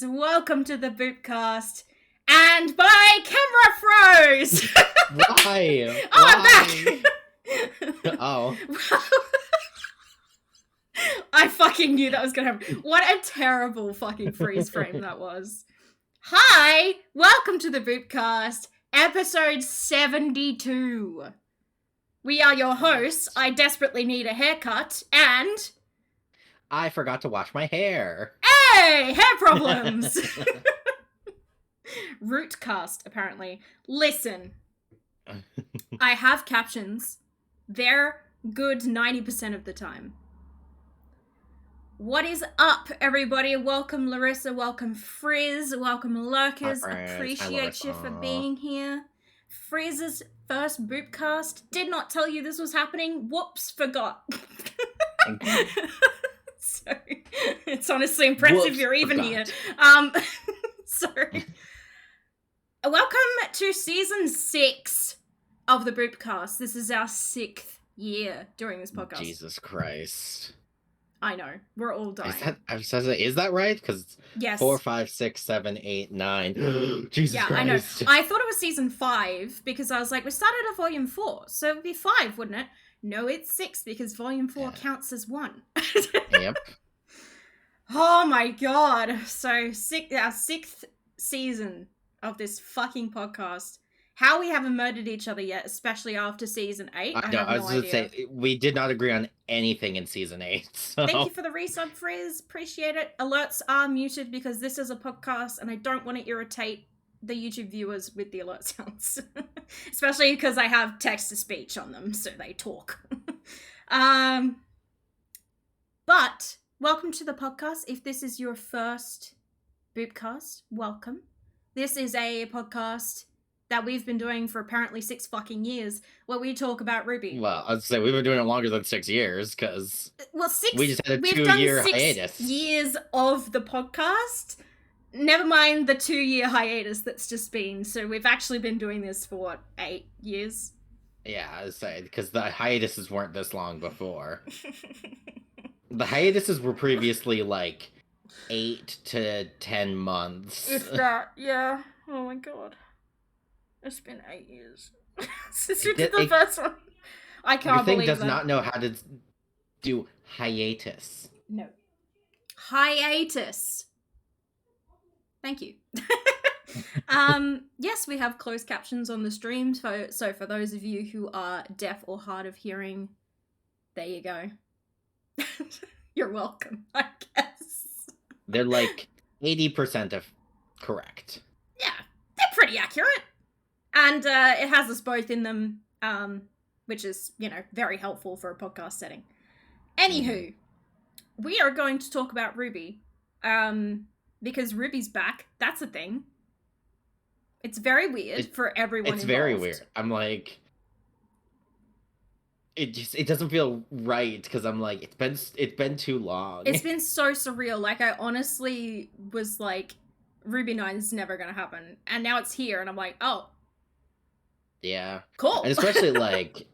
welcome to the Boopcast. And my camera froze! Why? Oh, I'm back! Oh. I fucking knew that was gonna happen. What a terrible fucking freeze frame that was. Hi! Welcome to the Boopcast, episode 72. We are your hosts. I desperately need a haircut, and... I forgot to wash my hair. Hey! Hair problems! Rootcast, apparently. Listen. I have captions. They're good 90% of the time. What is up, everybody? Welcome, Larissa. Welcome, Frizz. Welcome, Lurkers. Appreciate you for being here. Frizz's first Boopcast. Did not tell you this was happening. Whoops, forgot. So, it's honestly impressive you're even here. Sorry. Welcome to season 6 of the Boopcast. This is our 6th year doing this podcast. Jesus Christ. I know. We're all dying. Is that right? Because yes. 4, 5, 6, 7, 8, 9. Jesus Christ. I know. I thought it was season 5 because I was like, we started at volume 4, so it would be 5, wouldn't it? No, it's 6 because volume 4 counts as 1. Yep. Oh my god. So, our 6th season of this fucking podcast. How we haven't murdered each other yet, especially after season 8, I have no idea. Gonna say, we did not agree on anything in season 8. So. Thank you for the resub, Frizz. Appreciate it. Alerts are muted because this is a podcast and I don't want to irritate the YouTube viewers with the alert sounds. Especially because I have text-to-speech on them, so they talk. But, welcome to the podcast. If this is your first Boopcast, welcome. This is a podcast that we've been doing for apparently 6 fucking years, where we talk about RWBY. Well, I'd say we've been doing it longer than 6 years, because we just had a 2-year hiatus. 6 years of the podcast. Never mind the 2-year hiatus that's just been. So we've actually been doing this for, what, 8 years? Yeah, I'd say, because the hiatuses weren't this long before. The hiatuses were previously, like, 8 to 10 months. If that, yeah. Oh my god. It's been 8 years since we did the first one. I can't believe that. Your thing does not know how to do hiatus. No. Hiatus. Thank you. Yes, we have closed captions on the stream. So for those of you who are deaf or hard of hearing, there you go. You're welcome, I guess. They're like 80% of correct. Yeah, they're pretty accurate. And it has us both in them, which is, very helpful for a podcast setting. Anywho, we are going to talk about RWBY, because RWBY's back. That's a thing. It's very weird for everyone involved. It's very weird. I'm like... It doesn't feel right, because I'm like, it's been too long. It's been so surreal. Like, I honestly was like, RWBY 9 is never gonna happen. And now it's here, and I'm like, oh. Yeah. Cool. And especially, like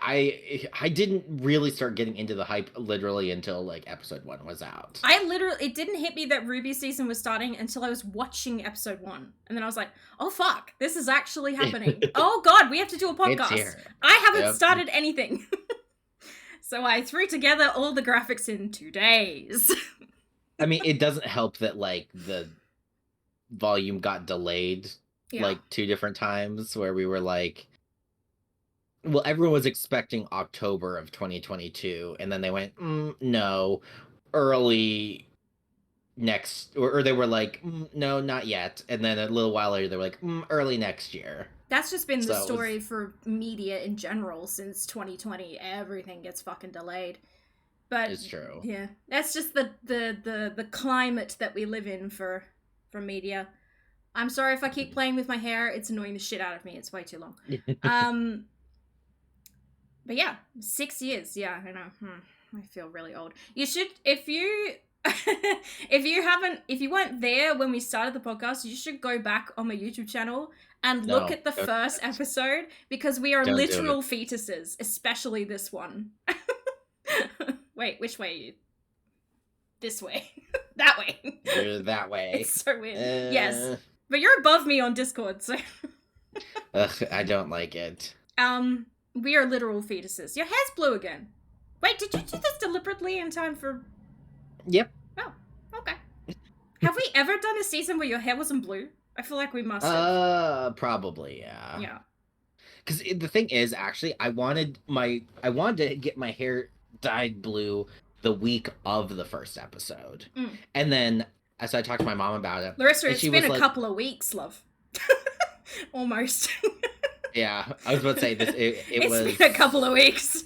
I didn't really start getting into the hype literally until, like, episode 1 was out. It didn't hit me that RWBY season was starting until I was watching episode 1. And then I was like, oh fuck, this is actually happening. Oh god, we have to do a podcast. It's here. I haven't started anything. So I threw together all the graphics in 2 days. I mean, it doesn't help that, like, the volume got delayed, like, 2 different times, where we were like... Well, everyone was expecting October of 2022, and then they went, no, early next... Or they were like, no, not yet. And then a little while later, they were like, early next year. That's just been the story for media in general since 2020. Everything gets fucking delayed. But it's true. Yeah, that's just the climate that we live in for media. I'm sorry if I keep playing with my hair. It's annoying the shit out of me. It's way too long. But yeah, 6 years. Yeah, I know. I feel really old. You should, if you weren't there when we started the podcast, you should go back on my YouTube channel and look at the first episode, because we are literal fetuses, especially this one. Wait, which way are you? This way. That way. You're that way. It's so weird. Yes. But you're above me on Discord, so... Ugh, I don't like it. We are literal fetuses. Your hair's blue again. Wait, did you do this deliberately in time for... Yep. Oh, okay. Have we ever done a season where your hair wasn't blue? I feel like we must have. Probably, yeah. Yeah. Because the thing is, actually, I wanted to get my hair dyed blue the week of the first episode. And then, as I talked to my mom about it... Larissa, it's been a couple of weeks, love. Almost. Yeah, I was about to say, it's was... been a couple of weeks.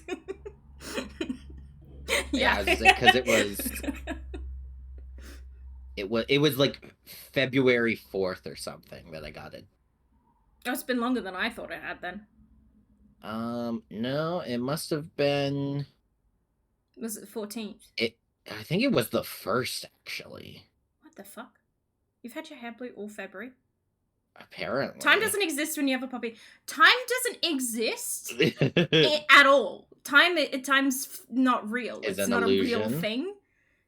Yeah, because it was like February 4th or something that I got it. Oh, it's been longer than I thought it had then. No, it must have been... Was it the 14th? I think it was the 1st, actually. What the fuck? You've had your hair blue all February? Apparently. Time doesn't exist when you have a puppy. Time doesn't exist at all. Time's not real. It's not illusion. A real thing.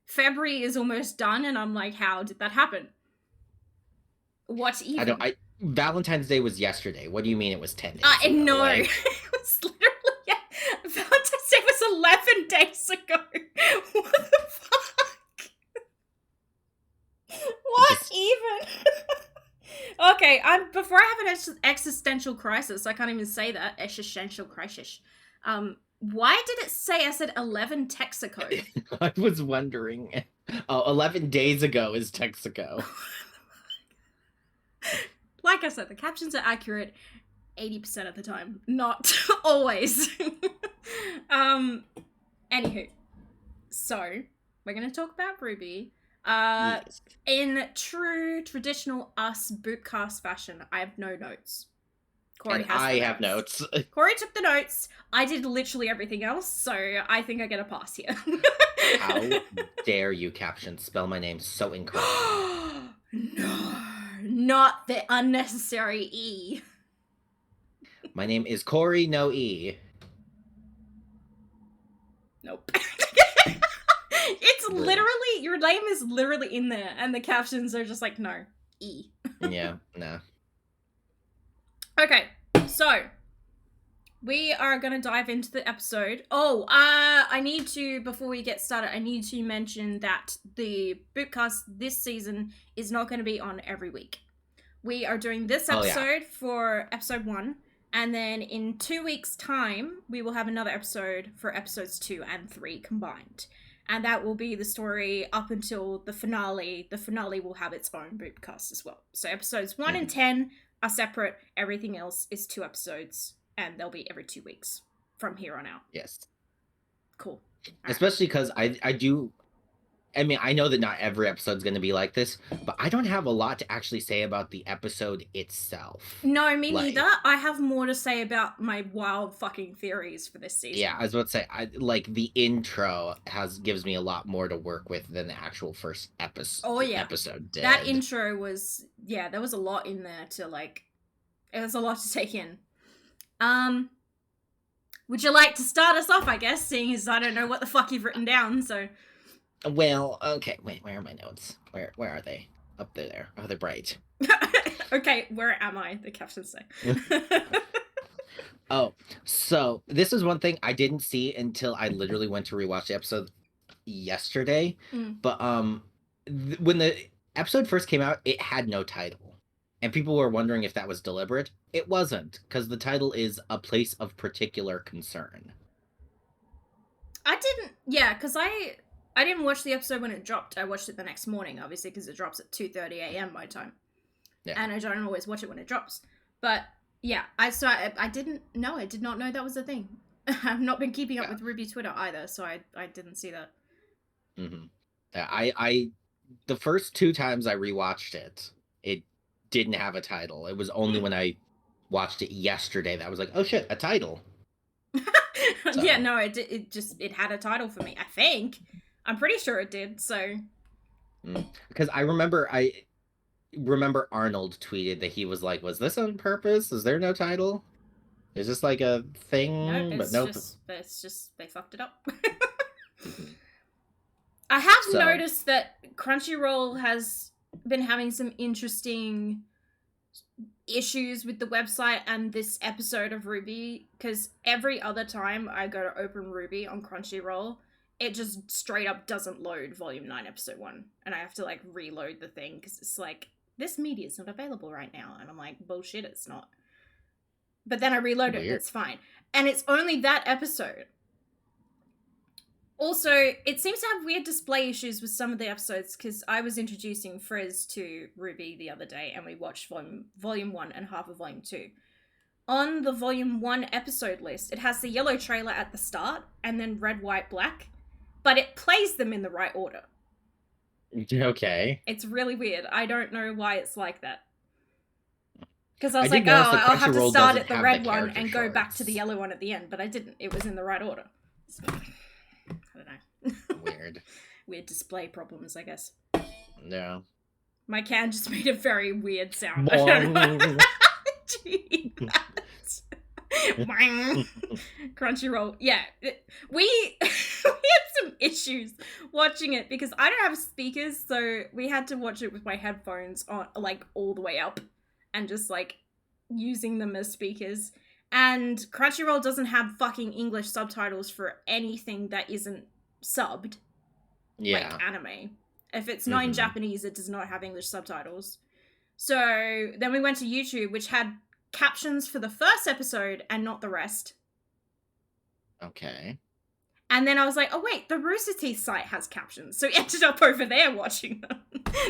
February is almost done, and I'm like, how did that happen? What even? Valentine's Day was yesterday. What do you mean it was 10 days ago? No. Like... It was literally... Valentine's Day was 11 days ago. What the fuck? What even? Okay, before I have an existential crisis, I can't even say that. Existential crisis. Why did it say I said 11 Texaco? I was wondering. 11 days ago is Texaco. Like I said, the captions are accurate 80% of the time. Not always. Anywho. So, we're going to talk about RWBY. Yes. In true traditional us Boopcast fashion, I have no notes. Corey have notes. Corey took the notes. I did literally everything else, so I think I get a pass here. How dare you, caption, spell my name so incorrectly. No, not the unnecessary E. My name is Corey, no E. Nope. It's literally, your name is literally in there, and the captions are just like, no, E. Yeah, no. Okay, so, we are going to dive into the episode. I need to, before we get started, I need to mention that the Boopcast this season is not going to be on every week. We are doing this episode for episode 1, and then in 2 weeks' time, we will have another episode for episodes 2 and 3 combined. And that will be the story up until the finale. The finale will have its own Boopcast as well. So episodes 1 and 10 are separate. Everything else is 2 episodes. And they'll be every 2 weeks from here on out. Yes. Cool. Especially because I know that not every episode's going to be like this, but I don't have a lot to actually say about the episode itself. No, me neither. I have more to say about my wild fucking theories for this season. Yeah, I was about to say, the intro gives me a lot more to work with than the actual first episode did. That intro was, there was a lot in there it was a lot to take in. Would you like to start us off, I guess, seeing as I don't know what the fuck you've written down, so... Well, okay, wait, where are my notes? Where are they? Up there. Oh, they're bright. Okay, where am I? The captions say. Oh, so this is one thing I didn't see until I literally went to rewatch the episode yesterday. But when the episode first came out, it had no title. And people were wondering if that was deliberate. It wasn't, because the title is A Place of Particular Concern. Because I didn't watch the episode when it dropped. I watched it the next morning, obviously, because it drops at 2:30 a.m. my time. Yeah. And I don't always watch it when it drops. But, yeah, I did not know that was a thing. I've not been keeping up with RWBY Twitter either, so I didn't see that. Mm-hmm. Yeah, the first 2 times I rewatched it, it didn't have a title. It was only when I watched it yesterday that I was like, oh shit, a title. So. Yeah, no, it had a title for me, I think. I'm pretty sure it did, so... Because I remember Arnold tweeted that he was like, was this on purpose? Is there no title? Is this like a thing? No, it's just they fucked it up. I have noticed that Crunchyroll has been having some interesting issues with the website and this episode of RWBY, because every other time I go to open RWBY on Crunchyroll, it just straight up doesn't load Volume 9, Episode 1, and I have to, like, reload the thing, because it's like, this media is not available right now, and I'm like, bullshit, it's not. But then I reload it, and it's fine. And it's only that episode. Also, it seems to have weird display issues with some of the episodes, because I was introducing Frizz to RWBY the other day, and we watched Volume 1 and half of Volume 2. On the Volume 1 episode list, it has the yellow trailer at the start, and then red, white, black, but it plays them in the right order. Okay. It's really weird. I don't know why it's like that. Because I was like, I'll have to start at the red one and go back to the yellow one at the end, but I didn't. It was in the right order. So, I don't know. Weird. Weird display problems, I guess. Yeah. My can just made a very weird sound. I don't know. Crunchyroll. Yeah. We had some issues watching it because I don't have speakers, so we had to watch it with my headphones on, like, all the way up and just, like, using them as speakers. And Crunchyroll doesn't have fucking English subtitles for anything that isn't subbed. Yeah. Like anime. If it's not in Japanese, it does not have English subtitles. So then we went to YouTube, which had captions for the first episode and not the rest. Okay. And then I was like, oh wait, the Rooster Teeth site has captions. So we ended up over there watching them.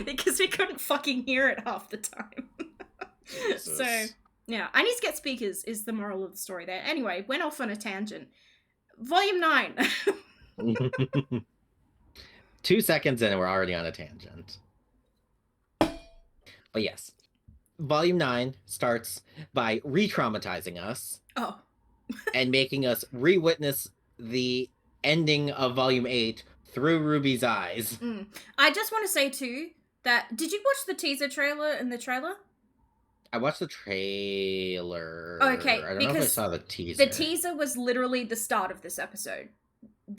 Because we couldn't fucking hear it half the time. So, yeah, I need to get speakers is the moral of the story there. Anyway, went off on a tangent. Volume 9. 2 seconds in and we're already on a tangent. But yes. Volume 9 starts by re-traumatizing us. Oh. And making us re-witness the ending of Volume 8 through Ruby's eyes. I just want to say, too, that... Did you watch the teaser trailer and the trailer? I watched the trailer. Okay, I don't know if I saw the teaser. The teaser was literally the start of this episode.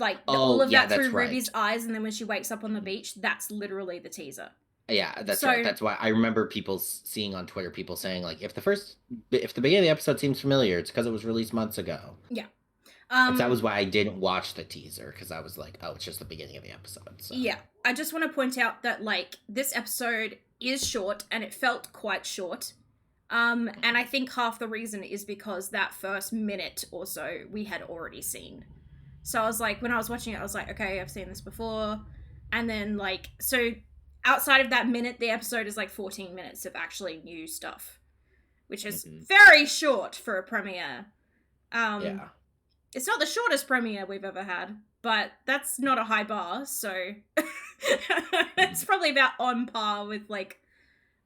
Like, all of that through Ruby's eyes, and then when she wakes up on the beach, that's literally the teaser. Yeah, that's right. That's why I remember people seeing on Twitter, people saying, like, if the beginning of the episode seems familiar, it's because it was released months ago. Yeah. That was why I didn't watch the teaser, because I was like, oh, it's just the beginning of the episode. So. Yeah. I just want to point out that, like, this episode is short, and it felt quite short. And I think half the reason is because that first minute or so we had already seen. So I was like, when I was watching it, I was like, okay, I've seen this before. And then, like, so outside of that minute, the episode is like 14 minutes of actually new stuff, which is very short for a premiere. Yeah. It's not the shortest premiere we've ever had, but that's not a high bar, so it's probably about on par with, like,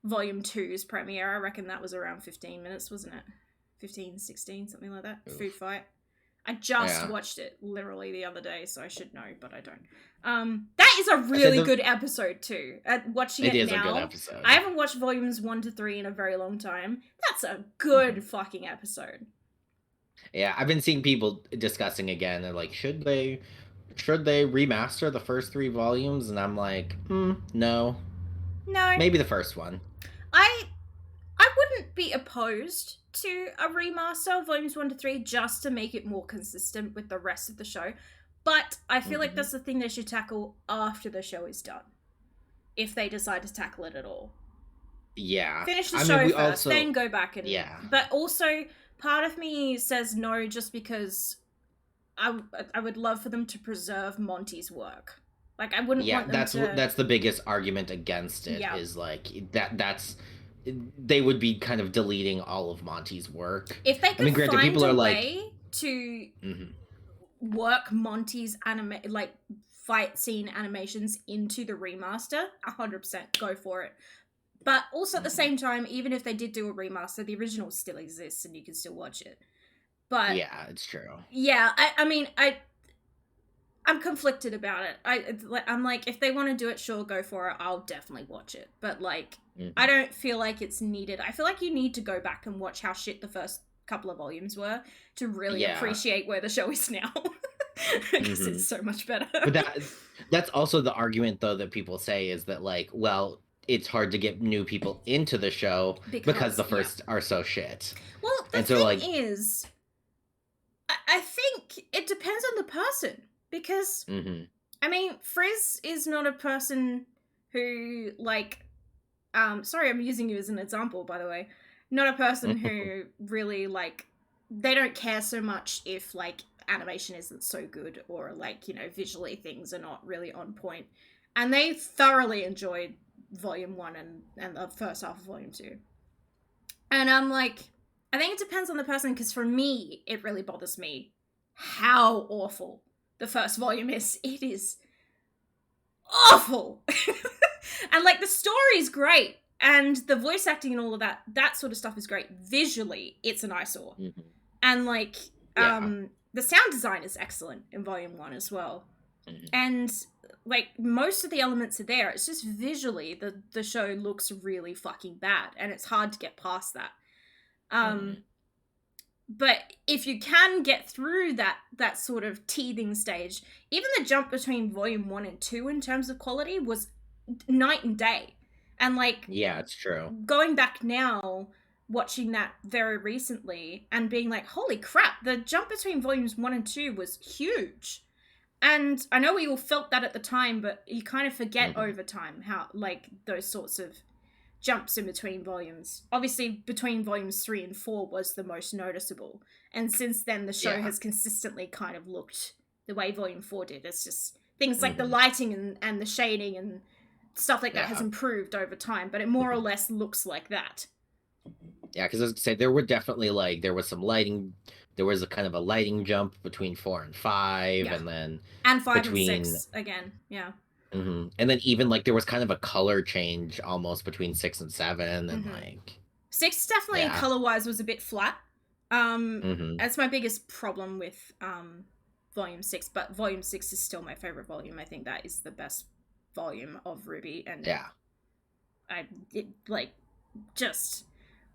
Volume 2's premiere. I reckon that was around 15 minutes, wasn't it? 15, 16, something like that. Oof. Food fight. I just watched it literally the other day, so I should know, but I don't. That is a really good episode too. Watching it now, is a good episode. I haven't watched Volumes 1 to 3 in a very long time. That's a good fucking episode. Yeah, I've been seeing people discussing again. They're like, should they remaster the first 3 volumes? And I'm like, no. Maybe the first one. I wouldn't be opposed to a remaster of Volumes 1 to 3 just to make it more consistent with the rest of the show. But I feel like that's the thing they should tackle after the show is done. If they decide to tackle it at all. Yeah. Finish the show first, then go back and... Yeah. But also, part of me says no just because I would love for them to preserve Monty's work. Like, I wouldn't want them to... that's the biggest argument against it, is, like, that's... They would be kind of deleting all of Monty's work. If they could find a way to work Monty's fight scene animations into the remaster, 100% go for it. But also at the same time, even if they did do a remaster, the original still exists and you can still watch it. But yeah, it's true. Yeah, I mean, I'm conflicted about it. I'm like, if they want to do it, sure, go for it. I'll definitely watch it. But, like, I don't feel like it's needed. I feel like you need to go back and watch how shit the first couple of volumes were to really appreciate where the show is now. Because it's so much better. But that's also the argument, though, that people say is that, like, well, it's hard to get new people into the show because the first are so shit. Well, the thing is, I think it depends on the person. Because, I mean, Frizz is not a person who, like, sorry, I'm using you as an example, by the way. Not a person who really, like, they don't care so much if, like, animation isn't so good or, like, you know, visually things are not really on point. And they thoroughly enjoyed Volume 1 and the first half of Volume 2. And I'm like, I think it depends on the person, because for me, it really bothers me how awful the first volume is. It is awful. And, like, the story's great, and the voice acting and all of that sort of stuff is great. Visually, it's an eyesore. And, like, the sound design is excellent in Volume 1 as well. And, like, most of the elements are there. It's just visually, the show looks really fucking bad, and it's hard to get past that. But if you can get through that sort of teething stage, even the jump between Volume 1 and 2 in terms of quality was night and day. And, like... Yeah, it's true. Going back now, watching that very recently, and being like, holy crap, the jump between Volumes 1 and 2 was huge. And I know we all felt that at the time, but you kind of forget over time how, like, those sorts of jumps in between volumes. Obviously, between Volumes 3 and 4 was the most noticeable. And since then, the show has consistently kind of looked the way Volume 4 did. It's just things like the lighting and the shading and stuff like that has improved over time, but it more or less looks like that. Yeah, because as I say, there were definitely, like, there was some lighting. There was a kind of a lighting jump between 4 and 5, and then... And 5 and 6, again, And then even, like, there was kind of a color change almost between 6 and 7, and, like... 6 definitely, color-wise, was a bit flat. That's my biggest problem with Volume 6, but Volume 6 is still my favorite volume. I think that is the best volume of RWBY, and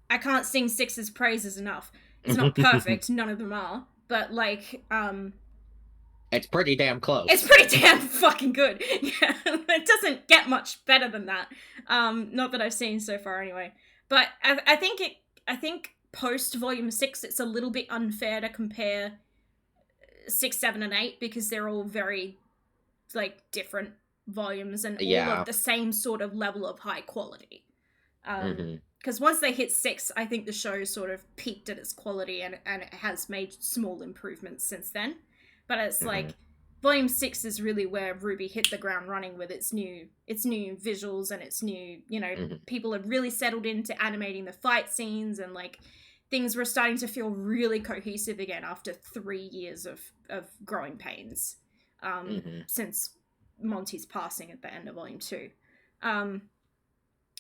I can't sing 6's praises enough. It's not perfect, none of them are, but, like, it's pretty damn close. It's pretty damn fucking good. Yeah, it doesn't get much better than that. Not that I've seen so far anyway. But I think post Volume 6, it's a little bit unfair to compare 6, 7, and 8, because they're all very, like, different volumes and all of the same sort of level of high quality. Because once they hit 6, I think the show sort of peaked at its quality, and it has made small improvements since then. But it's like, Volume 6 is really where RWBY hit the ground running with its new visuals and its new, you know, people have really settled into animating the fight scenes, and, like, things were starting to feel really cohesive again after 3 years of growing pains since Monty's passing at the end of Volume 2.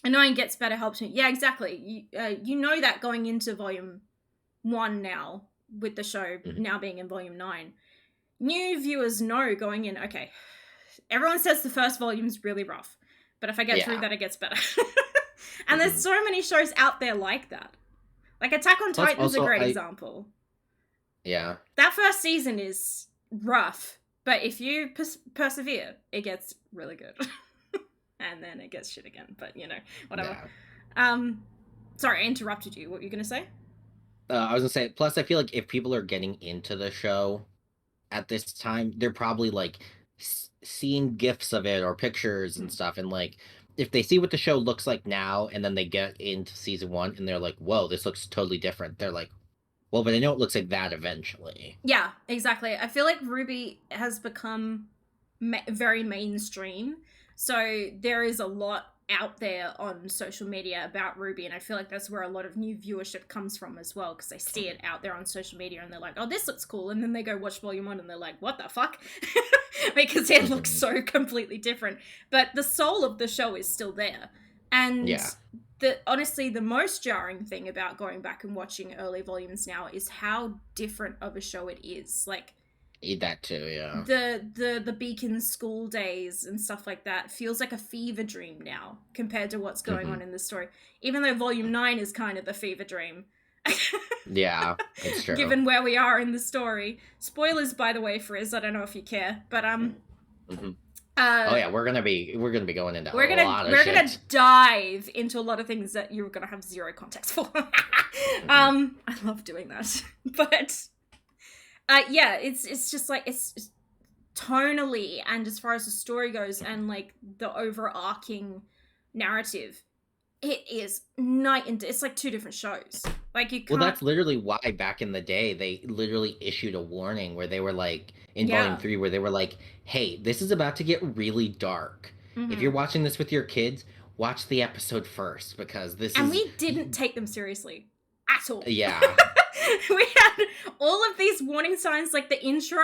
And knowing gets better helps me. Yeah, exactly. You know that going into Volume 1 now, with the show now being in Volume 9. New viewers know going in, okay, everyone says the first volume's really rough, but if I get through that, it gets better. And there's so many shows out there like that. Like, Attack on Titan's a great example. Yeah. That first season is rough, but if you persevere, it gets really good. And then it gets shit again, but, you know, whatever. Yeah. Sorry, I interrupted you. What were you going to say? I was going to say, plus I feel like if people are getting into the show at this time, they're probably, like, seeing GIFs of it or pictures and stuff, and, like, if they see what the show looks like now, and then they get into season 1, and they're like, whoa, this looks totally different, they're like, well, but I know it looks like that eventually. Yeah, exactly. I feel like RWBY has become very mainstream, so there is a lot out there on social media about RWBY, and I feel like that's where a lot of new viewership comes from as well, because they see it out there on social media and they're like, oh, this looks cool, and then they go watch Volume 1 and they're like, what the fuck? Because it looks so completely different, but the soul of the show is still there. And honestly, the most jarring thing about going back and watching early volumes now is how different of a show it is. Like, that too, yeah. The Beacon school days and stuff like that feels like a fever dream now compared to what's going on in the story. Even though Volume 9 is kind of the fever dream, Yeah, it's true. Given where we are in the story. Spoilers, by the way, Frizz. I don't know if you care, but Mm-hmm. Oh yeah, we're gonna be going into a lot of shit. We're gonna dive into a lot of things that you're gonna have zero context for. I love doing that, but yeah, it's just like it's tonally and as far as the story goes and like the overarching narrative, it is night and day. It's like two different shows. Like you can't... Well, that's literally why back in the day they literally issued a warning where they were like in Volume 3 where they were like, "Hey, this is about to get really dark. If you're watching this with your kids, watch the episode first because this and we didn't take them seriously at all. Yeah. We had all of these warning signs, like the intro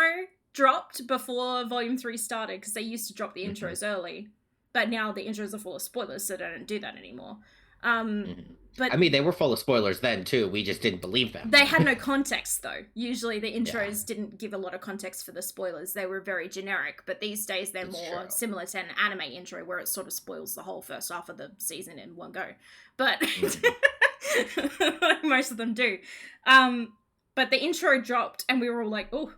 dropped before Volume 3 started because they used to drop the intros early, but now the intros are full of spoilers, so they don't do that anymore. But I mean, they were full of spoilers then too. We just didn't believe them. They had no context though. Usually the intros didn't give a lot of context for the spoilers. They were very generic, but these days they're more similar to an anime intro where it sort of spoils the whole first half of the season in one go. But most of them do. But the intro dropped and we were all like, "Oh,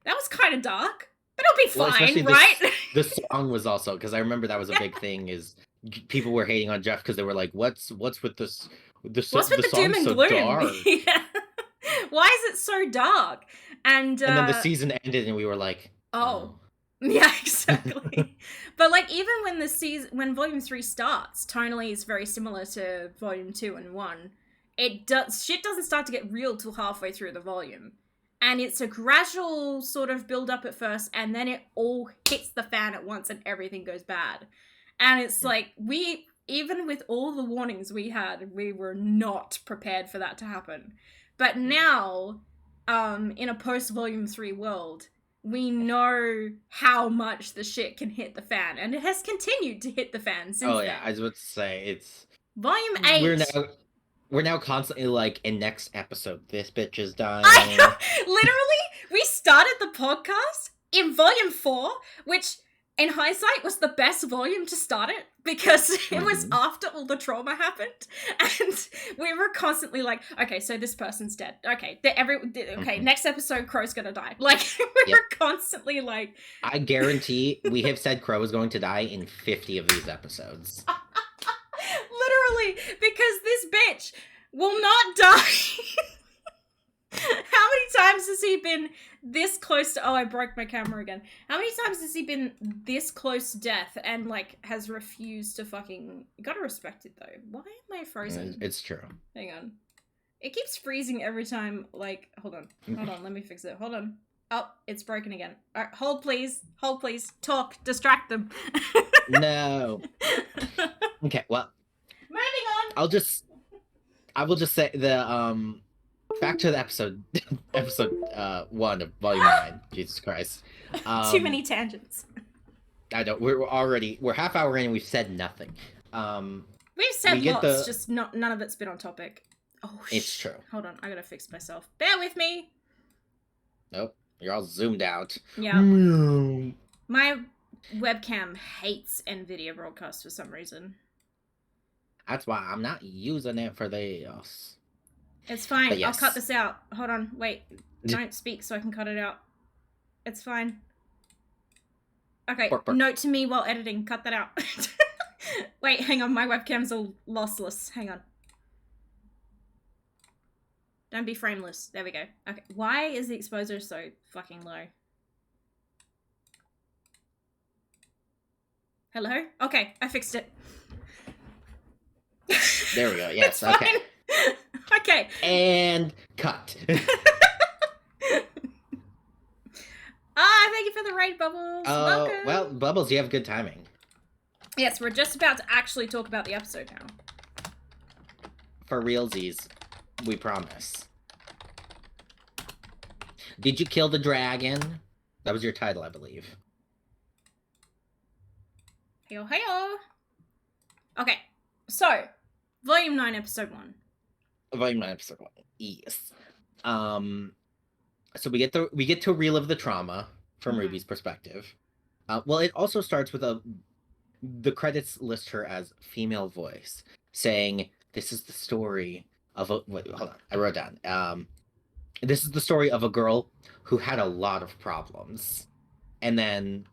that was kind of dark, but it'll be fine, right?" The song was also, because I remember that was a big thing, is people were hating on Jeff because they were like, "What's with this? What's with the doom and gloom? Dark? Yeah. Why is it so dark?" And then the season ended, and we were like, "Oh, yeah, exactly." But like, even when Volume 3 starts, tonally is very similar to Volume 2 and 1. Shit doesn't start to get real till halfway through the volume. And it's a gradual sort of build up at first, and then it all hits the fan at once and everything goes bad. And it's like, even with all the warnings we had, we were not prepared for that to happen. But now, in a post-Volume 3 world, we know how much the shit can hit the fan. And it has continued to hit the fan since then. I was about to say, it's... Volume 8... We're now constantly like, in next episode, this bitch is dying. I know. Literally, we started the podcast in Volume 4, which, in hindsight, was the best volume to start it, because it was after all the trauma happened, and we were constantly like, okay, so this person's dead. Okay, next episode, Crow's gonna die. Like, we were constantly like... I guarantee we have said Crow is going to die in 50 of these episodes. Literally, because this bitch will not die. How many times has he been this close to... Oh, I broke my camera again. How many times has he been this close to death and, like, has refused to fucking... You gotta respect it, though. Why am I frozen? It's true. Hang on. It keeps freezing every time, like... Hold on, let me fix it. Hold on. Oh, it's broken again. All right, hold please. Talk. Distract them. No. Okay, well... Moving on! I will just say the, back to the episode 1 of Volume 9. Jesus Christ. Too many tangents. I don't, we're half hour in and we've said nothing. We've said lots, just none of it's been on topic. Oh, it's true. Hold on, I gotta fix myself. Bear with me! Nope, you're all zoomed out. Yeah. My webcam hates NVIDIA Broadcast for some reason. That's why I'm not using it for this. It's fine. Yes. I'll cut this out. Hold on. Wait. Don't speak so I can cut it out. It's fine. Okay. Burp. Note to me while editing. Cut that out. Wait, hang on. My webcam's all lossless. Hang on. Don't be frameless. There we go. Okay. Why is the exposure so fucking low? Hello? Okay. I fixed it. There we go. Yes. Okay. Okay. And cut. Thank you for the raid, Bubbles. Welcome. Well, Bubbles, you have good timing. Yes, we're just about to actually talk about the episode now. For realsies, we promise. Did you kill the dragon? That was your title, I believe. Heyo, heyo. Okay, so Volume 9, Episode 1. Volume 9, Episode 1. Yes. So we get to relive the trauma from Ruby's perspective. Well, it also starts with the credits list her as female voice, saying, "This is the story of a wait, hold on, I wrote down. This is the story of a girl who had a lot of problems, and then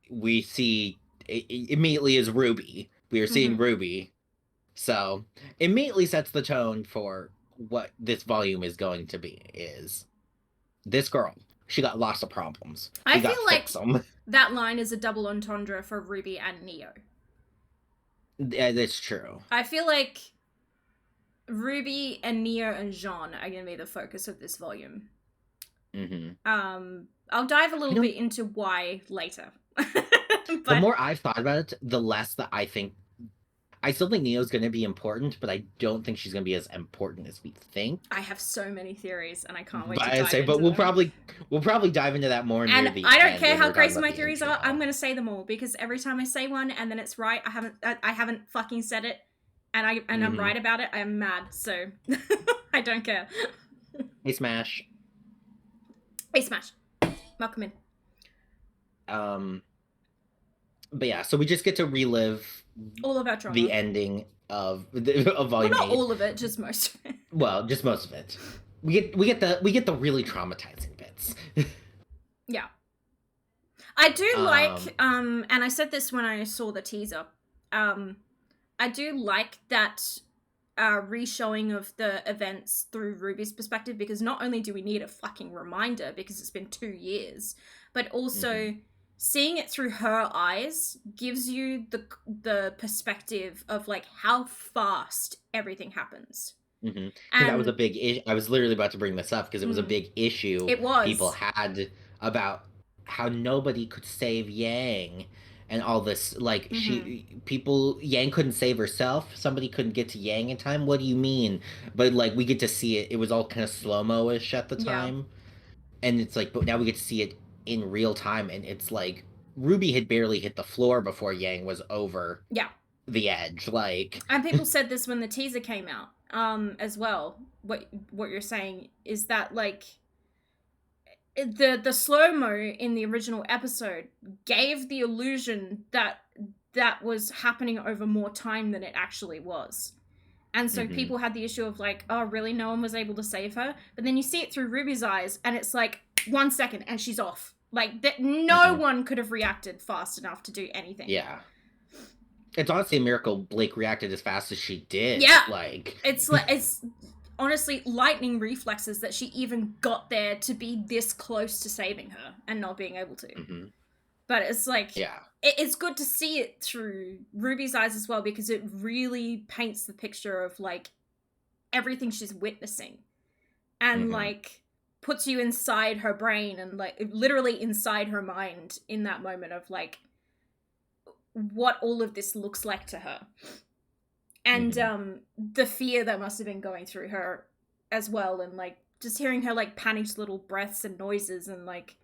we see immediately is RWBY. We are seeing RWBY, so immediately sets the tone for what this volume is going to be. Is this girl? She got lots of problems. I feel like that line is a double entendre for RWBY and Neo. Yeah, that's true. I feel like RWBY and Neo and Jaune are going to be the focus of this volume. I'll dive a little bit into why later. But the more I've thought about it, the less that I think. I still think Neo's going to be important, but I don't think she's going to be as important as we think. I have so many theories, and I can't wait to dive into but we'll probably dive into that more near the end. And I don't care how crazy my theories are. I'm going to say them all because every time I say one and then it's right, I haven't fucking said it, and I'm right about it. I am mad, so I don't care. Hey, Smash. Hey, Smash. Welcome in. But yeah, so we just get to relive all of our trauma. The ending of volume 8. Not all of it, just most of it. Well, just most of it. We get the really traumatizing bits. Yeah. I do like and I said this when I saw the teaser. I do like that re-showing of the events through RWBY's perspective, because not only do we need a fucking reminder because it's been 2 years, but also seeing it through her eyes gives you the perspective of like how fast everything happens. And that was a big issue. I was literally about to bring this up because it was a big issue people had about how nobody could save Yang and all this. Like Yang couldn't save herself. Somebody couldn't get to Yang in time. What do you mean? But like we get to see it. It was all kind of slow-mo-ish at the time. And it's like, but now we get to see it in real time, and it's like RWBY had barely hit the floor before Yang was over the edge. Like, and people said this when the teaser came out as well. What you're saying is that like the slow-mo in the original episode gave the illusion that was happening over more time than it actually was. And so people had the issue of like, oh, really? No one was able to save her? But then you see it through RWBY's eyes, and it's like 1 second, and she's off. Like, that no one could have reacted fast enough to do anything. Yeah. It's honestly a miracle Blake reacted as fast as she did. Yeah. Like, it's honestly lightning reflexes that she even got there to be this close to saving her and not being able to. But it's like, it's good to see it through RWBY's eyes as well, because it really paints the picture of like everything she's witnessing, and like puts you inside her brain and like literally inside her mind in that moment of like what all of this looks like to her, and the fear that must have been going through her as well, and like just hearing her like panicked little breaths and noises, and like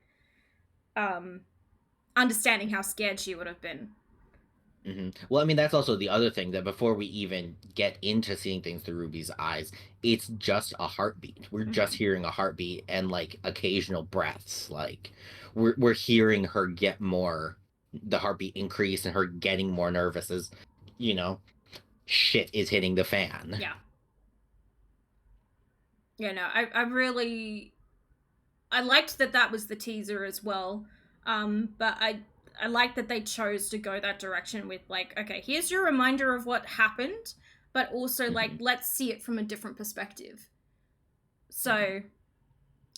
understanding how scared she would have been. Well, I mean, that's also the other thing, that before we even get into seeing things through RWBY's eyes, it's just a heartbeat. We're just hearing a heartbeat and like occasional breaths. Like we're hearing her get more, the heartbeat increase, and her getting more nervous as, you know, shit is hitting the fan. Yeah, no, I liked that was the teaser as well. But I like that they chose to go that direction with like, okay, here's your reminder of what happened, but also like, let's see it from a different perspective. So,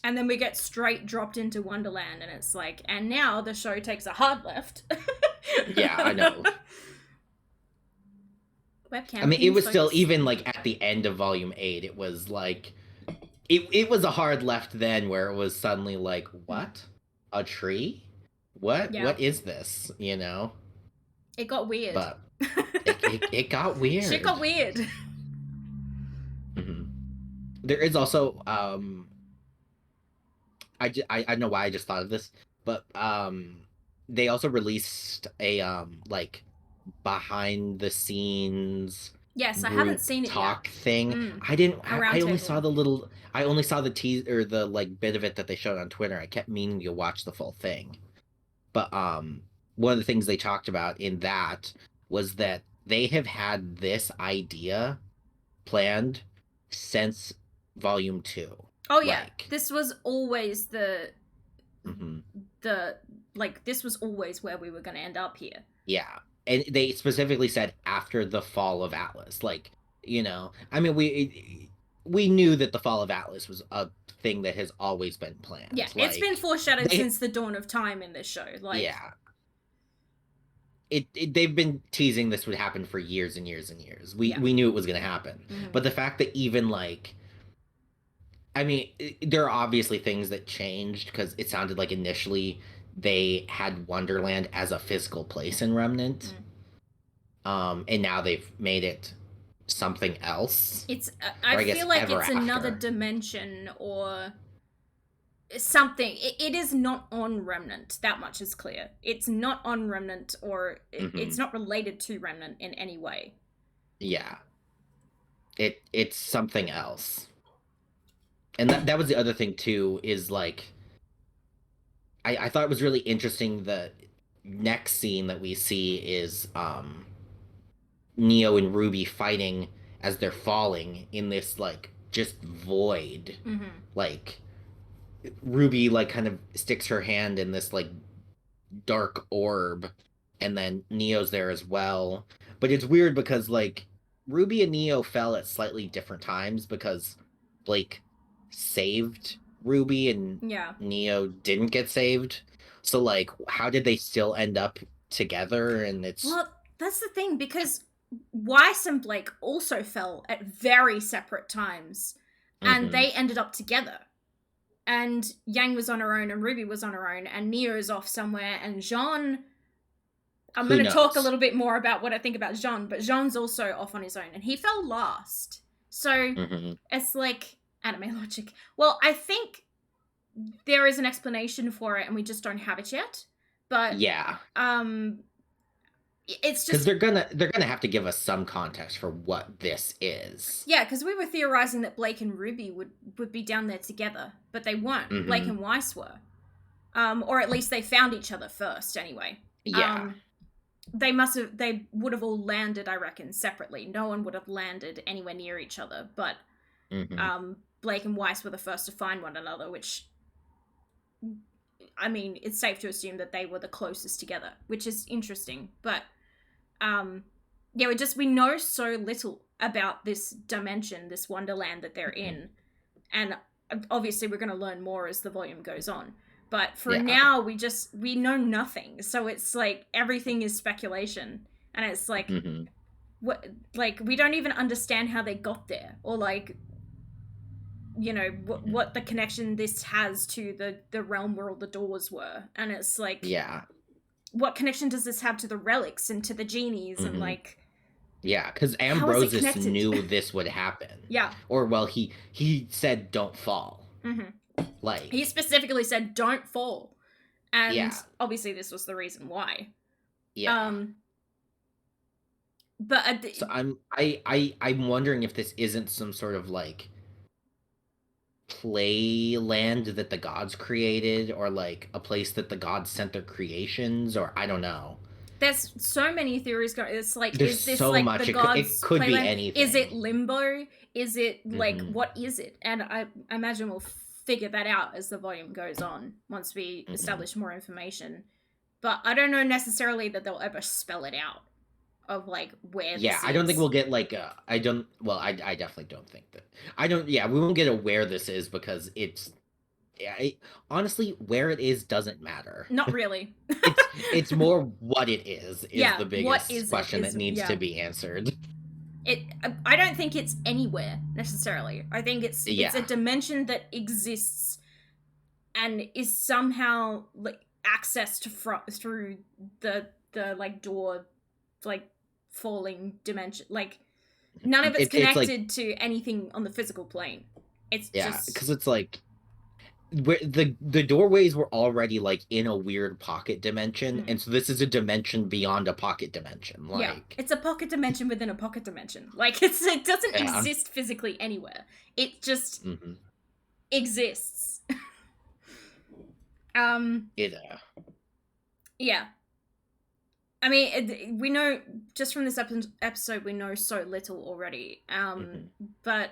and then we get straight dropped into Wonderland, and it's like, and now the show takes a hard left. Yeah, I know. Webcam. I mean, it was still, even like at the end of volume 8, it was like, it was a hard left then, where it was suddenly like, what? A tree? What is this, you know? It got weird. But it got weird. Shit got weird. There is also I don't know why I just thought of this, but they also released a like behind the scenes I haven't seen it talk yet. thing. I only saw the teaser, or the like bit of it that they showed on Twitter. I kept meaning to watch the full thing. But one of the things they talked about in that was that they have had this idea planned since volume 2. Oh yeah, this was always mm-hmm. this was always where we were going to end up here. Yeah, and they specifically said after the fall of Atlas. Like, I mean, we knew that the fall of Atlas was a thing that has always been planned. Yeah, it's been foreshadowed since the dawn of time in this show. Like, yeah. They've been teasing this would happen for years and years and years. We knew it was going to happen. Mm-hmm. But the fact that even like, I mean, there are obviously things that changed because it sounded like initially they had Wonderland as a physical place in Remnant. And now they've made it something else. It's I feel like it's another dimension or something. It is not on Remnant. That much is clear. It's not on Remnant, or it's not related to Remnant in any way. Yeah. It's something else. And that was the other thing too, is like I thought it was really interesting. The next scene that we see is Neo and RWBY fighting as they're falling in this like just void. Like RWBY like kind of sticks her hand in this like dark orb, and then Neo's there as well. But it's weird because like RWBY and Neo fell at slightly different times because Blake saved RWBY and Neo didn't get saved. So like, how did they still end up together? And well, that's the thing, because Weiss and Blake also fell at very separate times, and they ended up together. And Yang was on her own, and RWBY was on her own, and Neo's off somewhere, and Jaune... I'm going to talk a little bit more about what I think about Jaune, but Jaune's also off on his own, and he fell last. So it's like anime logic. Well, I think there is an explanation for it, and we just don't have it yet. But yeah, it's just because they're gonna have to give us some context for what this is. Yeah, because we were theorizing that Blake and RWBY would be down there together, but they weren't. Blake and Weiss were, or at least they found each other first. Anyway, yeah. They would have all landed, I reckon, separately. No one would have landed anywhere near each other, but Blake and Weiss were the first to find one another, which, I mean, it's safe to assume that they were the closest together, which is interesting. But, yeah, we know so little about this dimension, this Wonderland that they're in. And obviously we're going to learn more as the volume goes on. But for now, we know nothing. So it's like everything is speculation. And it's like, we don't even understand how they got there. Or like, what the connection this has to the realm where all the doors were. And it's like, what connection does this have to the relics and to the genies and like... Yeah, because Ambrosius knew this would happen. Yeah. Or, well, he said, don't fall. Like, he specifically said, don't fall. And obviously this was the reason why. Yeah. But so I'm wondering if this isn't some sort of like play land that the gods created, or like a place that the gods sent their creations, or I don't know. There's so many theories going. It's like, there's is this so like much. the gods? It could be anything. Is it limbo? Is it like what is it? And I imagine we'll figure that out as the volume goes on once we establish more information. But I don't know necessarily that they'll ever spell it out of like where. Yeah, I don't think we'll get like I definitely don't think that. We won't get a where this is, because it's. Honestly, where it is doesn't matter. Not really. it's more what it is the biggest question that needs to be answered. I don't think it's anywhere necessarily. I think it's a dimension that exists and is somehow like accessed through the like door, like falling dimension. Like none of it's connected to anything on the physical plane. It's just because it's like. Where the doorways were already like in a weird pocket dimension, and so this is a dimension beyond a pocket dimension. Like it's a pocket dimension within a pocket dimension. Like it doesn't exist physically anywhere. It just exists. Yeah. I mean, we know just from this episode, we know so little already. But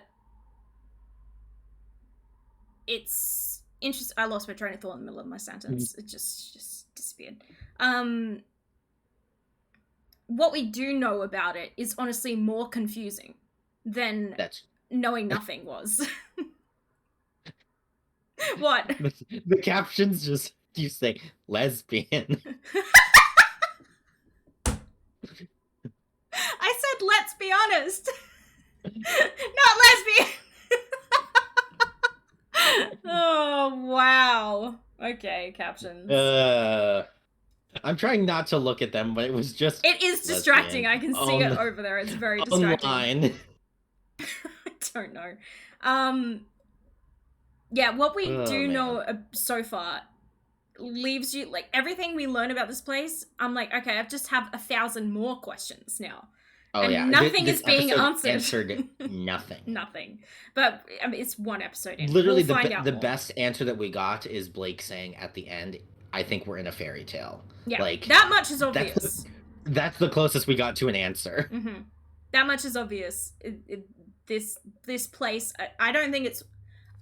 it's interesting. I lost my train of thought in the middle of my sentence. It just disappeared. What we do know about it is honestly more confusing than knowing nothing was. What? The captions just you say lesbian. I said let's be honest. Not lesbian. Oh wow. Okay, captions. I'm trying not to look at them, but it was just it is distracting. I can see it over there. It's very distracting. Online. I don't know. Yeah, what we do know so far leaves you like everything we learn about this place. I'm like, okay, I just have 1,000 more questions now. Oh, and yeah. Nothing is being answered. Answered nothing. Nothing. But I mean, it's one episode in. Literally, the best answer that we got is Blake saying at the end, I think we're in a fairy tale. Yeah, like that much is obvious. That's the closest we got to an answer. Mm-hmm. That much is obvious. This place, I don't think it's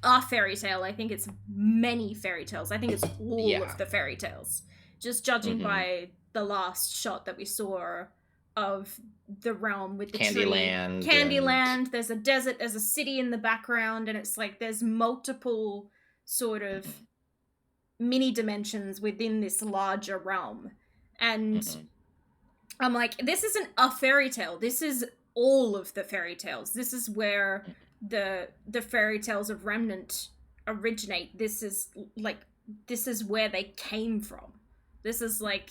a fairy tale. I think it's many fairy tales. I think it's all of the fairy tales. Just judging by the last shot that we saw of the realm with the Candyland. Candyland. There's a desert, there's a city in the background, and it's like there's multiple sort of mini dimensions within this larger realm. And I'm like, this isn't a fairy tale. This is all of the fairy tales. This is where the fairy tales of Remnant originate. This is where they came from. This is like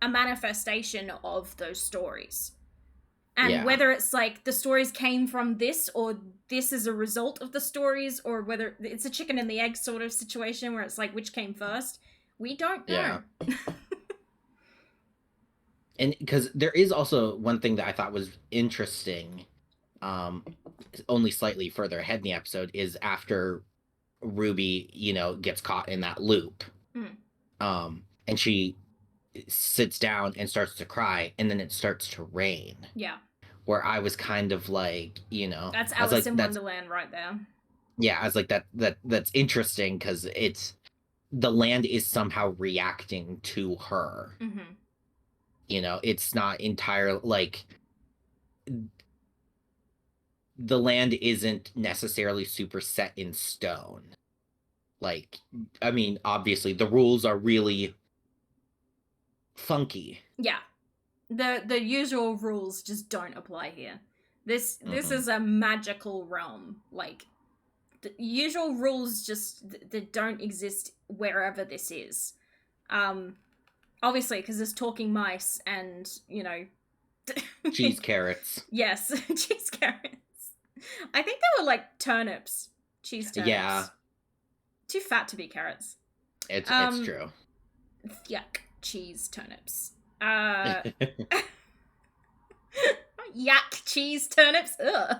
a manifestation of those stories. And whether it's like the stories came from this, or this is a result of the stories, or whether it's a chicken and the egg sort of situation where it's like which came first, we don't know. Yeah. And because there is also one thing that I thought was interesting, only slightly further ahead in the episode, is after RWBY, gets caught in that loop. And she sits down and starts to cry, and then it starts to rain. Yeah. Where I was kind of like, That's Alice in Wonderland right there. Yeah, I was like, that's interesting because the land is somehow reacting to her. It's not entirely like the land isn't necessarily super set in stone. Like, I mean, obviously the rules are really funky. Yeah. The usual rules just don't apply here. This is a magical realm. Like, the usual rules just they don't exist wherever this is. Obviously, because there's talking mice and, cheese carrots. Yes, cheese carrots. I think they were like turnips. Cheese turnips. Yeah. Too fat to be carrots. It's true. Yuck. Cheese turnips. Yak cheese turnips. Ugh.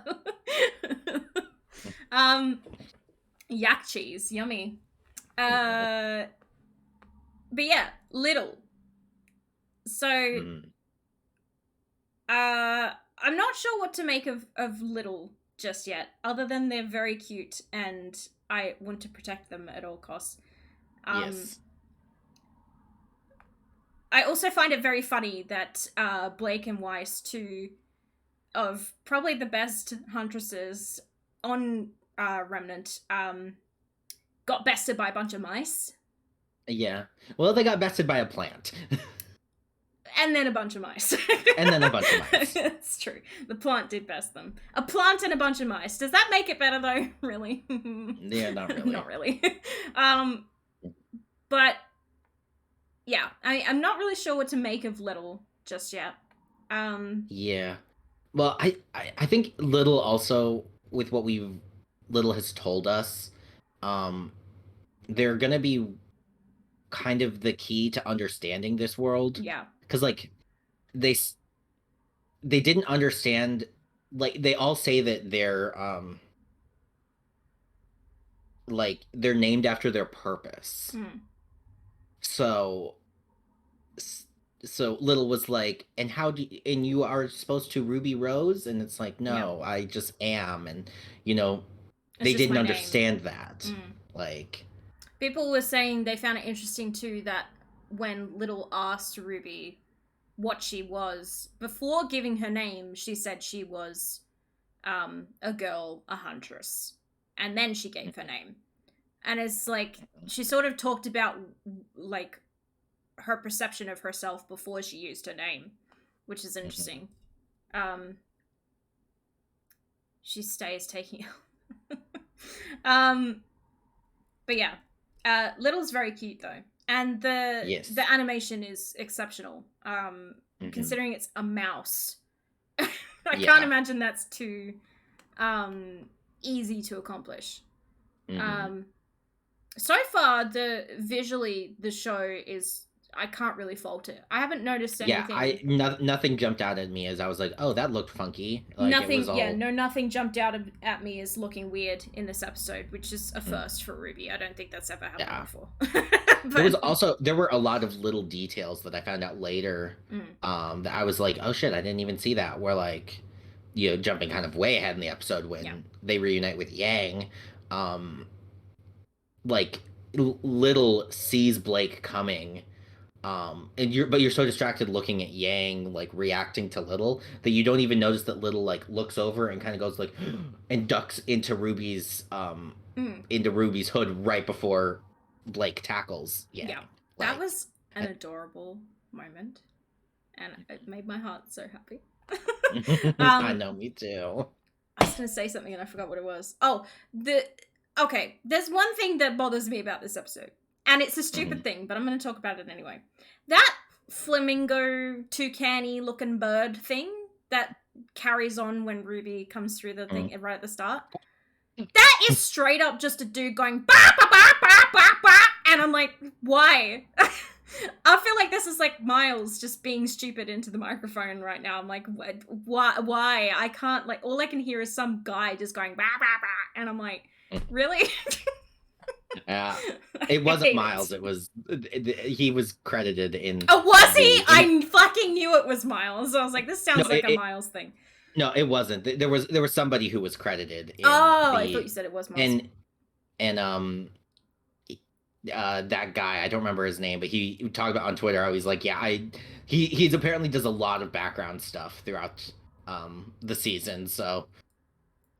Yak cheese, yummy. But yeah, little. So I'm not sure what to make of little just yet, other than they're very cute and I want to protect them at all costs. Yes. I also find it very funny that Blake and Weiss, two of probably the best huntresses on Remnant, got bested by a bunch of mice. Yeah. Well, they got bested by a plant. And then a bunch of mice. And then a bunch of mice. It's true. The plant did best them. A plant and a bunch of mice. Does that make it better, though? Really? Yeah, not really. Not really. But... yeah, I'm not really sure what to make of Little just yet. Yeah. Well, I think Little also, with what Little has told us, they're gonna be kind of the key to understanding this world. Yeah. Because, like, they didn't understand, like, they all say that they're named after their purpose. So so Little was like, and how do you, and you are supposed to Ruby Rose, and it's like, Yeah. no, I just am, and It's they just didn't my name. understand that. Like, People were saying they found it interesting too that when Little asked Ruby what she was, before giving her name, she said she was a girl, a huntress. And then she gave her name. And it's like, she sort of talked about, like, her perception of herself before she used her name, which is interesting. She stays taking... but yeah. Little's very cute, though. And yes. the animation is exceptional. Considering it's a mouse. I can't imagine that's too easy to accomplish. So far, visually the show is, I can't really fault it. I haven't noticed anything. Yeah, nothing jumped out at me as I was like, oh, that looked funky. Like, nothing, it was all... nothing jumped out at me as looking weird in this episode, which is a first for RWBY. I don't think that's ever happened before. But there were a lot of little details that I found out later that I was like, oh shit, I didn't even see that. Where, like, jumping kind of way ahead in the episode when they reunite with Yang, like, Little sees Blake coming, and you're so distracted looking at Yang, like, reacting to Little, that you don't even notice that Little, like, looks over and kind of goes like and ducks into Ruby's hood right before Blake tackles Yang. Yeah, that was an adorable moment, and it made my heart so happy. I know, me too. I was gonna say something and I forgot what it was. Okay, there's one thing that bothers me about this episode, and it's a stupid thing, but I'm gonna talk about it anyway. That flamingo toucan-y looking bird thing that carries on when RWBY comes through the thing right at the start. That is straight up just a dude going ba ba ba ba ba ba, and I'm like, why? I feel like this is like Miles just being stupid into the microphone right now. I'm like, why? I can't, like, all I can hear is some guy just going ba ba ba, and I'm like, really? Yeah, it wasn't Miles. It was he was credited in. Oh, was he? I fucking knew it was Miles. I was like, this sounds like a Miles thing. No, it wasn't. There was somebody who was credited. I thought you said it was Miles. And that guy, I don't remember his name, but he talked about on Twitter how he's like, yeah, he's apparently does a lot of background stuff throughout the season. So,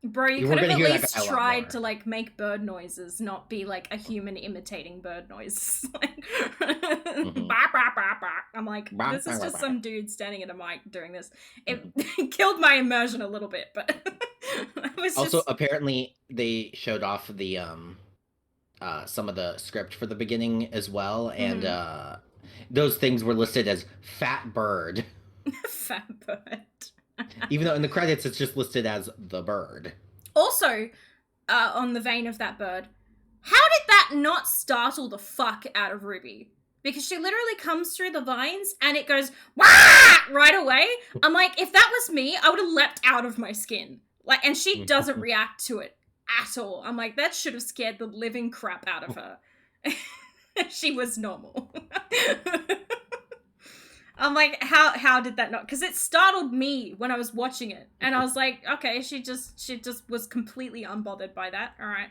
bro, you could have at least tried to, like, make bird noises, not be like a human imitating bird noises. Like, bah, bah, bah, bah. I'm like, this is just some dude standing at a mic doing this. It killed my immersion a little bit, but also apparently they showed off the some of the script for the beginning as well, and those things were listed as fat bird. Fat bird. Even though in the credits it's just listed as the bird. Also, on the vein of that bird, how did that not startle the fuck out of RWBY? Because she literally comes through the vines and it goes wah right away. I'm like, if that was me, I would have leapt out of my skin. Like, and she doesn't react to it at all. I'm like, that should have scared the living crap out of her. She was normal. I'm like, how did that not? Because it startled me when I was watching it, and I was like, okay, she just was completely unbothered by that. All right,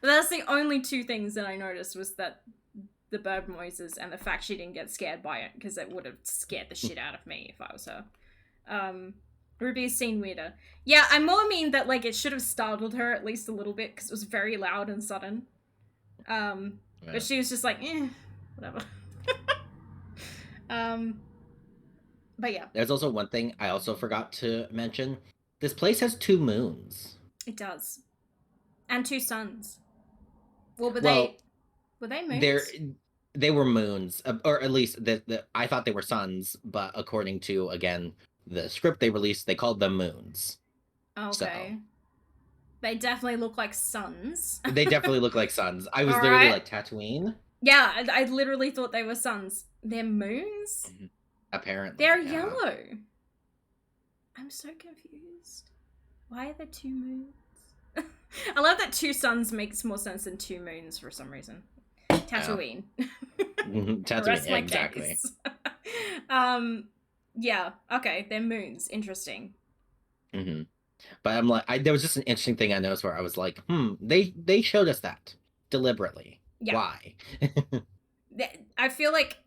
but that's the only two things that I noticed, was that the bird noises and the fact she didn't get scared by it, because it would have scared the shit out of me if I was her. Ruby's seen weirder. Yeah, I more mean that, like, it should have startled her at least a little bit, because it was very loud and sudden. But she was just like, whatever. But yeah. There's also one thing I also forgot to mention. This place has 2 moons. It does. And 2 suns. Well, were they moons? They were moons, or at least I thought they were suns, but according to, again, the script they released, they called them moons. Okay. So, they definitely look like suns. They definitely look like suns. I was literally like, Tatooine? Yeah, I literally thought they were suns. They're moons? Mm-hmm. Apparently. They're yellow. I'm so confused. Why are there 2 moons? I love that 2 suns makes more sense than 2 moons for some reason. Tatooine. Tatooine, exactly. Yeah, okay, they're moons. Interesting. Mm-hmm. But I'm like, there was just an interesting thing I noticed where I was like, they showed us that deliberately. Yeah. Why? I feel like,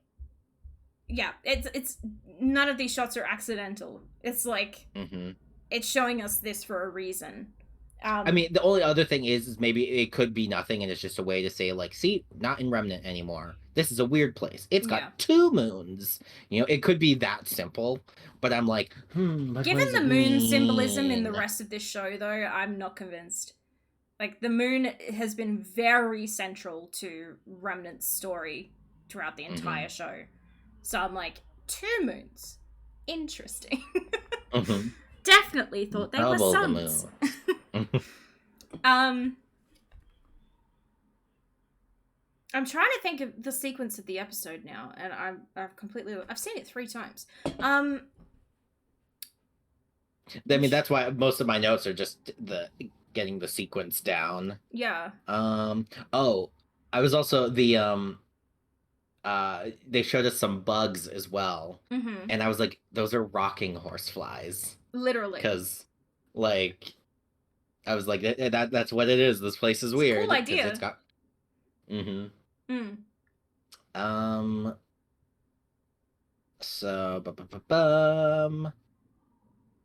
yeah, it's none of these shots are accidental. It's like Mm-hmm. it's showing us this for a reason. I mean, the only other thing is maybe it could be nothing, and it's just a way to say, like, see, not in Remnant anymore. This is a weird place. It's Yeah. got 2 moons. It could be that simple. But I'm like, but what Given does the it moon symbolism in the mean? rest of this show, though, I'm not convinced. Like, the moon has been very central to Remnant's story throughout the Mm-hmm. entire show. So I'm like, 2 moons. Interesting. Mm-hmm. Definitely thought they were Double the suns. moon. um, I'm trying to think of the sequence of the episode now, and I've seen it 3 times. I mean, that's why most of my notes are just the getting the sequence down. Yeah. Oh, I was also they showed us some bugs as well. Mm-hmm. And I was like, those are rocking horseflies. Literally. Because, like, I was like, that's what it is. This place is It's a weird. cool Because it's idea. got. Mm-hmm. Mm. Um. So, bum.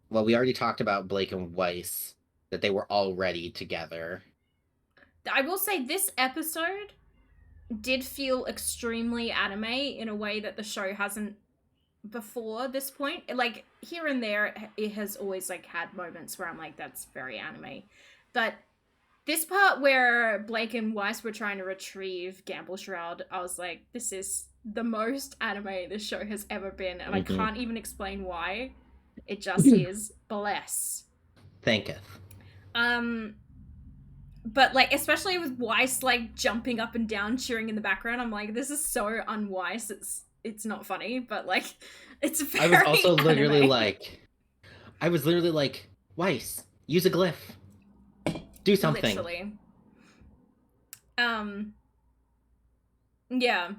Well, we already talked about Blake and Weiss, that they were already together. I will say this episode did feel extremely anime in a way that the show hasn't before this point. Like, here and there, it has always, like, had moments where I'm like, that's very anime. But this part where Blake and Weiss were trying to retrieve Gamble Shroud, I was like, this is the most anime this show has ever been, and I can't even explain why. It just is. Bless. Thanketh. But, like, especially with Weiss, like, jumping up and down, cheering in the background, I'm like, this is so unwise. It's not funny, but, like, it's very I was also literally anime. like, Weiss, use a glyph. Do something. Literally. Yeah.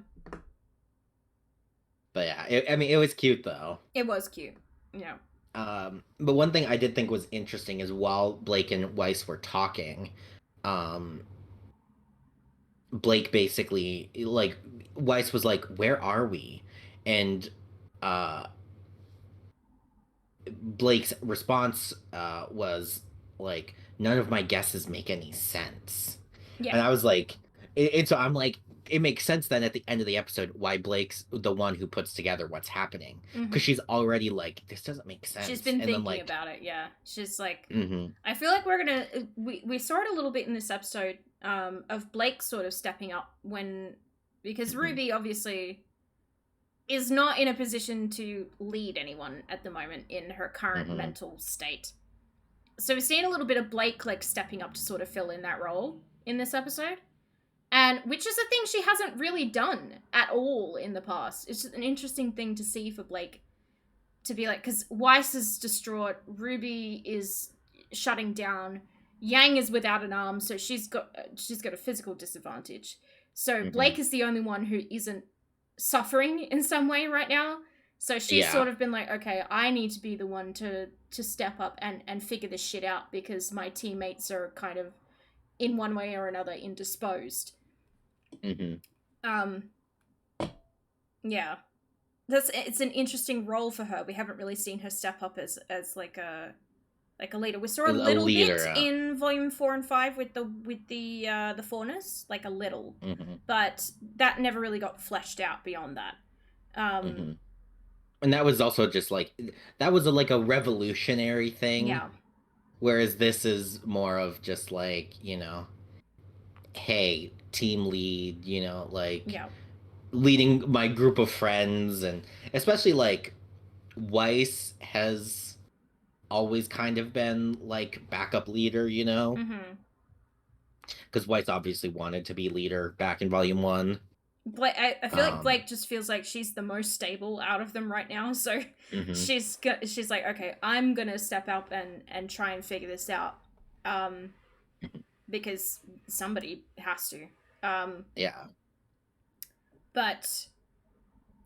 But yeah, it was cute though. It was cute. Yeah. But one thing I did think was interesting is while Blake and Weiss were talking, um, Blake basically like Weiss was like, "Where are we?" And uh, Blake's response was like, "None of my guesses make any sense." Yeah. And I was like, so I'm like, it makes sense then at the end of the episode why Blake's the one who puts together what's happening, because she's already like, this doesn't make sense. She's been thinking like, about it. Yeah, she's like, mm-hmm. I feel like we're gonna we saw it a little bit in this episode of Blake sort of stepping up because RWBY obviously is not in a position to lead anyone at the moment in her current mental state. So we've seen a little bit of Blake like stepping up to sort of fill in that role in this episode. And which is a thing she hasn't really done at all in the past. It's just an interesting thing to see for Blake to be like, because Weiss is distraught, RWBY is shutting down, Yang is without an arm, so she's got a physical disadvantage. So Blake is the only one who isn't suffering in some way right now. So she's sort of been like, okay, I need to be the one to step up and figure this shit out because my teammates are kind of in one way or another indisposed. Yeah. It's an interesting role for her. We haven't really seen her step up as like a leader. We saw a little bit in volume 4 and 5 with the Faunus, like a little, but that never really got fleshed out beyond that. And that was also just like that was like a revolutionary thing. Yeah. Whereas this is more of just like, hey, team lead, like leading my group of friends, and especially like Weiss has always kind of been like backup leader, because Weiss obviously wanted to be leader back in volume 1. Blake, I feel like Blake just feels like she's the most stable out of them right now, so she's like, okay, I'm gonna step up and try and figure this out, because somebody has to. Yeah. But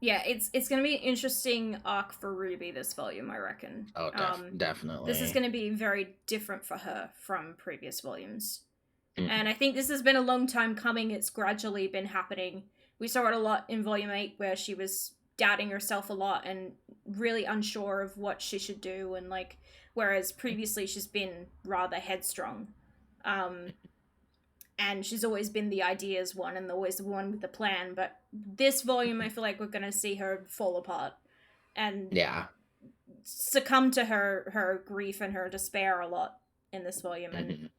Yeah, it's going to be an interesting arc for RWBY this volume, I reckon. Oh, definitely. This is going to be very different for her from previous volumes. Mm. And I think this has been a long time coming. It's gradually been happening. We saw it a lot in Volume 8 where she was doubting herself a lot and really unsure of what she should do, and like, whereas previously she's been rather headstrong. And she's always been the ideas one and always the one with the plan, but this volume I feel like we're going to see her fall apart and succumb to her grief and her despair a lot in this volume, and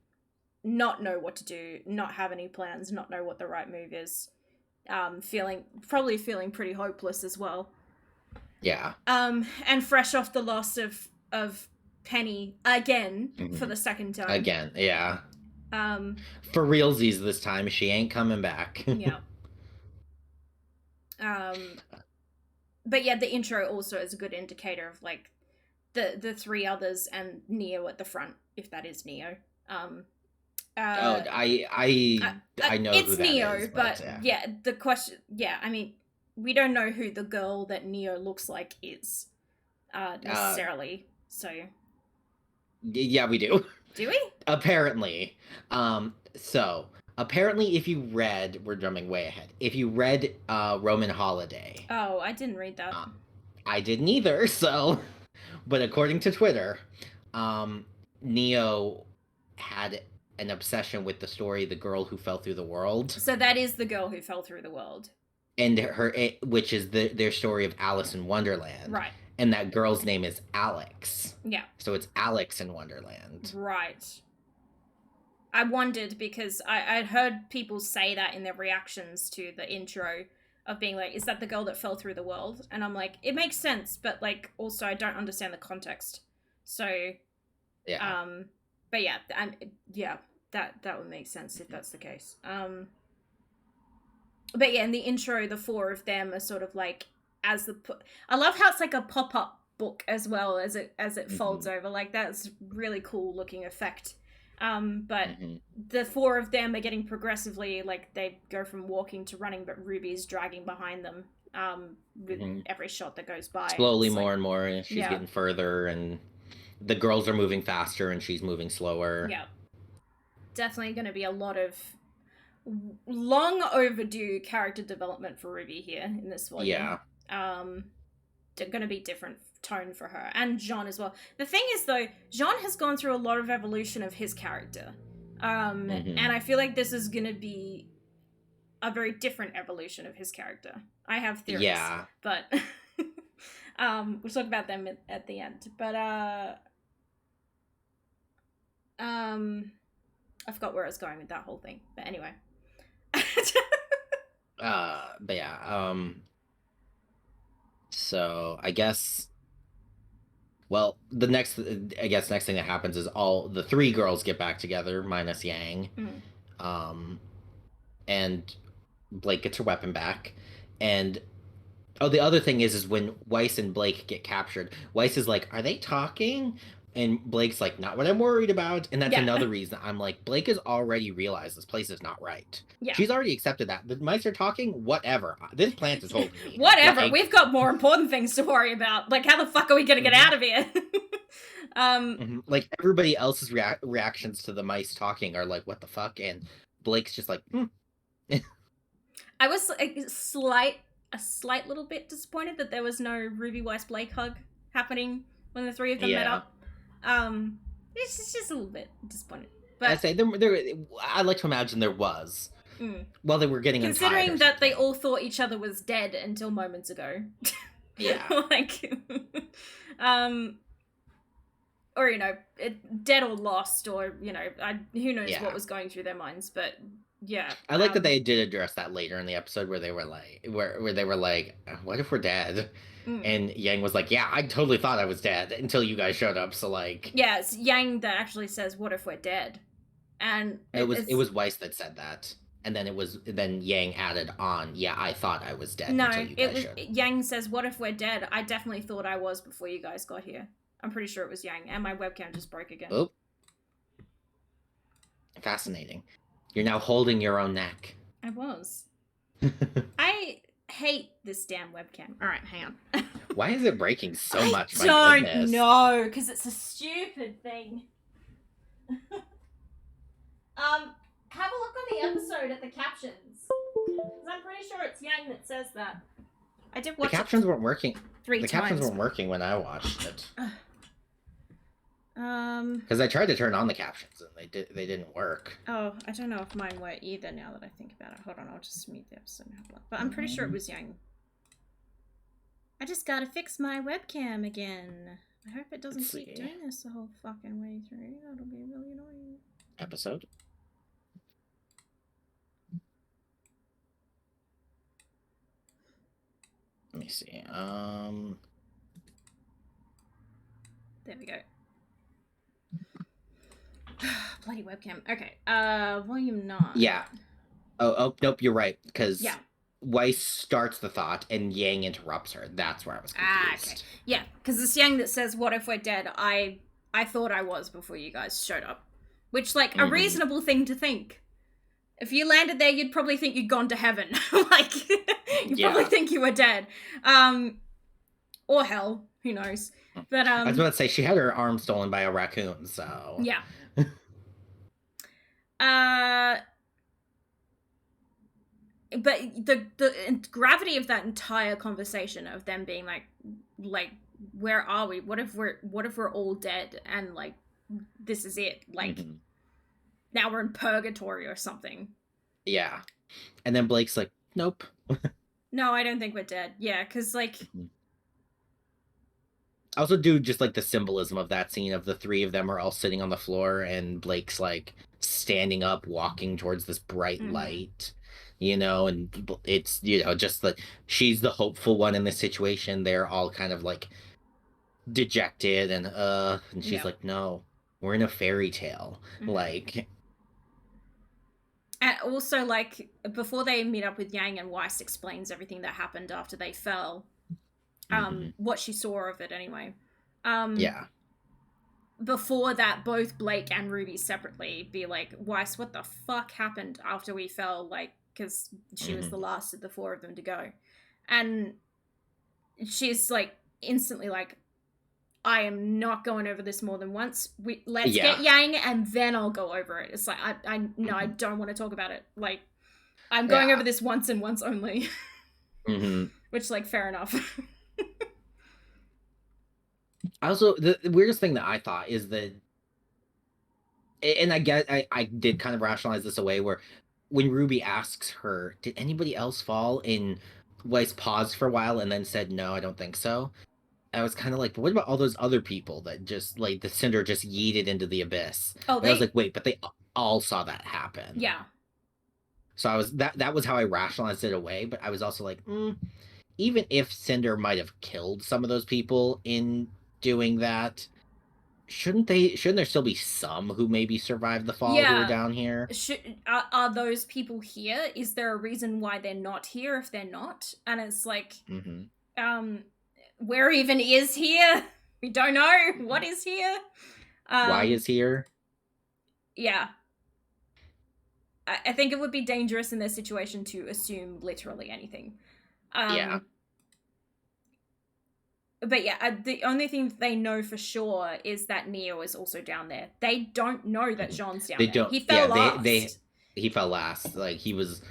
not know what to do, not have any plans, not know what the right move is, probably feeling pretty hopeless as well. Yeah. And fresh off the loss of Penny again for the second time. Again, yeah. For realsies this time, she ain't coming back. Yeah. But yeah, the intro also is a good indicator of like the three others and Neo at the front, if that is Neo. I know it's who that Neo, is, but yeah, the question, I mean, we don't know who the girl that Neo looks like is necessarily. So yeah, we do. Do we? Apparently. So apparently, if you read, we're jumping way ahead. If you read Roman Holiday. Oh, I didn't read that. I didn't either. So, but according to Twitter, Neo had an obsession with the story "The Girl Who Fell Through the World." So that is the girl who fell through the world. And which is their story of Alice in Wonderland. Right. And that girl's name is Alex. Yeah. So it's Alex in Wonderland. Right. I wondered because I'd heard people say that in their reactions to the intro of being like, is that the girl that fell through the world? And I'm like, it makes sense, but like also I don't understand the context. So yeah. But yeah, that would make sense if that's the case. But yeah, in the intro, the four of them are sort of like I love how it's like a pop-up book as well as it folds over. Like that's really cool looking effect. But the four of them are getting progressively like they go from walking to running, but Ruby's dragging behind them. With every shot that goes by. Slowly, more and more, and she's getting further, and the girls are moving faster, and she's moving slower. Yeah, definitely going to be a lot of long overdue character development for Ruby here in this volume. Yeah. Going to be different tone for her and Jaune as well. The thing is though, Jaune has gone through a lot of evolution of his character, and I feel like this is going to be a very different evolution of his character. I have theories, but we'll talk about them at the end. But I forgot where I was going with that whole thing. But anyway. But yeah, so I guess, well, the next thing that happens is all the three girls get back together minus Yang. And Blake gets her weapon back, and the other thing is when Weiss and Blake get captured, Weiss is like, are they talking? And Blake's like, not what I'm worried about. And that's another reason I'm like, Blake has already realized this place is not right. Yeah. She's already accepted that. The mice are talking, whatever. This plant is holding me. Whatever. Like, we've got more important things to worry about. Like, how the fuck are we going to get out of here? Like, everybody else's reactions to the mice talking are like, what the fuck? And Blake's just like, I was a slight little bit disappointed that there was no Ruby Weiss Blake hug happening when the three of them met up. It's just a little bit disappointing. But I say I like to imagine there was. While they were getting considering that they all thought each other was dead until moments ago. Yeah. Like, or dead or lost, or who knows what was going through their minds, but. Yeah, I like that they did address that later in the episode where they were like, where they were like, what if we're dead? And Yang was like, yeah, I totally thought I was dead until you guys showed up. So like, yeah, it's Yang that actually says, what if we're dead? And it was Weiss that said that, and then Yang added on, yeah, I thought I was dead. No, until you guys showed up. Yang says, what if we're dead? I definitely thought I was before you guys got here. I'm pretty sure it was Yang, and my webcam just broke again. Oh, fascinating. You're now holding your own neck. I was. hate this damn webcam. All right, hang on. Why is it breaking so much? I don't know, because it's a stupid thing. Have a look on the episode at the captions. Because I'm pretty sure it's Yang that says that. I did watch the captions weren't working. 3 times. The captions weren't working when I watched it. Because I tried to turn on the captions and they didn't work. Oh, I don't know if mine were either now that I think about it. Hold on, I'll just mute the episode and have a look. But I'm pretty sure it was Yang. I just gotta fix my webcam again. I hope it doesn't keep doing this the whole fucking way through. That'll be really annoying. Episode? Let me see. There we go. Bloody webcam. Okay. Volume 9. Yeah. Oh, nope, you're right. Because yeah. Weiss starts the thought and Yang interrupts her. That's where I was confused. Okay. Yeah, because it's Yang that says, "What if we're dead?" I thought I was before you guys showed up. Which, like, a reasonable thing to think. If you landed there, you'd probably think you'd gone to heaven. Like, you'd probably think you were dead. Or hell. Who knows? But I was about to say, she had her arm stolen by a raccoon, so... Yeah. But the gravity of that entire conversation of them being like, where are we? What if we're all dead and like this is it? Like now we're in purgatory or something. Yeah. And then Blake's like, nope. No, I don't think we're dead. Yeah, because like I also do just like the symbolism of that scene of the three of them are all sitting on the floor and Blake's like standing up, walking towards this bright light, you know, and it's, you know, just like she's the hopeful one in this situation. They're all kind of like dejected and she's like, no, we're in a fairy tale. Like, and also like before they meet up with Yang and Weiss explains everything that happened after they fell. What she saw of it anyway. Yeah. Before that, both Blake and Ruby separately be like, Weiss, what the fuck happened after we fell? Like, because she was the last of the four of them to go. And she's like, instantly like, I am not going over this more than once. Let's get Yang and then I'll go over it. It's like, I don't want to talk about it. Like, I'm going over this once and once only. Which, like, fair enough. Also, the weirdest thing that I thought is that, and I guess I did kind of rationalize this away, where when Ruby asks her, did anybody else fall? And Weiss paused for a while and then said, no, I don't think so. I was kind of like, but what about all those other people that just, like, the cinder just yeeted into the abyss? Oh, I was like, wait, but they all saw that happen. Yeah. So I was, that was how I rationalized it away, but I was also like, even if Cinder might have killed some of those people in doing that, shouldn't there still be some who maybe survived the fall who are down here? Are those people here? Is there a reason why they're not here if they're not? And it's like, where even is here? We don't know. What is here? Why is here? Yeah. I think it would be dangerous in this situation to assume literally anything. But yeah, the only thing they know for sure is that Neo is also down there. They don't know that Jaune's down there. He fell last. He fell last. Like, he was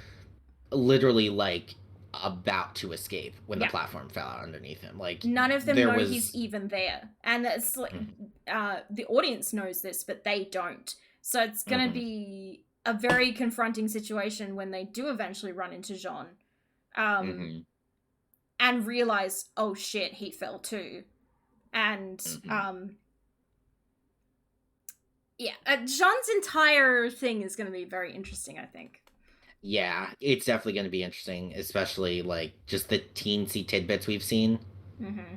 literally, like, about to escape when the platform fell out underneath him. Like, none of them know he's even there. And it's like, the audience knows this, but they don't. So it's going to be a very confronting situation when they do eventually run into Jaune. And realize, oh shit, he fell too. And, Jaune's entire thing is going to be very interesting, I think. Yeah, it's definitely going to be interesting, especially, like, just the teensy tidbits we've seen. In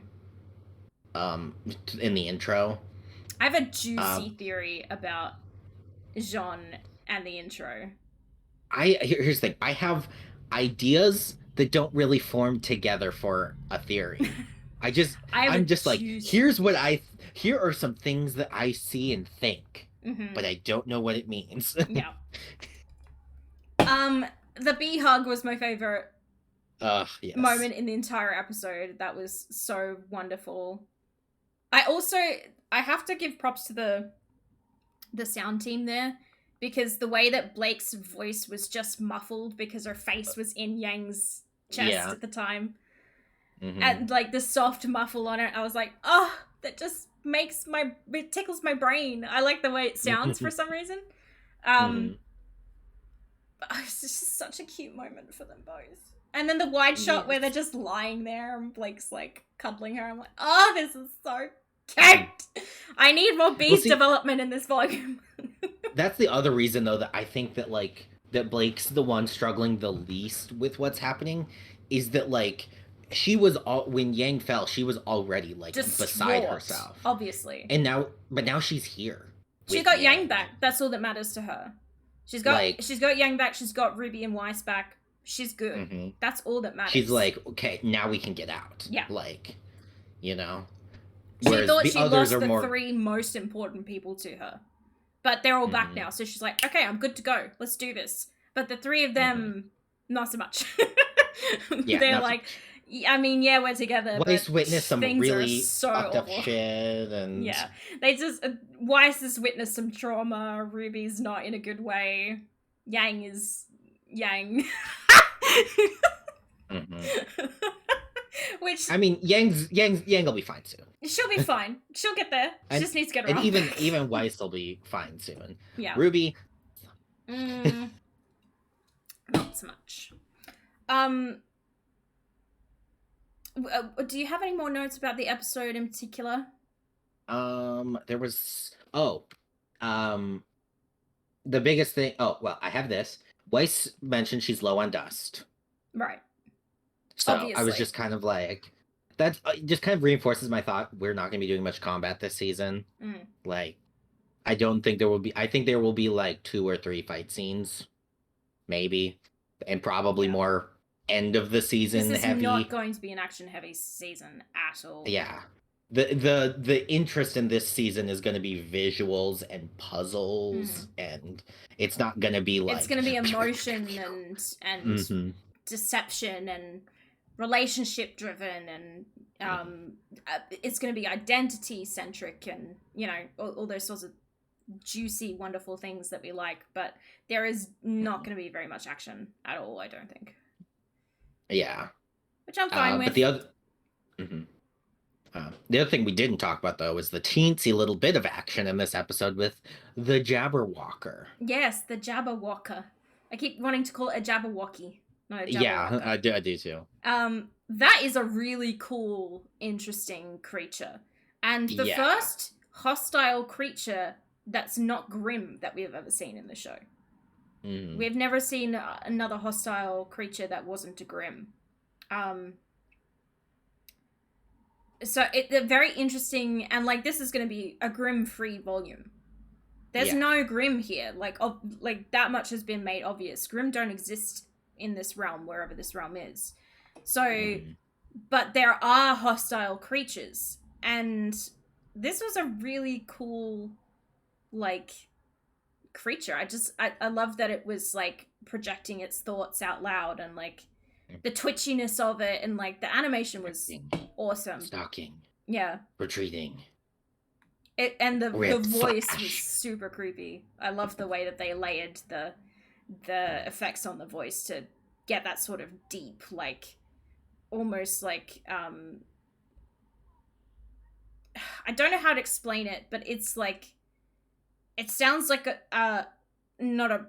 the intro. I have a juicy theory about Jaune and the intro. Here's the thing. I have ideas that don't really form together for a theory. I'm just like, here are some things that I see and think, but I don't know what it means. The bee hug was my favorite Yes. moment in the entire episode that was so wonderful. I have to give props to the sound team there, because the way that Blake's voice was just muffled because her face was in Yang's chest at the time, and like the soft muffle on it, I was like, oh, that just it tickles my brain. I like the way it sounds for some reason. It's just such a cute moment for them both. And then the wide shot where they're just lying there and Blake's like cuddling her. I'm like, oh, this is so cute. I need more beast development in this volume. That's the other reason, though, that I think that like that Blake's the one struggling the least with what's happening, is that like she was when Yang fell, she was already like beside herself, obviously, and now she's here. She got Yang back. That's all that matters to her. She's got Yang back. She's got RWBY and Weiss back. She's good. That's all that matters. She's like, okay, now we can get out. Yeah, like, you know. She thought she lost the three most important people to her, but they're all back now. So she's like, okay, I'm good to go. Let's do this. But the three of them, not so much. They're like, I mean, yeah, we're together. Weiss witnessed some really so fucked up shit, and yeah, they just Weiss has witnessed some trauma. RWBY's not in a good way. Yang is Yang. Which, I mean, Yang will be fine soon. She'll be fine. She'll get there. She just needs to get around. And even Weiss will be fine soon. Yeah. RWBY. Not so much. Do you have any more notes about the episode in particular? There was the biggest thing. Oh, well, I have this. Weiss mentioned she's low on dust. Right. So obviously. I was just kind of like, that just kind of reinforces my thought. We're not going to be doing much combat this season. Like, I don't think there will be. I think there will be like 2 or 3 fight scenes, maybe, and probably more end of the season this is heavy. Not going to be an action heavy season at all. Yeah. The interest in this season is going to be visuals and puzzles, and it's not going to be like, it's going to be emotion and deception and relationship driven, and it's going to be identity centric, and you know, all those sorts of juicy, wonderful things that we like. But there is not going to be very much action at all, I don't think. Yeah, which I'm fine with. But the other. The other thing we didn't talk about, though, is the teensy little bit of action in this episode with the Jabberwocker. Yes, the Jabberwocker. I keep wanting to call it a Jabberwocky, not a Jabberwocker. Yeah, I do too. That is a really cool, interesting creature. And the first hostile creature that's not grim that we have ever seen in the show. We've never seen another hostile creature that wasn't a grim. So it's very interesting, and like this is going to be a grim-free volume. There's no grim here. Like that much has been made obvious. Grim don't exist in this realm, wherever this realm is. So, but there are hostile creatures, and this was a really cool, like, creature. I love that it was like projecting its thoughts out loud, and like the twitchiness of it, and like the animation was awesome. Stalking. Yeah. Retreating. And the voice was super creepy. I love the way that they layered the effects on the voice to get that sort of deep, like almost like I don't know how to explain it, but it's like it sounds like a not a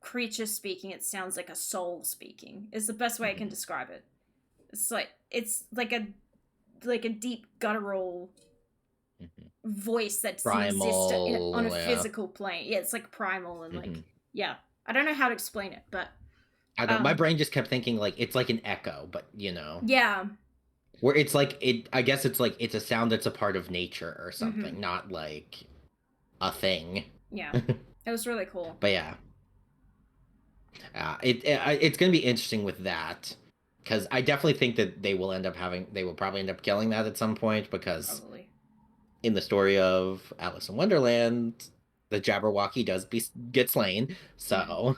creature speaking, it sounds like a soul speaking is the best way I can describe it. It's like a deep guttural voice that exists on a physical plane. Yeah, it's like primal and like I don't know how to explain it, but I don't. My brain just kept thinking like it's like an echo, but you know. Yeah. Where it's like I guess it's like it's a sound that's a part of nature or something, not like a thing. Yeah, it was really cool. But yeah. It's gonna be interesting with that, because I definitely think that they will probably end up killing that at some point, because in the story of Alice in Wonderland, the Jabberwocky does get slain. So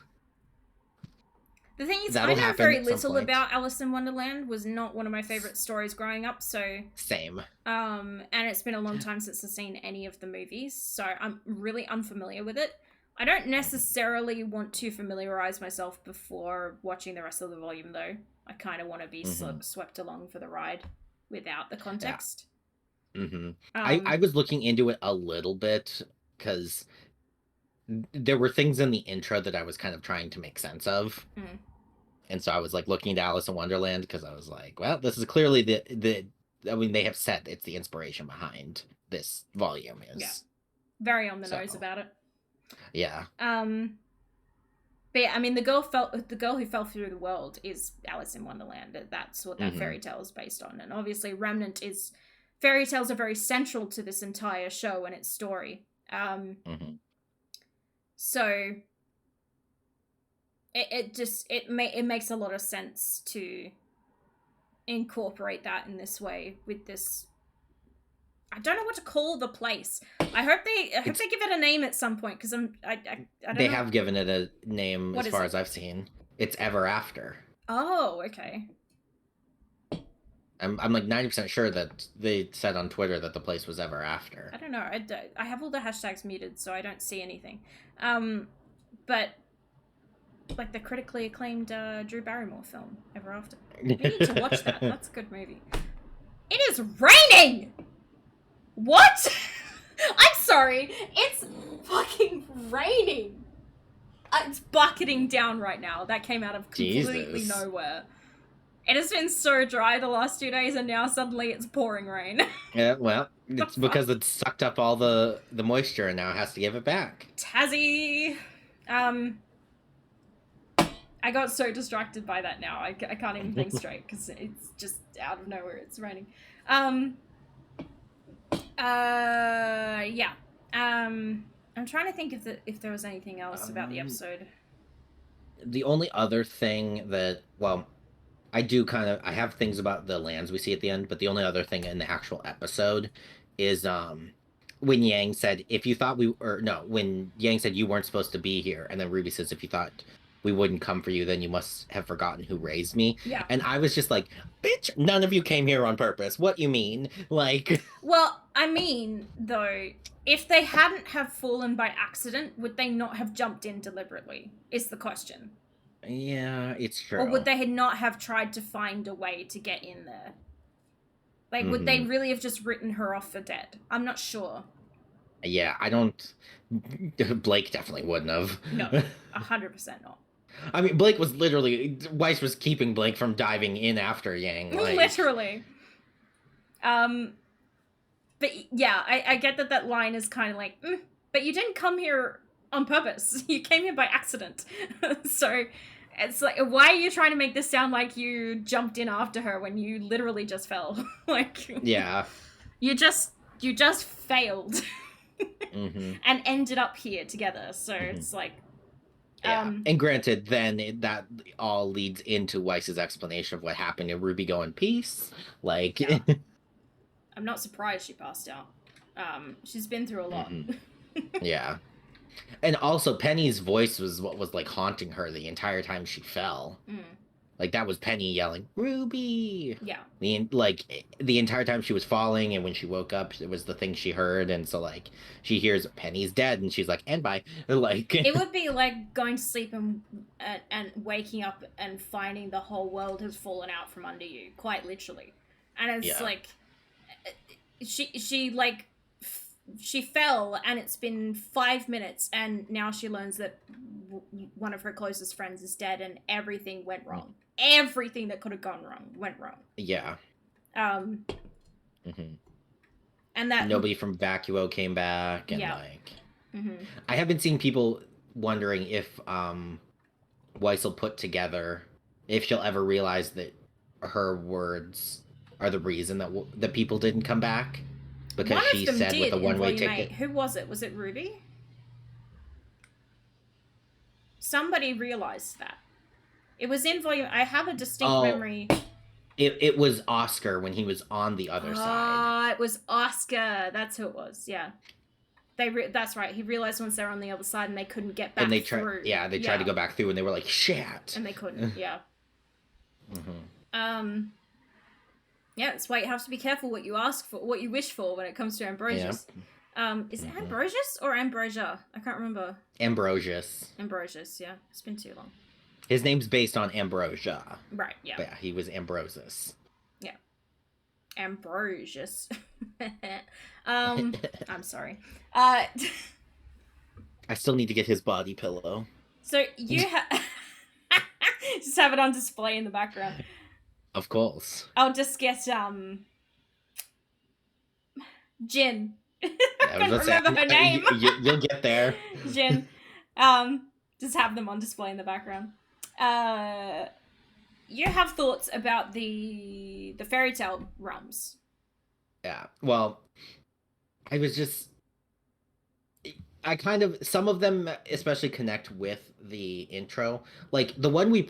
The thing is, That'll I know happen very at some little point. about Alice in Wonderland. Was not one of my favorite stories growing up, so... Same. And it's been a long time since I've seen any of the movies, so I'm really unfamiliar with it. I don't necessarily want to familiarize myself before watching the rest of the volume, though. I kind of want to be swept along for the ride without the context. Yeah. I was looking into it a little bit, because there were things in the intro that I was kind of trying to make sense of. And so I was like looking to Alice in Wonderland, because I was like, well, this is clearly I mean, they have said it's the inspiration behind this volume. Very on the nose about it. Yeah. But yeah, I mean, the girl who fell through the world is Alice in Wonderland. That's what that fairy tale is based on. And obviously fairy tales are very central to this entire show and its story. So it makes a lot of sense to incorporate that in this way with this. I don't know what to call the place. I hope they give it a name at some point, because I don't know. They have given it a name as far as I've seen. It's Ever After. Oh, okay. I'm like 90% sure that they said on Twitter that the place was Ever After. I don't know. I have all the hashtags muted, so I don't see anything. But like the critically acclaimed Drew Barrymore film, Ever After. You need to watch that. That's a good movie. It is raining! What? I'm sorry. It's fucking raining. It's bucketing down right now. That came out of completely nowhere. It has been so dry the last 2 days, and now suddenly it's pouring rain. Yeah, well, it's because it sucked up all the moisture and now it has to give it back. Tassie. I got so distracted by that now. I can't even think straight, because it's just out of nowhere. It's raining. Yeah. I'm trying to think if there was anything else about the episode. The only other thing that, well, I have things about the lands we see at the end, but the only other thing in the actual episode is when Yang said, when Yang said you weren't supposed to be here, and then Ruby says, if you thought we wouldn't come for you, then you must have forgotten who raised me. Yeah. And I was just like, bitch, none of you came here on purpose. What you mean? Like... Well, I mean, though, if they hadn't have fallen by accident, would they not have jumped in deliberately, is the question. Yeah, it's true. Or would they not have tried to find a way to get in there? Like, would they really have just written her off for dead? I'm not sure. Yeah, I don't... Blake definitely wouldn't have. No, 100% not. I mean, Blake was literally... Weiss was keeping Blake from diving in after Yang. Like... Literally. But yeah, I get that line is kind of like, but you didn't come here on purpose. You came here by accident. So it's like, why are you trying to make this sound like you jumped in after her when you literally just fell? Like, yeah, you just failed and ended up here together. So it's like, yeah. And granted, then that all leads into Weiss's explanation of what happened to Ruby go in peace. Like, yeah. I'm not surprised she passed out. She's been through a lot. Yeah. And also, Penny's voice was what was like haunting her the entire time she fell. Like, that was Penny yelling, Ruby! Yeah. The entire time she was falling, and when she woke up, it was the thing she heard, and so, like, she hears Penny's dead, and she's like, and bye. Like... It would be like going to sleep and waking up and finding the whole world has fallen out from under you, quite literally. And it's like... She fell, and it's been 5 minutes, and now she learns that one of her closest friends is dead, and everything went wrong. Everything that could have gone wrong went wrong. Yeah. And that nobody from Vacuo came back, and I have been seeing people wondering if Weiss will put together, if she'll ever realize that her words are the reason that the people didn't come back, because she said with a one-way ticket. Who was it? Was it Ruby? Somebody realized that. It was in volume. I have a distinct memory. It was Oscar when he was on the other side. It was Oscar. That's who it was. Yeah. That's right. He realized once they were on the other side and they couldn't get back and they through. tried to go back through and they were like, shit. And they couldn't. Yeah. Mm-hmm. Yeah, that's why you have to be careful what you ask for, what you wish for when it comes to Ambrosius. Yeah. Is it Ambrosius or Ambrosia? I can't remember. Ambrosius. Ambrosius, yeah. It's been too long. His name's based on Ambrosia. Right, yeah. But yeah, he was Ambrosius. Yeah. Ambrosius. I'm sorry. I still need to get his body pillow. So you just have it on display in the background. Of course. I'll just get Jin. I can't remember her name. You'll get there. Jin. Just have them on display in the background. You have thoughts about the fairy tale realms. Yeah. Well, I kind of, some of them especially connect with the intro. Like the one we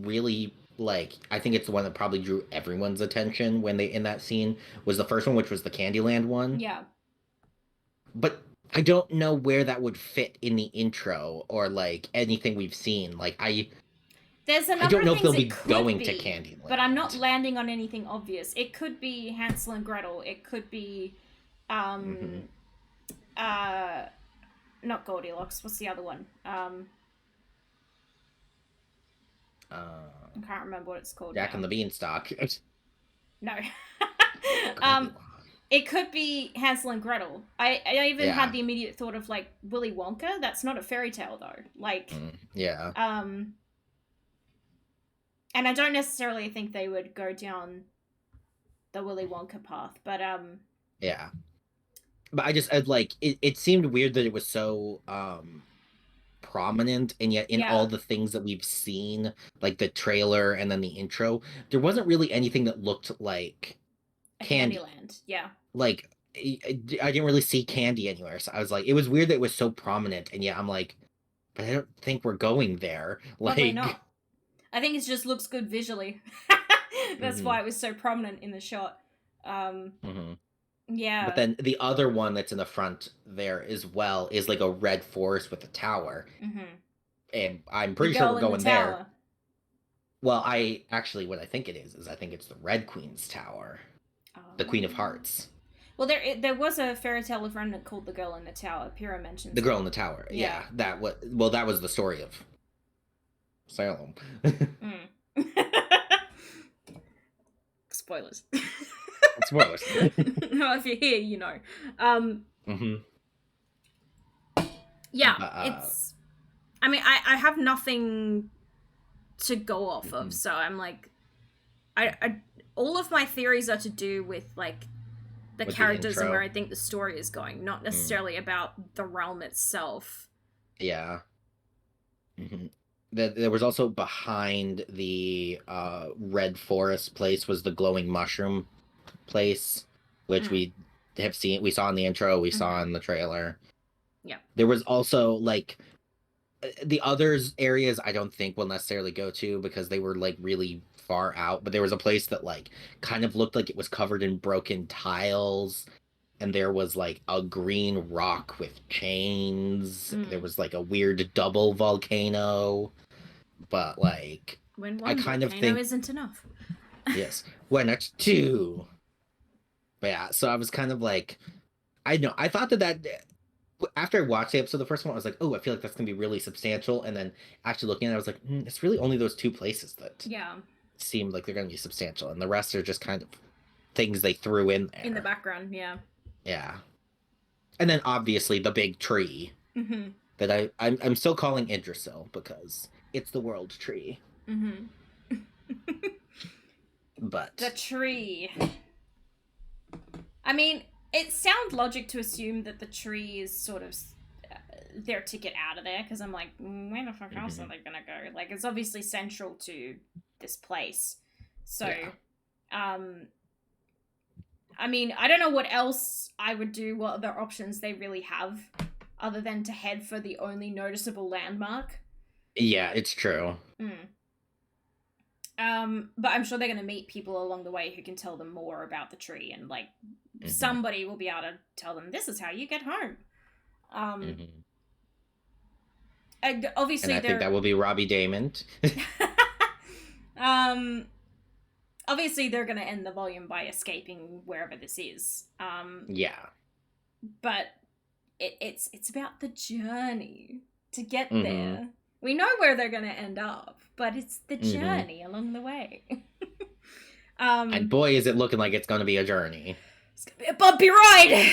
really like, I think it's the one that probably drew everyone's attention when they in that scene was the first one, which was the Candyland one. Yeah. But I don't know where that would fit in the intro or like anything we've seen. Like there's a number I don't know of if they'll be things going to Candyland. But I'm not landing on anything obvious. It could be Hansel and Gretel. It could be not Goldilocks. What's the other one? I can't remember what it's called. Jack and the Beanstalk. No. It could be Hansel and Gretel. I even had the immediate thought of like Willy Wonka. That's not a fairy tale though. Like yeah. And I don't necessarily think they would go down the Willy Wonka path, but yeah. But I'd like it seemed weird that it was so prominent, and yet in all the things that we've seen, like the trailer and then the intro, there wasn't really anything that looked like Candyland. Yeah. Like I didn't really see candy anywhere, so I was like, it was weird that it was so prominent, and yet I'm like, but I don't think we're going there. Probably not. I think it just looks good visually. That's why it was so prominent in the shot. Yeah. But then the other one that's in the front there as well is like a red forest with a tower. And I'm pretty sure we're going there. Well, what I think it is I think it's the Red Queen's Tower. The Queen of Hearts. Well, there was a fairy tale of remnant called The Girl in the Tower. Pyrrha mentions The Girl in the Tower. Yeah. That was the story of Salem. Spoilers. Spoilers. No, if you're here, you know. Yeah, it's... I mean, I have nothing to go off of, so I'm like... I all of my theories are to do with, like, the characters and where I think the story is going, not necessarily about the realm itself. Yeah. There was also behind the Red Forest place was the glowing mushroom place, which we saw in the intro, we saw in the trailer. Yeah. There was also like the others areas I don't think we'll necessarily go to because they were like really far out, but there was a place that like kind of looked like it was covered in broken tiles, and there was like a green rock with chains. There was like a weird double volcano, but like when one volcano isn't enough. Yes, when it's two. But yeah, so I was kind of like, I thought that after I watched the episode, the first one, I was like, oh, I feel like that's gonna be really substantial, and then actually looking at it, I was like, it's really only those two places that seemed like they're gonna be substantial, and the rest are just kind of things they threw in there in the background. Yeah, and then obviously the big tree that I'm still calling Yggdrasil because it's the world tree. But the tree. I mean, it sounds logic to assume that the tree is sort of there to get out of there, because I'm like, where the fuck else are they gonna go? Like, it's obviously central to this place. So, I mean, I don't know what else I would do, what other options they really have, other than to head for the only noticeable landmark. Yeah, it's true. But I'm sure they're going to meet people along the way who can tell them more about the tree, and like somebody will be able to tell them, this is how you get home. Mm-hmm. Obviously, And I think that will be Robbie Damon. um, obviously they're gonna end the volume by escaping wherever this is. Yeah. But it's about the journey to get Mm-hmm. there. We know where they're gonna end up, but it's the Mm-hmm. journey along the way. And boy, is it looking like it's going to be a journey. It's gonna be a bumpy ride.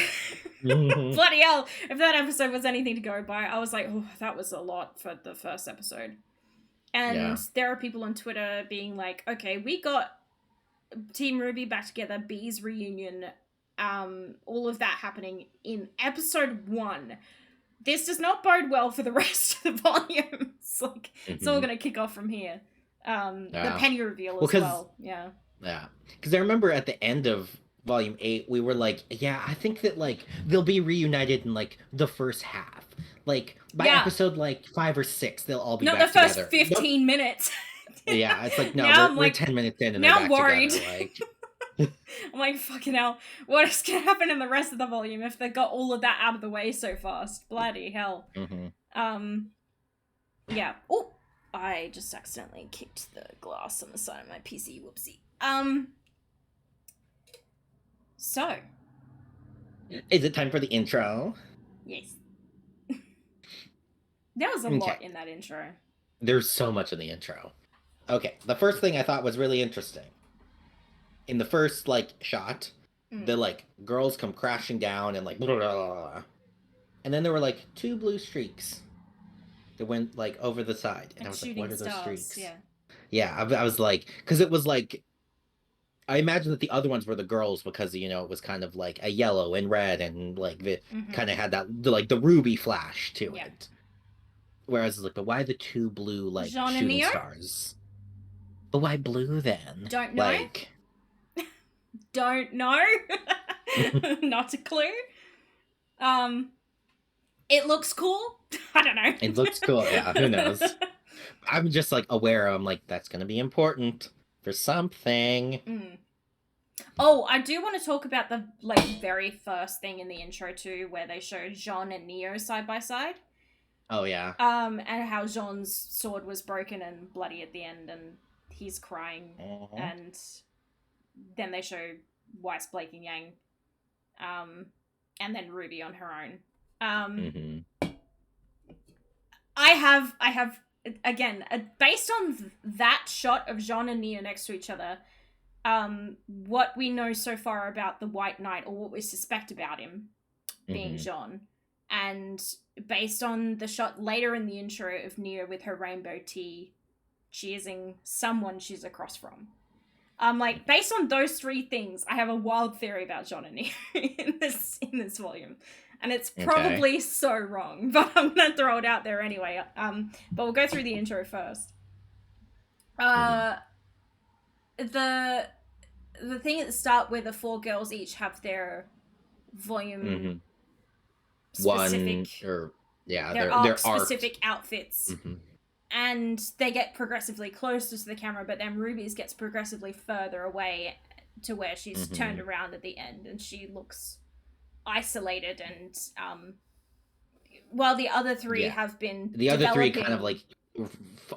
Mm-hmm. Bloody hell! If that episode was anything to go by, I was like, oh, that was a lot for the first episode. And there are people on Twitter being like, okay, we got Team RWBY back together, B's reunion, all of that happening in episode 1. This does not bode well for the rest of the volumes. Like, it's all gonna kick off from here. The Penny reveal as well. Yeah. Yeah. Because I remember at the end of volume 8, we were like, yeah, I think that, like, they'll be reunited in, like, the first half. Like, by episode, like, 5 or 6, they'll all be back together. Not the first 15 minutes. Yeah, it's like, no, we're 10 minutes in and now they're back worried. together. Like... I'm like, fucking hell, what is gonna happen in the rest of the volume if they got all of that out of the way so fast? Bloody hell. Mm-hmm. Yeah. Oh, I just accidentally kicked the glass on the side of my PC. Whoopsie. So. Is it time for the intro? Yes. There was a lot in that intro. There's so much in the intro. Okay, the first thing I thought was really interesting. In the first, like, shot, the, like, girls come crashing down and, like, blah, blah, blah, blah. And then there were, like, 2 blue streaks that went, like, over the side. And I was like, what are those streaks? Yeah. Yeah, I was like, because it was, like, I imagine that the other ones were the girls because, you know, it was kind of, like, a yellow and red and, like, the kind of had that, like, the RWBY flash to it. Whereas, like, but why the 2 blue, like, Jaune shooting stars? But why blue, then? Don't know. Like... Don't know. Not a clue. It looks cool. I don't know. It looks cool, yeah, who knows? I'm just, like, aware. I'm like, that's gonna be important for something. Oh, I do want to talk about the, like, very first thing in the intro, too, where they show Jaune and Neo side by side. Oh, yeah. And how Jaune's sword was broken and bloody at the end, and he's crying, and then they show Weiss, Blake, and Yang, and then RWBY on her own. I have again, based on that shot of Jaune and Neo next to each other, what we know so far about the White Knight, or what we suspect about him being Jaune, and based on the shot later in the intro of Neo with her rainbow tee cheersing someone she's across from. Like, based on those 3 things, I have a wild theory about Jaune and Neo in this volume. And it's probably so wrong, but I'm gonna throw it out there anyway. But we'll go through the intro first. The thing at the start where the 4 girls each have their volume specific, their arc specific outfits. Mm-hmm. And they get progressively closer to the camera, but then RWBY's gets progressively further away to where she's turned around at the end, and she looks isolated. And while the other 3 have been other 3 kind of like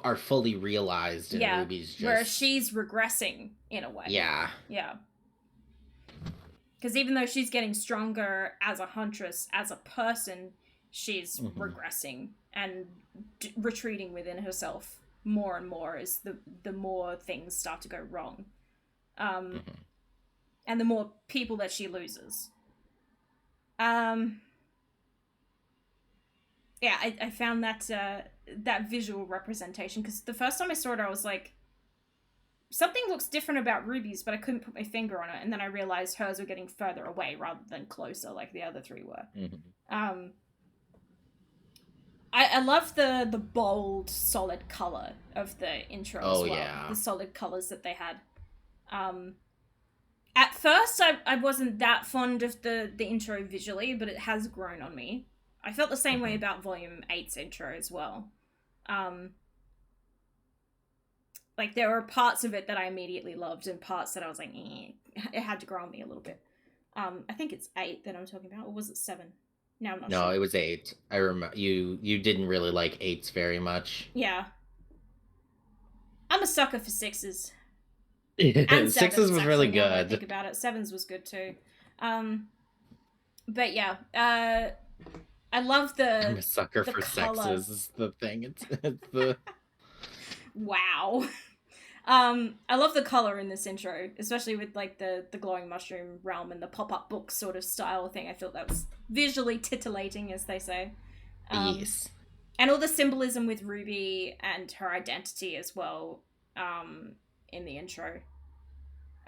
are fully realized, and RWBY's just... where she's regressing in a way. Yeah. Because even though she's getting stronger as a huntress, as a person, she's regressing and retreating within herself more and more as the more things start to go wrong, and the more people that she loses. I found that visual representation, because the first time I saw it, I was like, something looks different about RWBY's, but I couldn't put my finger on it, and then I realized hers were getting further away rather than closer like the other 3 were. I love the bold, solid color of the intro as well. Yeah. The solid colors that they had. At first, I wasn't that fond of the intro visually, but it has grown on me. I felt the same way about Volume 8's intro as well. Like, there were parts of it that I immediately loved, and parts that I was like, eh. It had to grow on me a little bit. I think it's 8 that I'm talking about, or was it 7? Now I'm not No, sure. it was 8. I remember you didn't really like 8s very much. Yeah. I'm a sucker for 6s. And 6s 7s, was actually, really now that I think good. about it. 7s was good too. But yeah, I love I'm a sucker the for color. sexes is the thing. It's the Wow. I love the color in this intro, especially with like the glowing mushroom realm and the pop-up book sort of style thing. I thought that was visually titillating, as they say. yes. And all the symbolism with Ruby and her identity as well, in the intro.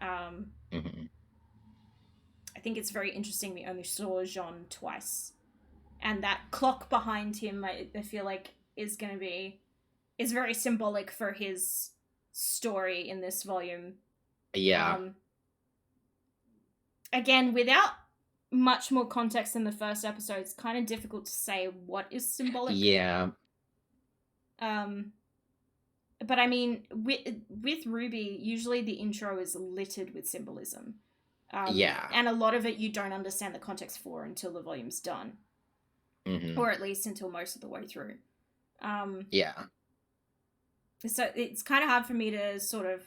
Mm-hmm. I think it's very interesting we only saw Jaune twice. And that clock behind him, I feel like, is very symbolic for his story in this volume. Yeah. Again, without much more context than the first episode, it's kind of difficult to say what is symbolic. Yeah. But I mean, with RWBY, usually the intro is littered with symbolism. Yeah. And a lot of it you don't understand the context for until the volume's done. Mm-hmm. Or at least until most of the way through. Yeah. So it's kind of hard for me to sort of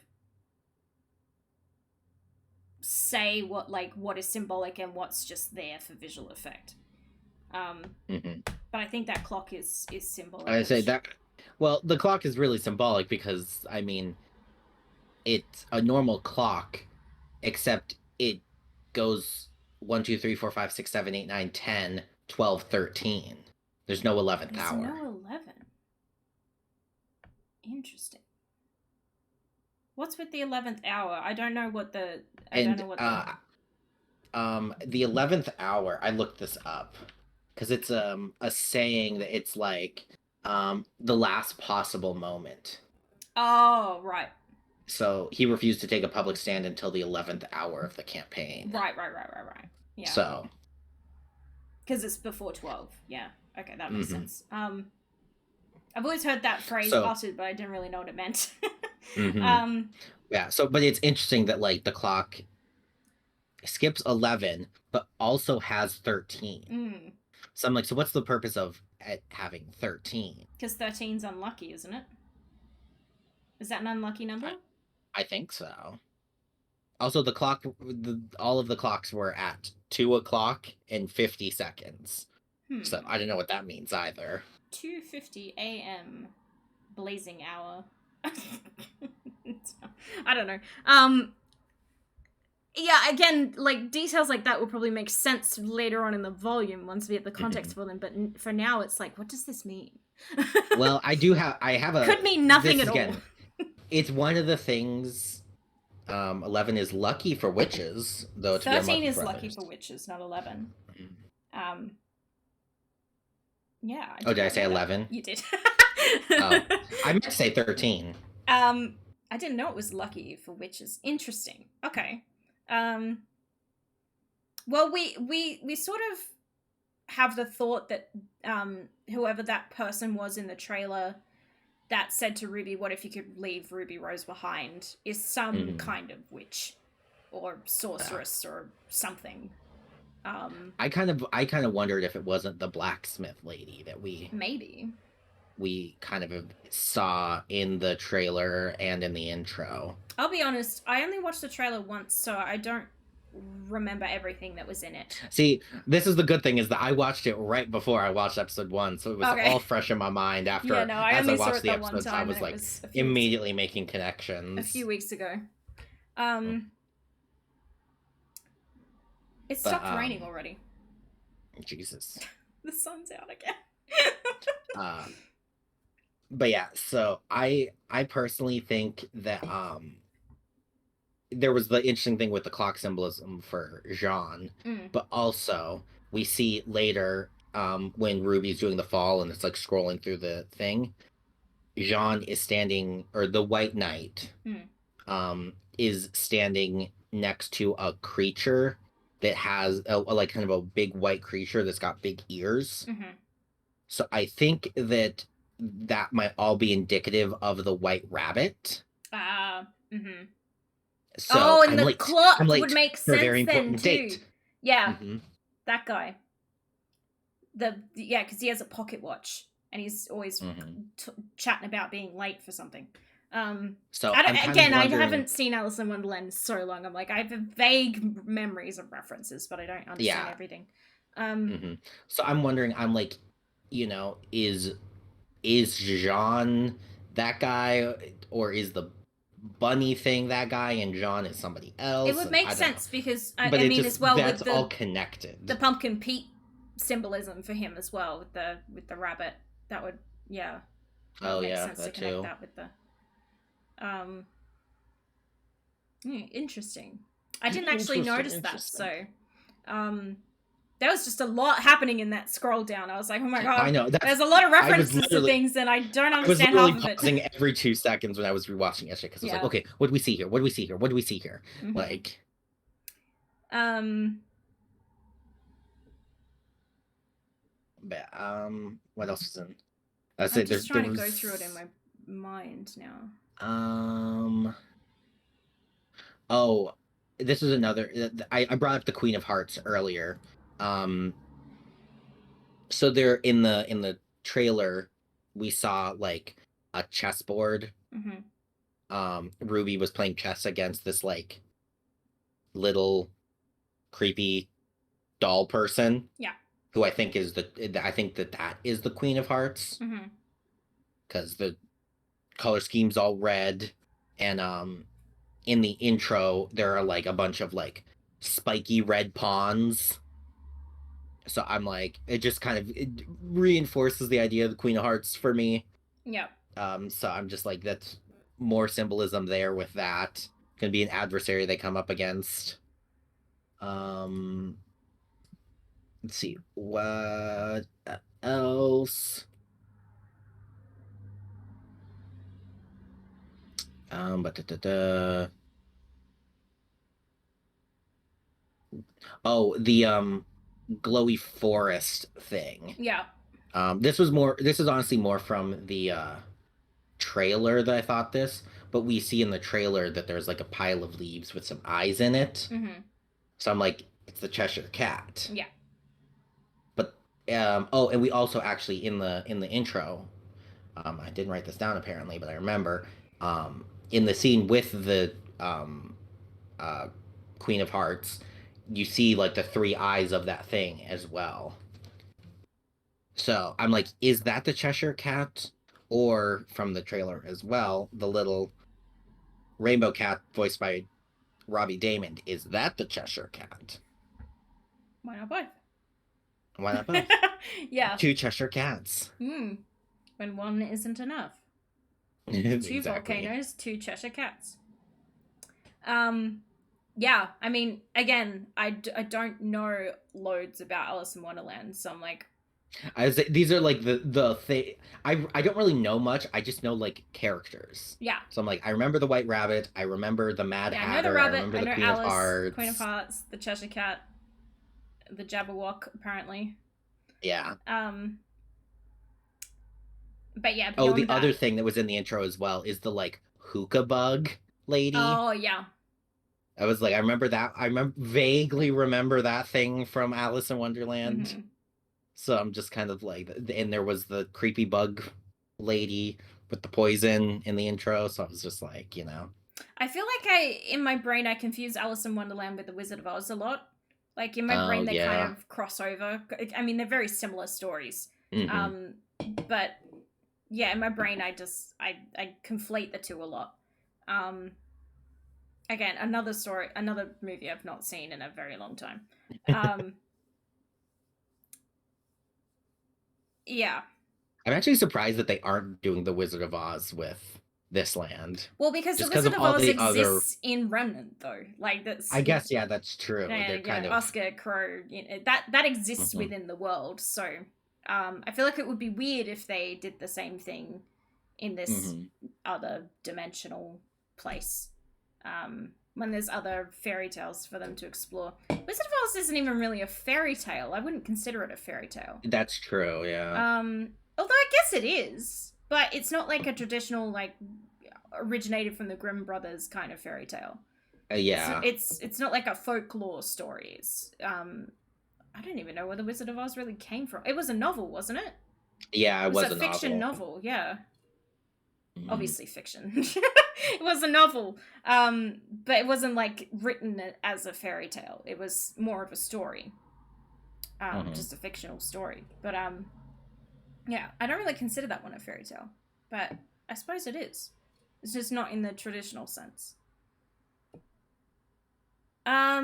say what is symbolic and what's just there for visual effect. But I think that clock is symbolic. I say that. Well, the clock is really symbolic because I mean, it's a normal clock, except it goes 1, 2, 3, 4, 5, 6, 7, 8, 9, 10, 12, 13. There's no 11th hour. There's no 11. Interesting. What's with the 11th hour? I don't know what the. Don't know what the 11th hour. I looked this up because it's a saying that it's like the last possible moment. Oh, right. So he refused to take a public stand until the 11th hour of the campaign. Right. Yeah. So. Because it's before 12. Yeah. Okay, that makes sense. I've always heard that phrase uttered, but I didn't really know what it meant. Yeah. So, but it's interesting that like the clock skips 11, but also has 13. So I'm like, so what's the purpose of having 13? Because 13's unlucky, isn't it? Is that an unlucky number? I think so. Also, the clock, all of the clocks were at 2 o'clock and 50 seconds. So I don't know what that means either. 2:50 a.m. blazing hour. I don't know. Yeah, again, like details like that will probably make sense later on in the volume once we get the context for them. But for now, it's like, what does this mean? Well, I have a could mean nothing at all. It's one of the things. 11 is lucky for witches, though. 13 is lucky for witches, not 11. Yeah. Did I say 11? You did. I meant to say 13. I didn't know it was lucky for witches. Interesting. Okay. Well, we sort of have the thought that whoever that person was in the trailer that said to Ruby, "What if you could leave Ruby Rose behind?" is some kind of witch or sorceress or something. I kind of wondered if it wasn't the blacksmith lady that we kind of saw in the trailer and in the intro. I'll be honest, I only watched the trailer once, so I don't remember everything that was in it. See, this is the good thing, is that I watched it right before I watched episode 1, so it was all fresh in my mind after. Yeah, no, as I watched the episodes, I was like immediately making connections. A few weeks ago. It stopped raining already. Jesus. The sun's out again. But yeah, so I personally think that there was the interesting thing with the clock symbolism for Jaune, but also we see later when Ruby's doing the fall and it's like scrolling through the thing, Jaune is standing, or the White Knight is standing next to a creature that has a like kind of a big white creature that's got big ears. So I think that might all be indicative of the White Rabbit. So and the clock would make sense then too. Date. Yeah, that guy. because he has a pocket watch and he's always chatting about being late for something. So I haven't seen Alice in Wonderland in so long. I'm like, I have vague memories of references, but I don't understand everything. So I'm wondering, I'm like, is Jaune that guy, or is the bunny thing that guy, and Jaune is somebody else? It would make sense because but as well that's with all connected. The pumpkin Pete symbolism for him as well with the rabbit. That would make sense to connect that with the interesting. I didn't actually notice that, so there was just a lot happening in that scroll down. I was like, oh my god, I know there's a lot of references to things and I don't understand half of it. I was pausing every 2 seconds when I was rewatching yesterday because I was like, okay, what do we see here? What do we see here? What do we see here? Like, but, what else is in? I'm just trying to go through it in my mind now. Oh, this is another. I brought up the Queen of Hearts earlier. So they're in the trailer, we saw like a chessboard. RWBY was playing chess against this like little creepy doll person. Yeah. Who I think is that is the Queen of Hearts. Because the color scheme's all red, and in the intro there are like a bunch of like spiky red pawns. So I'm like, it just kind of reinforces the idea of the Queen of Hearts for me. Yeah. So I'm just like, that's more symbolism there with that. Gonna be an adversary they come up against. Let's see what else. Oh, the glowy forest thing. Yeah. This is honestly more from the trailer that I thought this, but we see in the trailer that there's like a pile of leaves with some eyes in it. So I'm like, it's the Cheshire Cat. Yeah. But and we also actually in the intro, I didn't write this down apparently, but I remember in the scene with the Queen of Hearts, you see like the 3 eyes of that thing as well. So I'm like, is that the Cheshire Cat? Or from the trailer as well, the little rainbow cat voiced by Robbie Damon, is that the Cheshire Cat? Why not both? Why not both? Yeah. 2 Cheshire Cats. When one isn't enough. 2 volcanoes, 2 Cheshire Cats. Yeah, I mean, again, I don't know loads about Alice in Wonderland, so I'm like, these are like the thing. I don't really know much. I just know like characters. Yeah. So I'm like, I remember the White Rabbit. I remember the Mad Hatter. I know the Rabbit. I remember the Queen Alice, of Hearts. Queen of Hearts, the Cheshire Cat, the Jabberwock, apparently. Yeah. But yeah. The other thing that was in the intro as well is the like hookah bug lady. Oh yeah. I was like, I vaguely remember that thing from Alice in Wonderland. So I'm just kind of like, and there was the creepy bug lady with the poison in the intro. So I was just like, I feel like in my brain, I confuse Alice in Wonderland with the Wizard of Oz a lot. Like in my brain, they kind of cross over. I mean, they're very similar stories. But yeah, in my brain, I conflate the two a lot. Again, another movie I've not seen in a very long time. Yeah. I'm actually surprised that they aren't doing the Wizard of Oz with this land. Well, because the Wizard of Oz exists in Remnant, though. Like that's. I guess that's true. They're kind of Oscar Crow. That exists within the world. So, I feel like it would be weird if they did the same thing in this other dimensional place. When there's other fairy tales for them to explore. Wizard of Oz isn't even really a fairy tale. I wouldn't consider it a fairy tale. That's true, yeah. Although I guess it is. But it's not like a traditional, like, originated from the Grimm brothers kind of fairy tale. Yeah. It's not like a folklore story. It's, I don't even know where the Wizard of Oz really came from. It was a novel, wasn't it? Yeah, it was a fiction novel. Yeah. Obviously fiction. It was a novel, but it wasn't like written as a fairy tale. It was more of a story, just a fictional story. But yeah, I don't really consider that one a fairy tale, but I suppose it is. It's just not in the traditional sense. Yeah,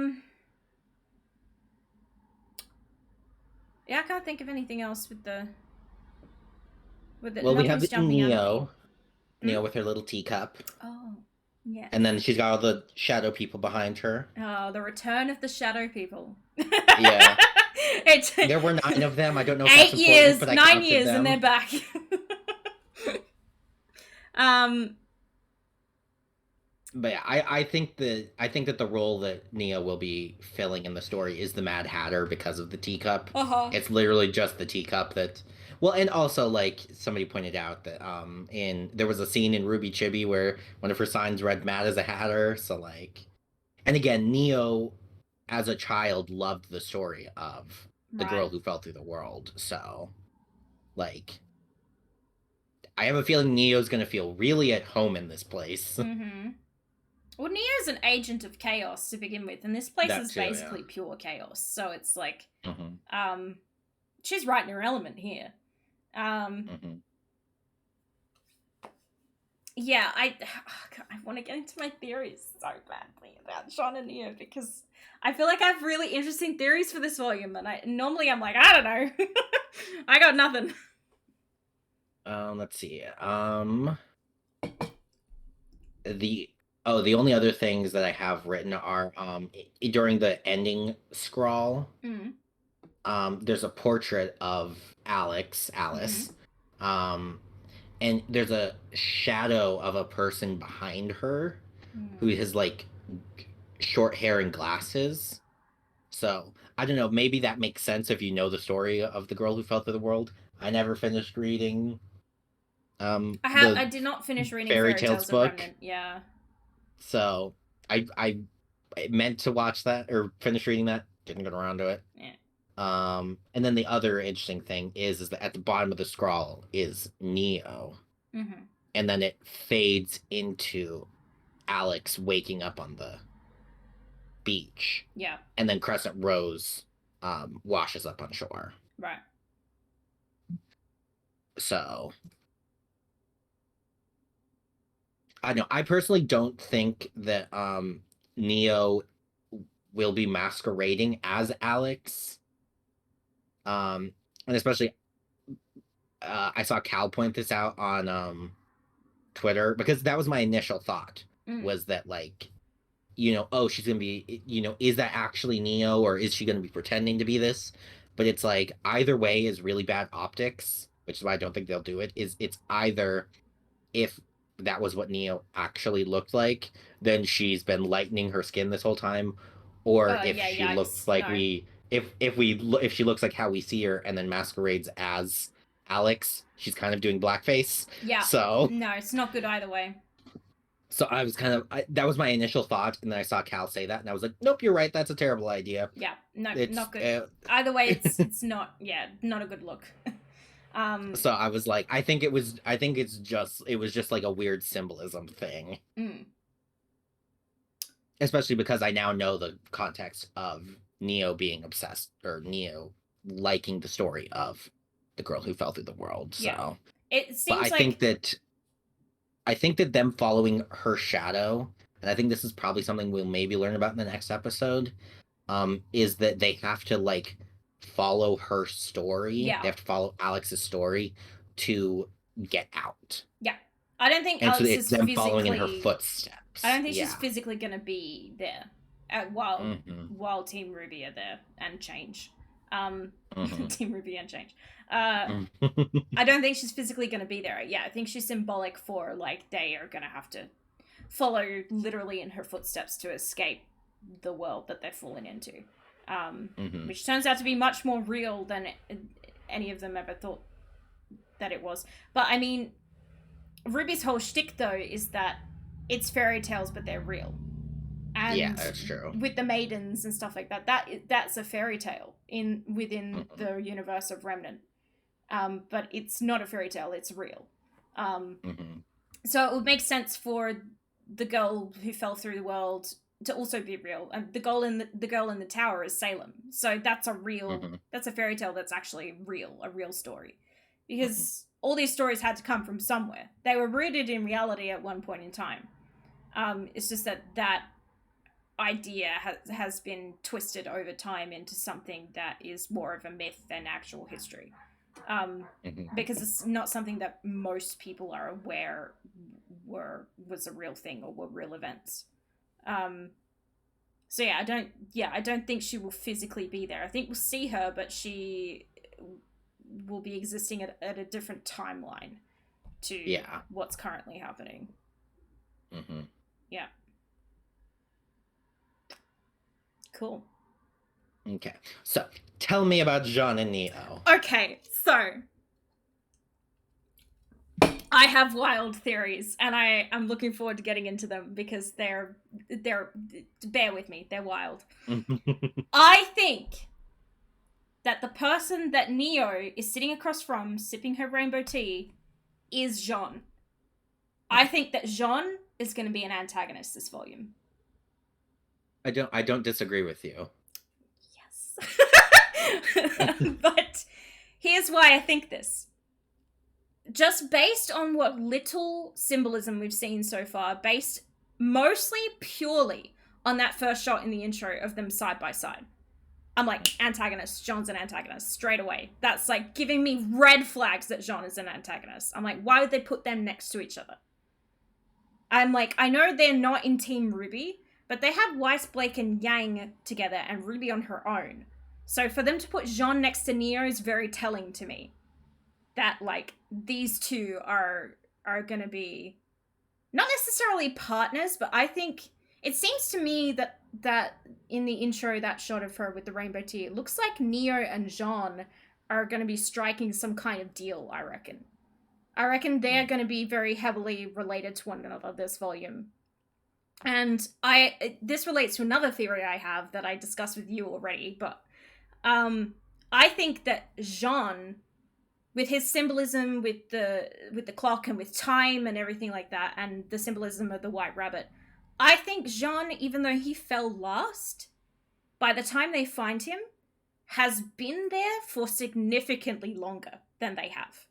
I can't think of anything else with the. Well, we have Neo with her little teacup. Oh, yeah. And then she's got all the shadow people behind her. Oh, the return of the shadow people. Yeah. There were 9 of them. I don't know if that's important, 8 years, but I 9 years, them. And they're back. But yeah, I think that the role that Neo will be filling in the story is the Mad Hatter because of the teacup. It's literally just the teacup that. Well, and also like somebody pointed out that there was a scene in Ruby Chibi where one of her signs read "Mad as a Hatter," so like, and again, Neo as a child loved the story of the girl who fell through the world, so like, I have a feeling Neo's gonna feel really at home in this place. Mm-hmm. Well, Neo's an agent of chaos to begin with, and this place is basically pure chaos. So it's like, she's right in her element here. Yeah, I want to get into my theories so badly about Jaune and Neo because I feel like I have really interesting theories for this volume, and normally I'm like, I don't know, I got nothing. Let's see. The only other things that I have written are during the ending scrawl. There's a portrait of Alice, and there's a shadow of a person behind her who has like short hair and glasses. So I don't know, maybe that makes sense if you know the story of the girl who fell through the world. I never finished reading I did not finish reading Fairy Tales book. Remnant. Yeah. So I meant to watch that or finish reading that, didn't get around to it. Yeah. And then the other interesting thing is that at the bottom of the scroll is Neo. And then it fades into Alex waking up on the beach. Yeah. And then Crescent Rose washes up on shore. Right. So I know. I personally don't think that Neo will be masquerading as Alex. And especially, I saw Cal point this out on Twitter because that was my initial thought was that like, she's gonna be, is that actually Neo or is she gonna be pretending to be this? But it's like either way is really bad optics, which is why I don't think they'll do it. It's either if that was what Neo actually looked like, then she's been lightening her skin this whole time, or if she looks like if she looks like how we see her and then masquerades as Alex, she's kind of doing blackface. Yeah. So no, it's not good either way. So I was that was my initial thought, and then I saw Cal say that, and I was like, nope, you're right, that's a terrible idea. Yeah, no, not good. Either way, it's not a good look. So I was like, it was just like a weird symbolism thing. Especially because I now know the context of Neo being obsessed, or Neo liking the story of the girl who fell through the world. So yeah. It seems I think that them following her shadow, and I think this is probably something we'll maybe learn about in the next episode, is that they have to like follow her story. Yeah. They have to follow Alex's story to get out. Yeah. I don't think Alex is them following in her footsteps. I don't think she's physically going to be there while Team RWBY are there and Change. Team RWBY and Change. I don't think she's physically going to be there. Yeah, I think she's symbolic for like they are going to have to follow literally in her footsteps to escape the world that they're falling into. Which turns out to be much more real than any of them ever thought that it was. But I mean, RWBY's whole shtick though is that it's fairy tales, but they're real. And that's true. with the maidens and stuff like that, that's a fairy tale within the universe of Remnant. But it's not a fairy tale, it's real. So it would make sense for the girl who fell through the world to also be real. And the girl in the tower is Salem. So that's a real that's a fairy tale that's actually real, a real story. Because all these stories had to come from somewhere. They were rooted in reality at one point in time. It's just that idea has been twisted over time into something that is more of a myth than actual history. Because it's not something that most people are aware was a real thing or were real events. So I don't think she will physically be there. I think we'll see her, but she will be existing at a different timeline to what's currently happening. Yeah. Cool. Okay, so tell me about Jaune and Neo. Okay, so I have wild theories, and I'm looking forward to getting into them because they're bear with me, they're wild. I think that the person that Neo is sitting across from, sipping her rainbow tea, is Jaune. I think that Jaune is going to be an antagonist this volume. I don't disagree with you. Yes. But here's why I think this. Just based on what little symbolism we've seen so far, based mostly purely on that first shot in the intro of them side by side, I'm like, antagonist, Jaune's an antagonist, straight away. That's like giving me red flags that Jaune is an antagonist. I'm like, why would they put them next to each other? I'm like, I know they're not in Team RWBY, but they have Weiss, Blake, and Yang together, and RWBY on her own. So for them to put Jaune next to Neo is very telling to me. That, like, these two are going to be not necessarily partners, but I think it seems to me that in the intro, that shot of her with the rainbow tea, it looks like Neo and Jaune are going to be striking some kind of deal, I reckon. I reckon they're going to be very heavily related to one another this volume. And this relates to another theory I have that I discussed with you already, but I think that Jaune, with his symbolism with the clock and with time and everything like that, and the symbolism of the white rabbit, I think Jaune, even though he fell last, by the time they find him, has been there for significantly longer than they have.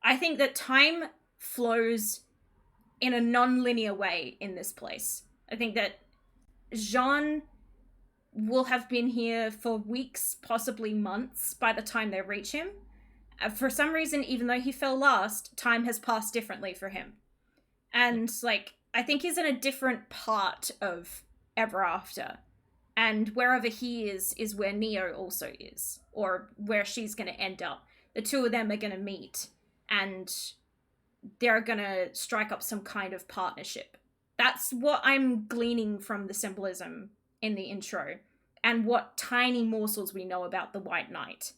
I think that time flows in a non-linear way in this place. I think that Jaune will have been here for weeks, possibly months, by the time they reach him. For some reason, even though he fell last, time has passed differently for him. And, like, I think he's in a different part of Ever After. And wherever he is where Neo also is. Or where she's going to end up. The two of them are going to meet. And they're going to strike up some kind of partnership. That's what I'm gleaning from the symbolism in the intro. And what tiny morsels we know about the White Knight.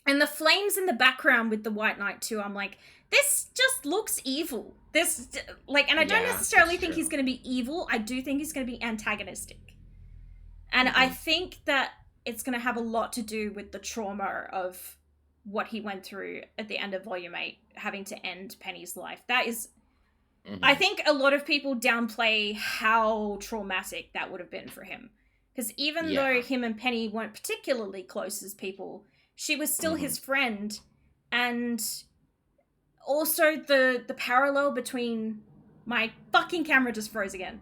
And the flames in the background with the White Knight too, I'm like, this just looks evil. This, like, and I don't necessarily think he's going to be evil. I do think he's going to be antagonistic. And I think that it's going to have a lot to do with the trauma of what he went through at the end of Volume 8, having to end Penny's life. That is, I think a lot of people downplay how traumatic that would have been for him. Because even though him and Penny weren't particularly close as people, she was still his friend, and also the parallel between my fucking camera just froze again.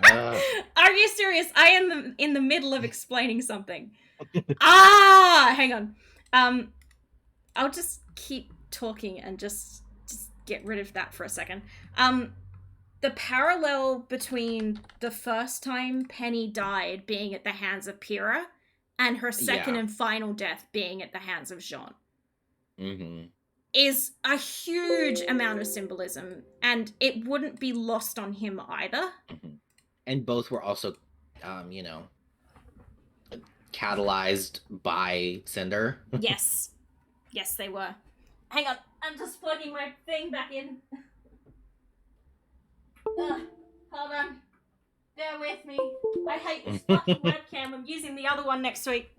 Are you serious? I am in the middle of explaining something. Hang on. I'll just keep talking and just get rid of that for a second. The parallel between the first time Penny died being at the hands of Pyrrha and her second and final death being at the hands of Jaune is a huge amount of symbolism, and it wouldn't be lost on him either. And both were also, catalyzed by Cinder. Yes, they were. Hang on, I'm just plugging my thing back in. Hold on. Bear with me. I hate this fucking webcam. I'm using the other one next week.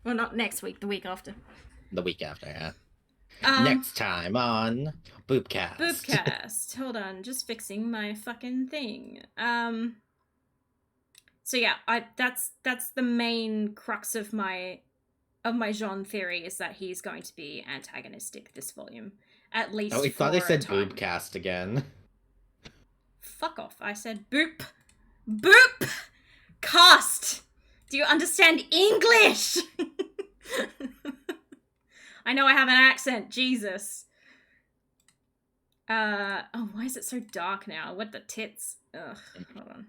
Well, not next week, the week after. The week after, yeah. Next time on Boopcast. Boopcast. Hold on, just fixing my fucking thing. So yeah, that's the main crux of my Jaune theory, is that he's going to be antagonistic this volume, at least. Oh, I thought they said Boopcast again. Fuck off! I said boop cast. Do you understand English? I know I have an accent. Jesus. Oh, why is it so dark now? What the tits? Ugh, hold on.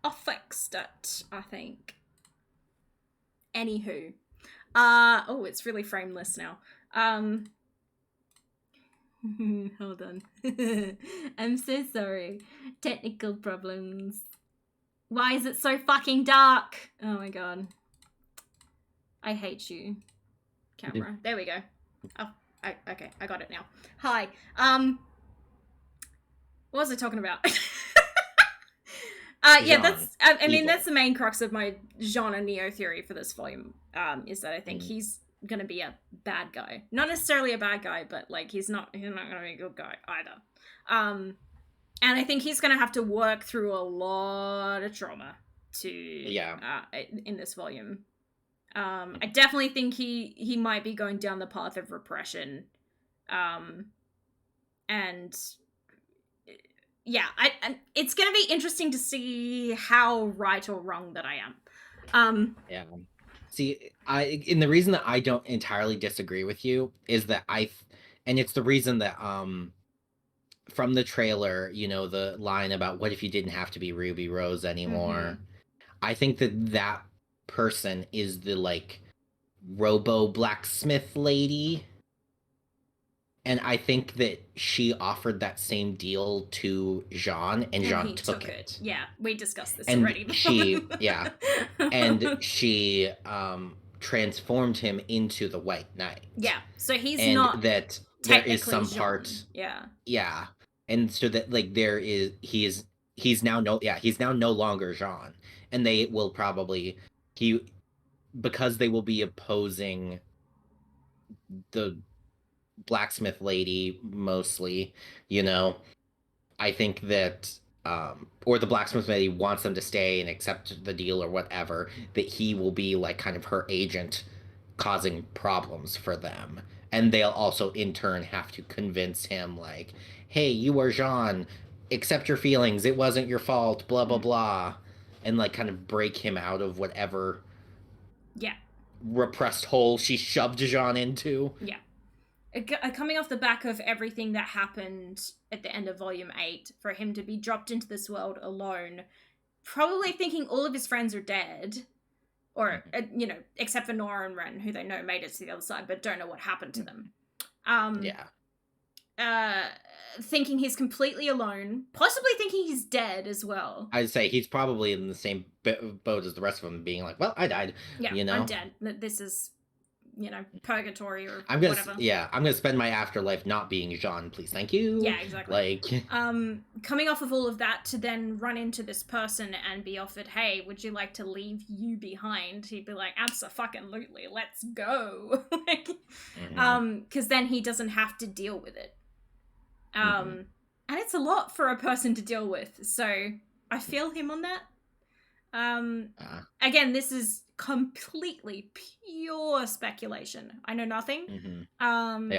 I fixed it, I think. Anywho. Oh, it's really frameless now. Hold on. I'm so sorry. Technical problems. Why is it so fucking dark? Oh my god. I hate you. Camera. There we go. Oh, okay, I got it now. Hi. What was I talking about? Yeah, that's. I mean, that's the main crux of my Jaune and Neo theory for this volume. Is that I think he's gonna be a bad guy. Not necessarily a bad guy, but like he's not gonna be a good guy either. And I think he's gonna have to work through a lot of trauma to in this volume. I definitely think he might be going down the path of repression. And yeah, it's going to be interesting to see how right or wrong that I am. Yeah. See, and the reason that I don't entirely disagree with you is that and it's the reason that from the trailer, you know, the line about what if you didn't have to be Ruby Rose anymore. Mm-hmm. I think that person is the like robo blacksmith lady, and I think that she offered that same deal to Jaune, and Jaune took it. Yeah, we discussed this and already. And she transformed him into the White Knight. Yeah, so he's and not that there is some Jaune. part. Yeah, and so that like he's now no longer Jaune, and they will probably because they will be opposing the blacksmith lady mostly, you know. I think that or the blacksmith lady wants them to stay and accept the deal or whatever, that he will be like kind of her agent, causing problems for them, and they'll also in turn have to convince him like, hey, you are Jaune, accept your feelings, it wasn't your fault, blah blah blah, and like kind of break him out of whatever repressed hole she shoved Jaune into. Yeah. Coming off the back of everything that happened at the end of Volume 8, for him to be dropped into this world alone, probably thinking all of his friends are dead, or, you know, except for Nora and Ren, who they know made it to the other side, but don't know what happened to them. Thinking he's completely alone, possibly thinking he's dead as well. I'd say he's probably in the same boat as the rest of them, being like, well, I died. Yeah, you know? I'm dead. This is, you know, purgatory or whatever. Yeah, I'm gonna spend my afterlife not being Jaune, please, thank you. Yeah, exactly. Like, coming off of all of that to then run into this person and be offered, hey, would you like to leave you behind? He'd be like, abso-fucking-lutely, let's go. Like, because then he doesn't have to deal with it. And it's a lot for a person to deal with, so I feel him on that. Again, this is completely pure speculation. I know nothing. I'm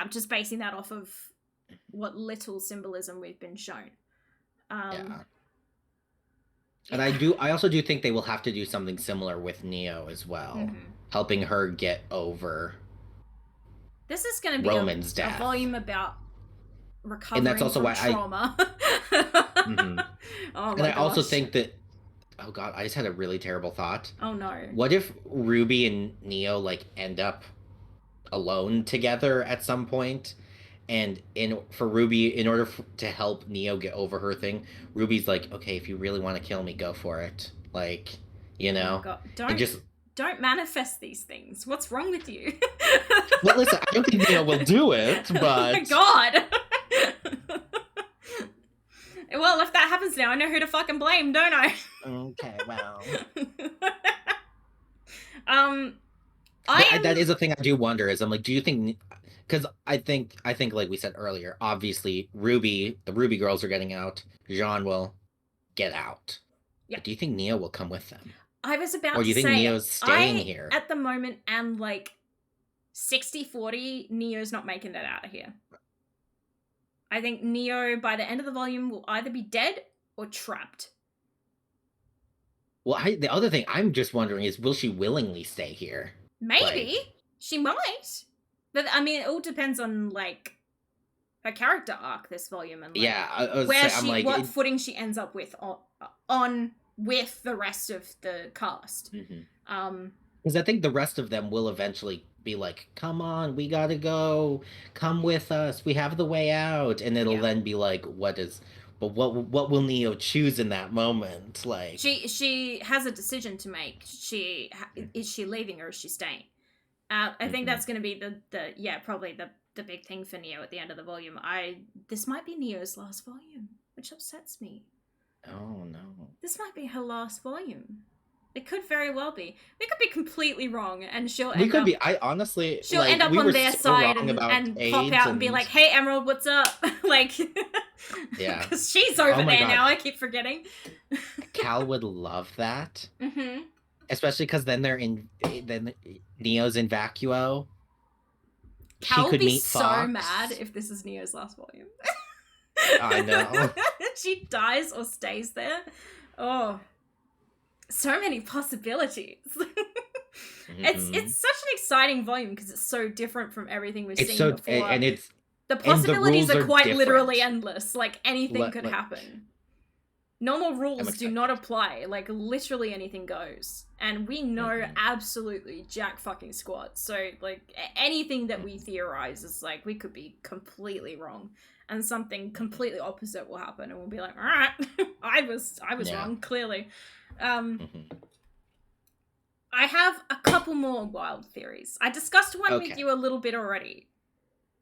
just basing that off of what little symbolism we've been shown. And I also do think they will have to do something similar with Neo as well, helping her get over this is going to be Roman's death. A volume about recovering and that's also from why trauma. Oh my I also gosh. think that, oh god, I just had a really terrible thought. Oh no. What if Ruby and Neo like end up alone together at some point, and for Ruby, in order to help Neo get over her thing, Ruby's like, okay, if you really want to kill me, go for it, like, you know. Oh god. Don't manifest these things. What's wrong with you? Well, listen, I don't think Neo will do it, but oh my god. Well, if that happens now, I know who to fucking blame, don't I? Okay, well. That is a thing I do wonder. Is I'm like, do you think? Because I think like we said earlier, obviously the RWBY girls are getting out. Jaune will get out. Yeah. But do you think Neo will come with them? I was about or do you to think say, Neo's staying here? At the moment am like 60-40, Neo's not making it out of here. I think Neo, by the end of the volume, will either be dead or trapped. Well, the other thing I'm just wondering is, will she willingly stay here? Maybe. She might. But, I mean, it all depends on, like, her character arc this volume. And, like, yeah, what footing she ends up with on with the rest of the cast. Because I think the rest of them will eventually be like, come on, we gotta go, come with us, we have the way out, and it'll then be like, what will Neo choose in that moment? Like, she has a decision to make. Is she leaving or is she staying? I think that's going to be probably the big thing for Neo at the end of the volume. This might be Neo's last volume, which upsets me. Oh no, this might be her last volume. It could very well be. We could be completely wrong, and she'll end up... She'll end up on their side and pop out and be like, hey, Emerald, what's up? Like... Yeah. Because she's over there now, I keep forgetting. Cal would love that. Mm-hmm. Especially because then Neo's in Vacuo. Cal would be so mad if this is Neo's last volume. I know. She dies or stays there. Oh... so many possibilities. It's such an exciting volume because it's so different from everything we've seen before. And the possibilities are quite literally endless. Like, anything could happen. Normal rules do not apply. Like, literally anything goes. And we know absolutely jack fucking squat. So, like, anything that we theorize is like, we could be completely wrong. And something completely opposite will happen. And we'll be like, all right, I was wrong, clearly. I have a couple more wild theories. I discussed one with you a little bit already.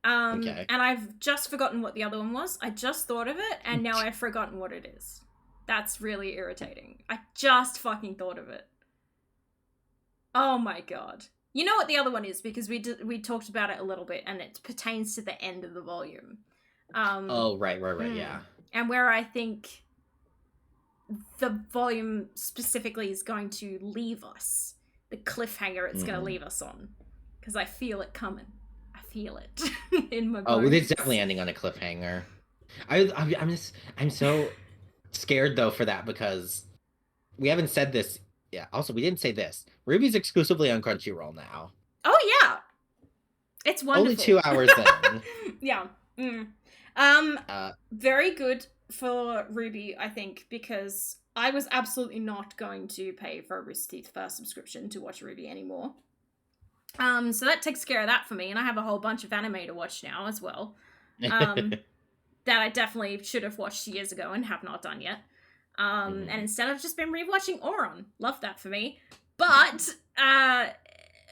And I've just forgotten what the other one was. I just thought of it, and now I've forgotten what it is. That's really irritating. I just fucking thought of it. Oh my god. You know what the other one is, because we talked about it a little bit, and it pertains to the end of the volume. Right, yeah. And where I think... the volume specifically is going to leave us. The cliffhanger it's going to leave us on. Because I feel it coming. I feel it in my bones. It's definitely ending on a cliffhanger. I'm so scared, though, for that, because we haven't said this. Yeah, also, we didn't say this. RWBY's exclusively on Crunchyroll now. Oh, yeah. It's wonderful. Only 2 hours in. Yeah. Very good for RWBY, I think, because I was absolutely not going to pay for a Rooster Teeth first subscription to watch RWBY anymore. So that takes care of that for me, and I have a whole bunch of anime to watch now as well. That I definitely should have watched years ago and have not done yet. And instead I've just been rewatching Ouran. Love that for me. But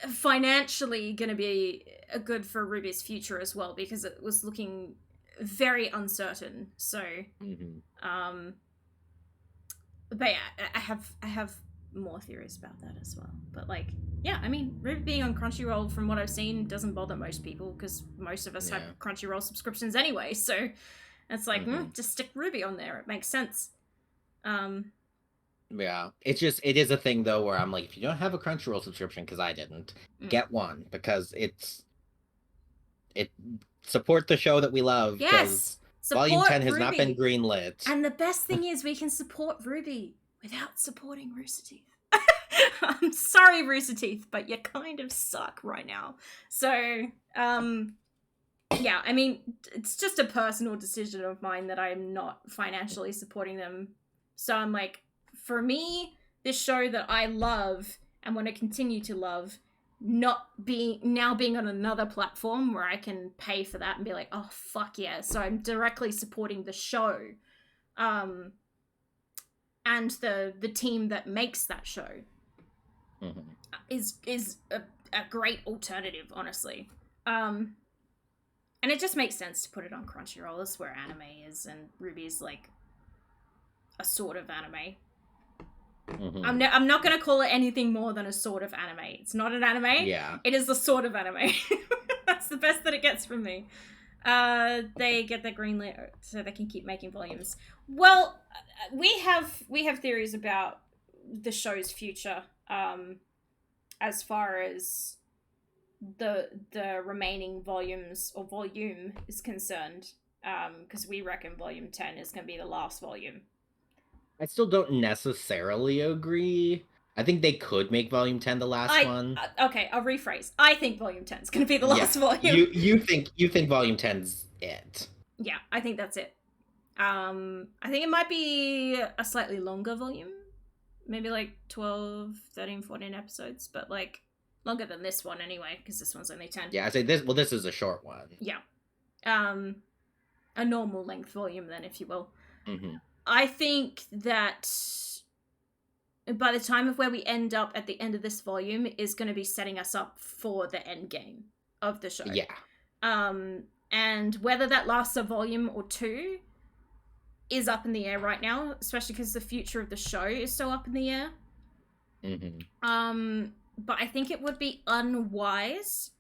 financially gonna be good for RWBY's future as well, because it was looking very uncertain. So but yeah, I have more theories about that as well. But like, yeah, I mean, RWBY being on Crunchyroll, from what I've seen, doesn't bother most people, because most of us have Crunchyroll subscriptions anyway. So it's like, just stick RWBY on there. It makes sense. Yeah, it is a thing though where I'm like, if you don't have a Crunchyroll subscription, because I didn't, get one, because it support the show that we love. Yes, Volume 10 has RWBY. Not been greenlit. And the best thing is, we can support RWBY without supporting Rooster Teeth. I'm sorry, Rooster Teeth, but you kind of suck right now. So, yeah, I mean, it's just a personal decision of mine that I'm not financially supporting them. So I'm like, for me, this show that I love and want to continue to love, now being on another platform where I can pay for that and be like, oh, fuck yeah. So I'm directly supporting the show. And the team that makes that show is a great alternative, honestly. And it just makes sense to put it on Crunchyroll. That's where anime is, and RWBY's like a sort of anime. Mm-hmm. I'm not going to call it anything more than a sort of anime. It's not an anime. Yeah. It is the sort of anime. That's the best that it gets from me. They get their green light so they can keep making volumes. Well, we have theories about the show's future, as far as the remaining volumes or volume is concerned, because we reckon volume 10 is going to be the last volume. I still don't necessarily agree. I think they could make volume 10 the last one. Okay, I'll rephrase. I think volume 10 is going to be the last volume. You think volume 10's it. Yeah, I think that's it. I think it might be a slightly longer volume. Maybe like 12, 13, 14 episodes, but like longer than this one anyway, because this one's only 10. Yeah, I say this is a short one. Yeah. A normal length volume then, if you will. Mm-hmm. I think that by the time of where we end up at the end of this volume is going to be setting us up for the end game of the show. Yeah. And whether that lasts a volume or two is up in the air right now, especially because the future of the show is so up in the air. Mm-hmm. But I think it would be unwise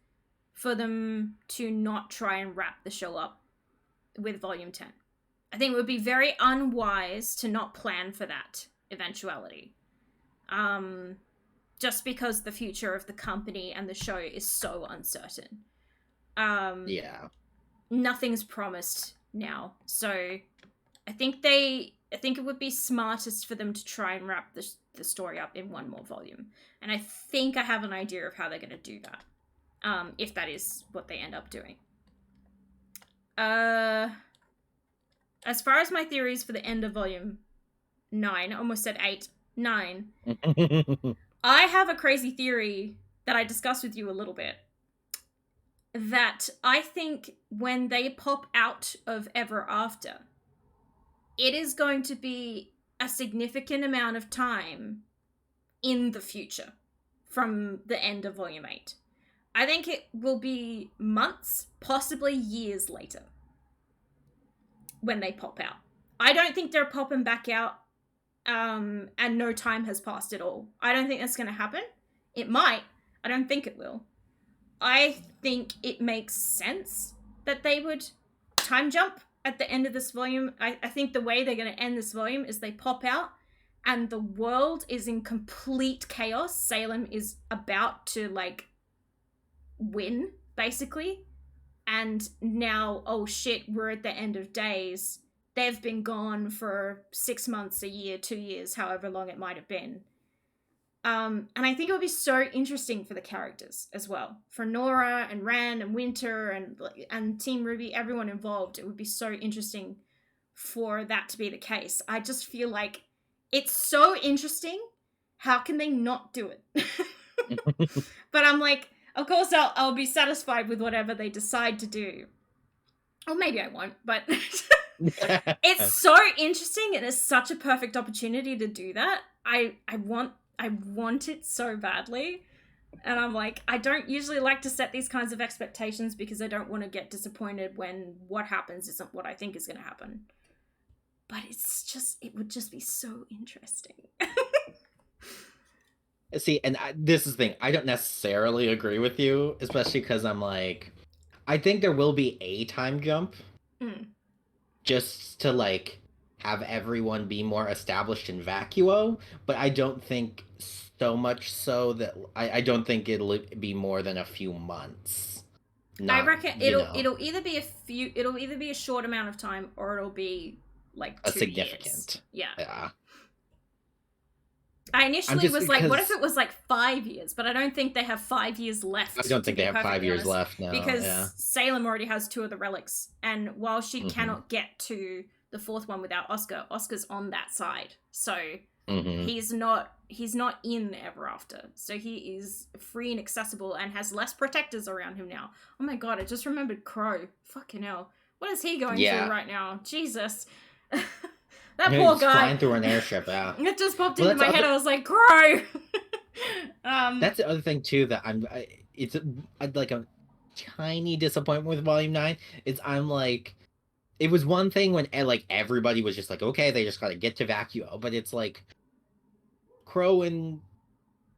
for them to not try and wrap the show up with volume 10. I think it would be very unwise to not plan for that eventuality. Just because the future of the company and the show is so uncertain. Yeah. Nothing's promised now. So I think it would be smartest for them to try and wrap the story up in one more volume. And I think I have an idea of how they're going to do that. If that is what they end up doing. As far as my theories for the end of volume 9, I almost said 8, 9. I have a crazy theory that I discussed with you a little bit. That I think when they pop out of Ever After, it is going to be a significant amount of time in the future from the end of volume 8. I think it will be months, possibly years later, when they pop out. I don't think they're popping back out and no time has passed at all. I don't think that's going to happen. It might. I don't think it will. I think it makes sense that they would time jump at the end of this volume. I think the way they're going to end this volume is they pop out and the world is in complete chaos. Salem is about to, like, win, basically. And now, oh shit, we're at the end of days. They've been gone for 6 months, a year, 2 years, however long it might have been. And I think it would be so interesting for the characters as well. For Nora and Ran and Winter and Team RWBY, everyone involved. It would be so interesting for that to be the case. I just feel like it's so interesting. How can they not do it? But I'm like, of course I'll be satisfied with whatever they decide to do. Or maybe I won't, but it's so interesting and it's such a perfect opportunity to do that. I want it so badly. And I'm like, I don't usually like to set these kinds of expectations because I don't want to get disappointed when what happens isn't what I think is going to happen. But it would just be so interesting. See, and this is the thing. I don't necessarily agree with you, especially because I'm like, I think there will be a time jump. Just to, like, have everyone be more established in Vacuo, but I don't think so much so that I don't think it'll be more than a few months. I reckon it'll either be a short amount of time or it'll be like 2 significant years. Yeah. I initially was like, what if it was like 5 years? But I don't think they have 5 years left. I don't think they have 5 years left now. Because Salem already has 2 of the relics. And while she cannot get to the 4th one without Oscar, Oscar's on that side. So he's not in Ever After. So he is free and accessible and has less protectors around him now. Oh my god, I just remembered Crow. Fucking hell. What is he going through right now? Jesus. That poor guy. Flying through an airship, yeah. It just popped into my head. I was like, Crow! That's the other thing, too, that it's like a tiny disappointment with Volume 9. I'm like, it was one thing when like everybody was just like, okay, they just gotta get to Vacuo, but it's like Crow and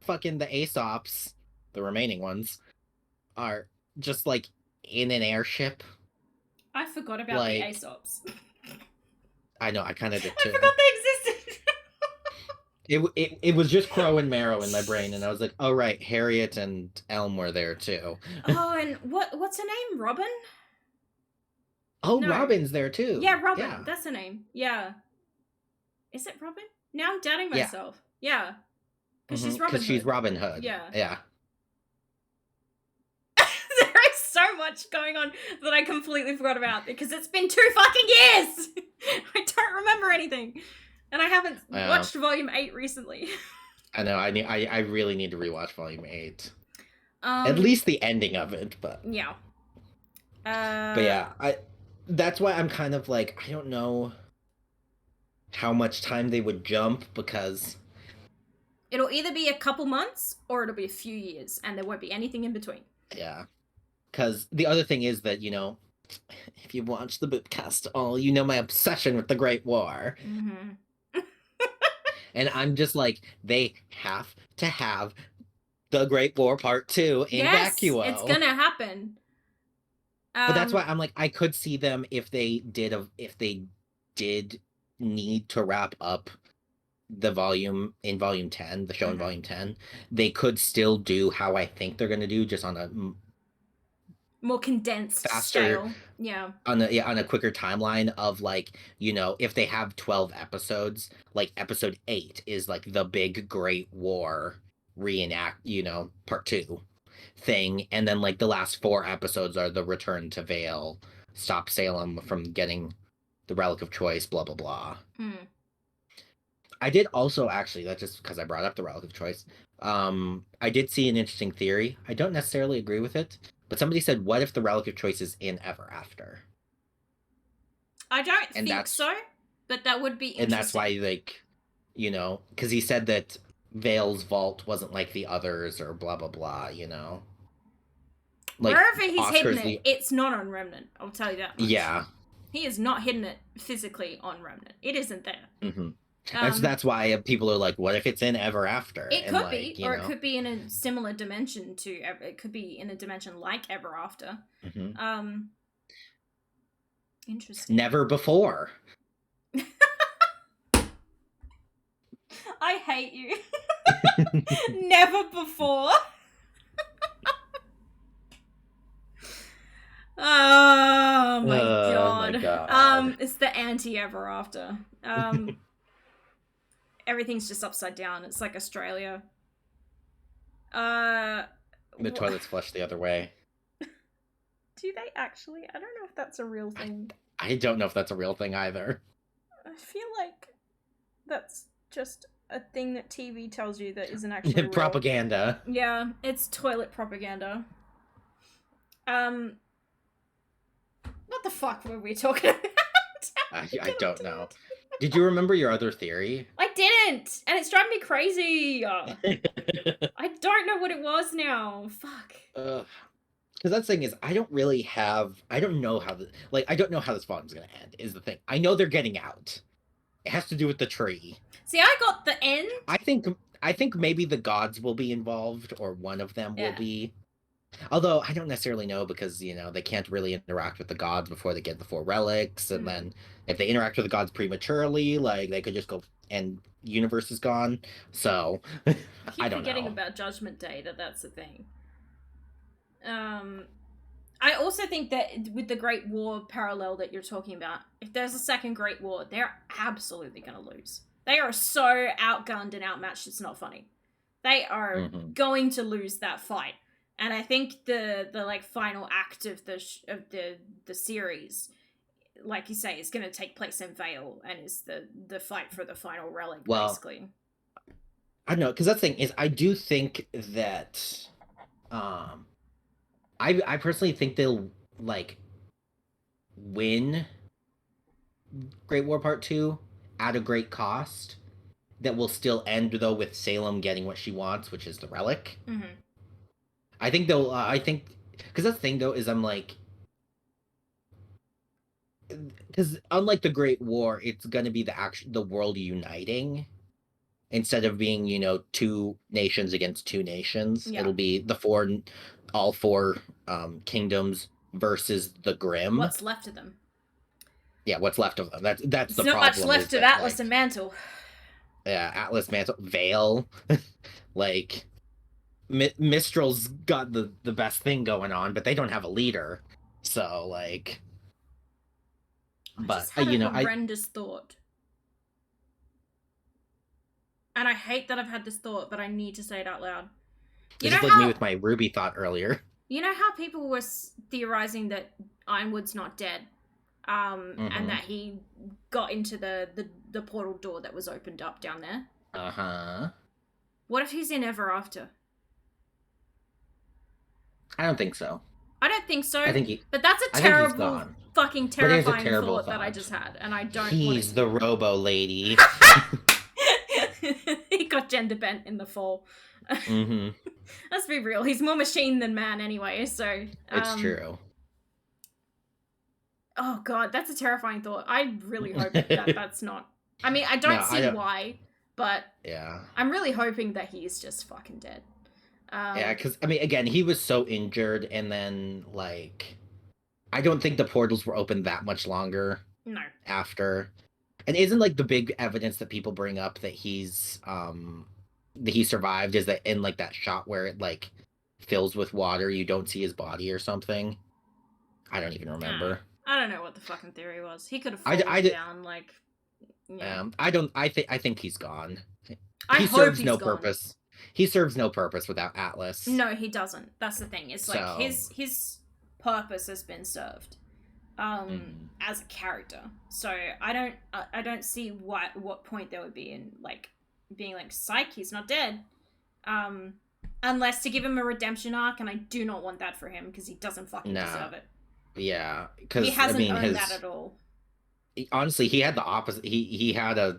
fucking the Aesops, the remaining ones, are just like in an airship. I forgot about the Like, Aesops. I know, I kind of did I too. forgot they existed. It was just Crow and Marrow in my brain, and I was like, oh right, Harriet and Elm were there too. Oh, and what's her name? Robin? Oh, No. Robin's there too. Yeah, Robin. Yeah. That's her name. Yeah. Is it Robin? Now I'm doubting Yeah. myself. Yeah. Because she's Mm-hmm. Robin Because she's Hood. Robin Hood. Yeah. Yeah. There is so much going on that I completely forgot about because it's been 2 fucking years. I don't remember anything, and I haven't watched Volume 8 recently. I know. I really need to rewatch Volume 8. At least the ending of it, but yeah. But yeah, that's why I'm kind of like, I don't know how much time they would jump, because it'll either be a couple months or it'll be a few years, and there won't be anything in between. Yeah. Because the other thing is that, you know, if you watch the Boopcast, you know my obsession with the Great War. Mm-hmm. And I'm just like, they have to have the Great War Part 2 in Vacuo. It's gonna happen. But that's why I'm like, I could see them if they did need to wrap up the volume in Volume 10, the show in Volume 10, they could still do how I think they're going to do, just on a more condensed faster scale. Yeah. On a quicker timeline of, like, you know, if they have 12 episodes, like episode 8 is like the big Great War reenact, you know, part 2 thing, and then like the last 4 episodes are the return to Vale, stop Salem from getting the Relic of Choice, blah blah blah. I did also, actually, that's just because I brought up the Relic of Choice, I did see an interesting theory. I don't necessarily agree with it, but somebody said, what if the Relic of Choice is in Ever After? I don't think so, but that would be interesting. And that's why, like, you know, because he said that Vale's vault wasn't like the others, or blah blah blah, you know. Like, wherever he's hidden it, it's not on Remnant. I'll tell you that much. Yeah. He is not hidden it physically on Remnant. It isn't there. Mm-hmm. And so that's why people are like, what if it's in Ever After? It could be, or it could be in a similar dimension to, it could be in a dimension like Ever After. Mm-hmm. Interesting. Never Before. I hate you. Never Before. Oh my god. It's the anti-Ever After. Everything's just upside down. It's like Australia. The toilets flush the other way. Do they actually? I don't know if that's a real thing. I don't know if that's a real thing either. I feel like that's just a thing that TV tells you that isn't actually real. Propaganda. Yeah, it's toilet propaganda. What the fuck were we talking about? I don't know. Did you remember your other theory? I didn't, and it's driving me crazy. I don't know what it was now. Fuck. Because that thing is, I don't know how this volume's gonna end, is the thing. I know they're getting out. It has to do with the tree. See, I got the end. I think maybe the gods will be involved, or one of them will be. Although I don't necessarily know, because, you know, they can't really interact with the gods before they get the 4 relics, and then if they interact with the gods prematurely, like, they could just go and universe is gone. So I don't know. I keep forgetting about Judgment Day, that's the thing. I also think that with the Great War parallel that you're talking about, if there's a second Great War, they're absolutely going to lose. They are so outgunned and outmatched, it's not funny. They are going to lose that fight. And I think the like final act of the series, like you say, is going to take place in Vale, and is the fight for the final relic, basically. I don't know, because that thing is, I do think that, I personally think they'll, like, win Great War Part 2 at a great cost. That will still end, though, with Salem getting what she wants, which is the relic. I think they'll, because that's the thing, though, is I'm like, because unlike the Great War, it's gonna be the world uniting instead of being, two nations against two nations. Yeah. It'll be all four kingdoms versus the Grimm. What's left of them? Yeah, what's left of them. That's There's the not problem. much left of Atlas and Mantle. Yeah, Atlas, Mantle, Vale, like Mistral's got the best thing going on, but they don't have a leader. So like, I but just had a horrendous thought. And I hate that I've had this thought, but I need to say it out loud. It's just like me with my RWBY thought earlier. You know how people were theorizing that Ironwood's not dead, and that he got into the portal door that was opened up down there? Uh-huh. What if he's in Ever After? I don't think so. I don't think so. But that's a terrible, fucking terrifying thought that I just had, and I don't. He's the Robo Lady. He got gender bent in the fall. Let's be real. He's more machine than man anyway, so... It's true. Oh god, that's a terrifying thought. I really hope that that's not... I mean, I don't see why, but... Yeah. I'm really hoping that he's just fucking dead. Yeah, because, I mean, again, he was so injured, and then, like... I don't think the portals were open that much longer. No. After... And isn't, like, the big evidence that people bring up that he's, that he survived is that in, like, that shot where it, like, fills with water, you don't see his body or something? I don't even remember. I don't know what the fucking theory was. He could have fallen down, like... Yeah. I think he's gone. He serves no purpose. He serves no purpose without Atlas. No, he doesn't. That's the thing. It's like, his purpose has been served. As a character, so I don't see what point there would be in like being like, psych, he's not dead, unless to give him a redemption arc, and I do not want that for him because he doesn't fucking deserve it. Yeah, because he hasn't earned that at all. Honestly, he had the opposite. He had a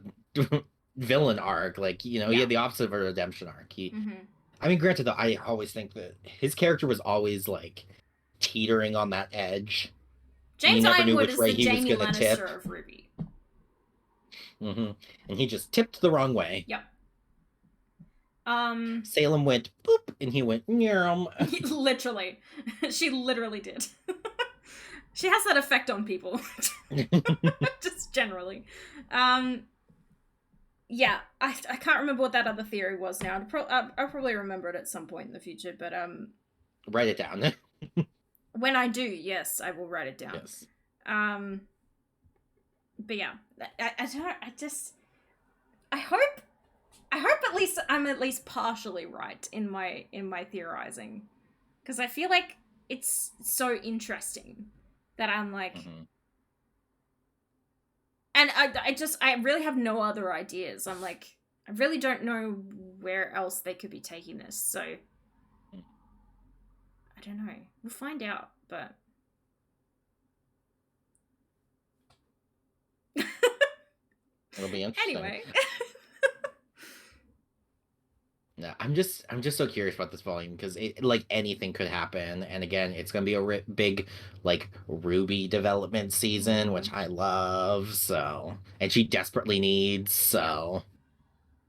villain arc, like he had the opposite of a redemption arc. I mean, granted though, I always think that his character was always like teetering on that edge. James Ironwood is the Jaime Lannister of RWBY. And he just tipped the wrong way. Yep. Salem went boop, and he went nyam. Literally. She literally did. She has that effect on people. Just generally. Yeah, I can't remember what that other theory was now. I'll probably remember it at some point in the future, but write it down. When I do, yes, I will write it down. Yes. But yeah, I hope at least I'm at least partially right in my theorizing, because I feel like it's so interesting that I'm like, and I really have no other ideas. I'm like, I really don't know where else they could be taking this, so I don't know. We'll find out, but... It'll be interesting. Anyway. No, I'm just so curious about this volume, because like anything could happen, and again, it's gonna be a big like RWBY development season, which I love. So, and she desperately needs. So,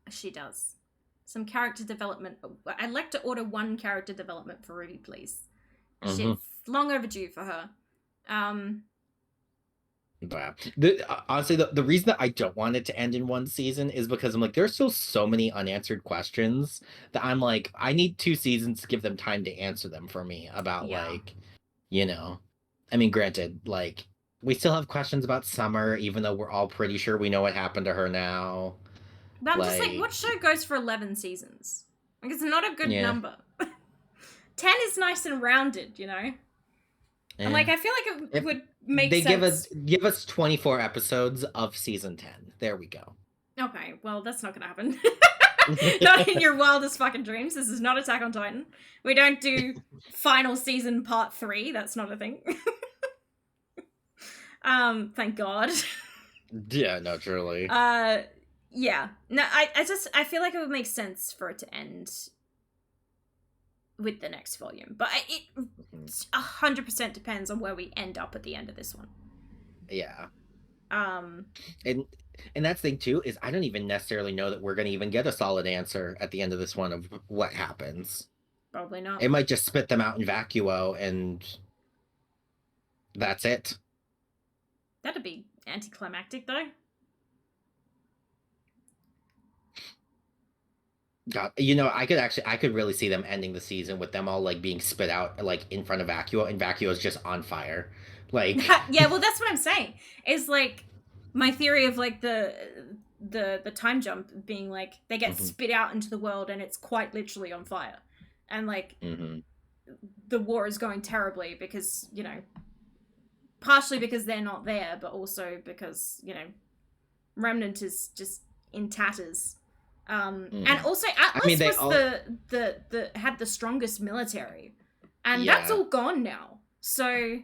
she does. Some character development. I'd like to order one character development for RWBY, please. Shit's long overdue for her. But honestly, the reason that I don't want it to end in one season is because I'm like, there's still so many unanswered questions that I'm like, I need 2 seasons to give them time to answer them for me about like, I mean, granted, like we still have questions about Summer, even though we're all pretty sure we know what happened to her now. But I'm just like, what show goes for 11 seasons? Like, it's not a good number. 10 is nice and rounded, Yeah. I'm like, I feel like it would make sense. They give us 24 episodes of season 10. There we go. Okay, well, that's not gonna happen. Not in your wildest fucking dreams. This is not Attack on Titan. We don't do final season part 3. That's not a thing. Thank God. Yeah, no, truly. Yeah. No, I feel like it would make sense for it to end with the next volume, but it 100% depends on where we end up at the end of this one. Yeah. Um, And that's the thing too is I don't even necessarily know that we're going to even get a solid answer at the end of this one of what happens. probably not. It might just spit them out in vacuo and that's it. That'd be anticlimactic, though. God, I could really see them ending the season with them all like being spit out like in front of Vacuo, and Vacuo is just on fire. Like, Yeah, well, that's what I'm saying. Is like my theory of like the time jump being like they get spit out into the world and it's quite literally on fire, and like the war is going terribly because partially because they're not there, but also because Remnant is just in tatters. And also Atlas was the had the strongest military, and that's all gone now. So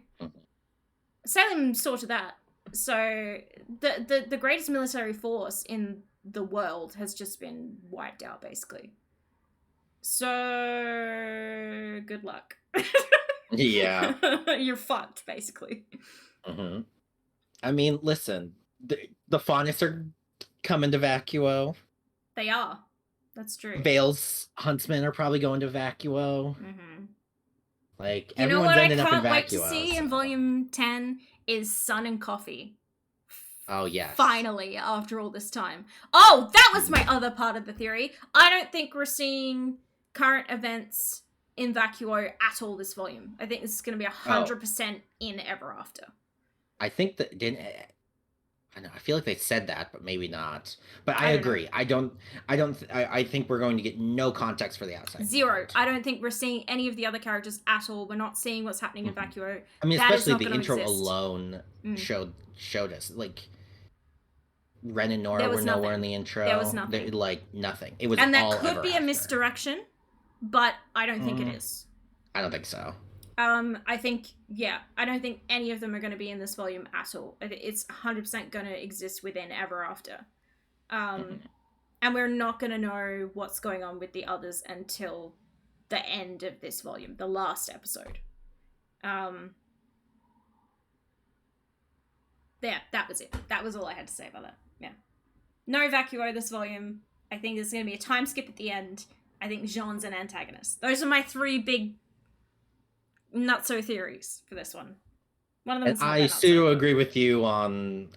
Salem sorted that. So the greatest military force in the world has just been wiped out, basically. So good luck. Yeah. You're fucked, basically. I mean, listen, the Faunus are coming to Vacuo. They are. That's true. Vale's huntsmen are probably going to Vacuo. Like, you know what I can't wait to see in Volume 10 is Sun and Coffee. Oh, yes. Finally, after all this time. Oh, that was my other part of the theory. I don't think we're seeing current events in Vacuo at all this volume. I think this is going to be 100% in Ever After. I think that I know. I feel like they said that, but maybe not. But I agree. I think we're going to get no context for the outside. Zero. I don't think we're seeing any of the other characters at all. We're not seeing what's happening in Vacuo. I mean, especially the intro alone showed us like Ren and Nora were nowhere in the intro. There was nothing. Like nothing. It was and that all could be a misdirection, but I don't think it is. I don't think so. I think, I don't think any of them are going to be in this volume at all. It's 100% going to exist within Ever After. And we're not going to know what's going on with the others until the end of this volume, the last episode. That was it. That was all I had to say about that. Yeah. No Vacuo this volume. I think there's going to be a time skip at the end. I think Jaune's an antagonist. Those are my three big nutso theories for this one. One of them. I still agree with you on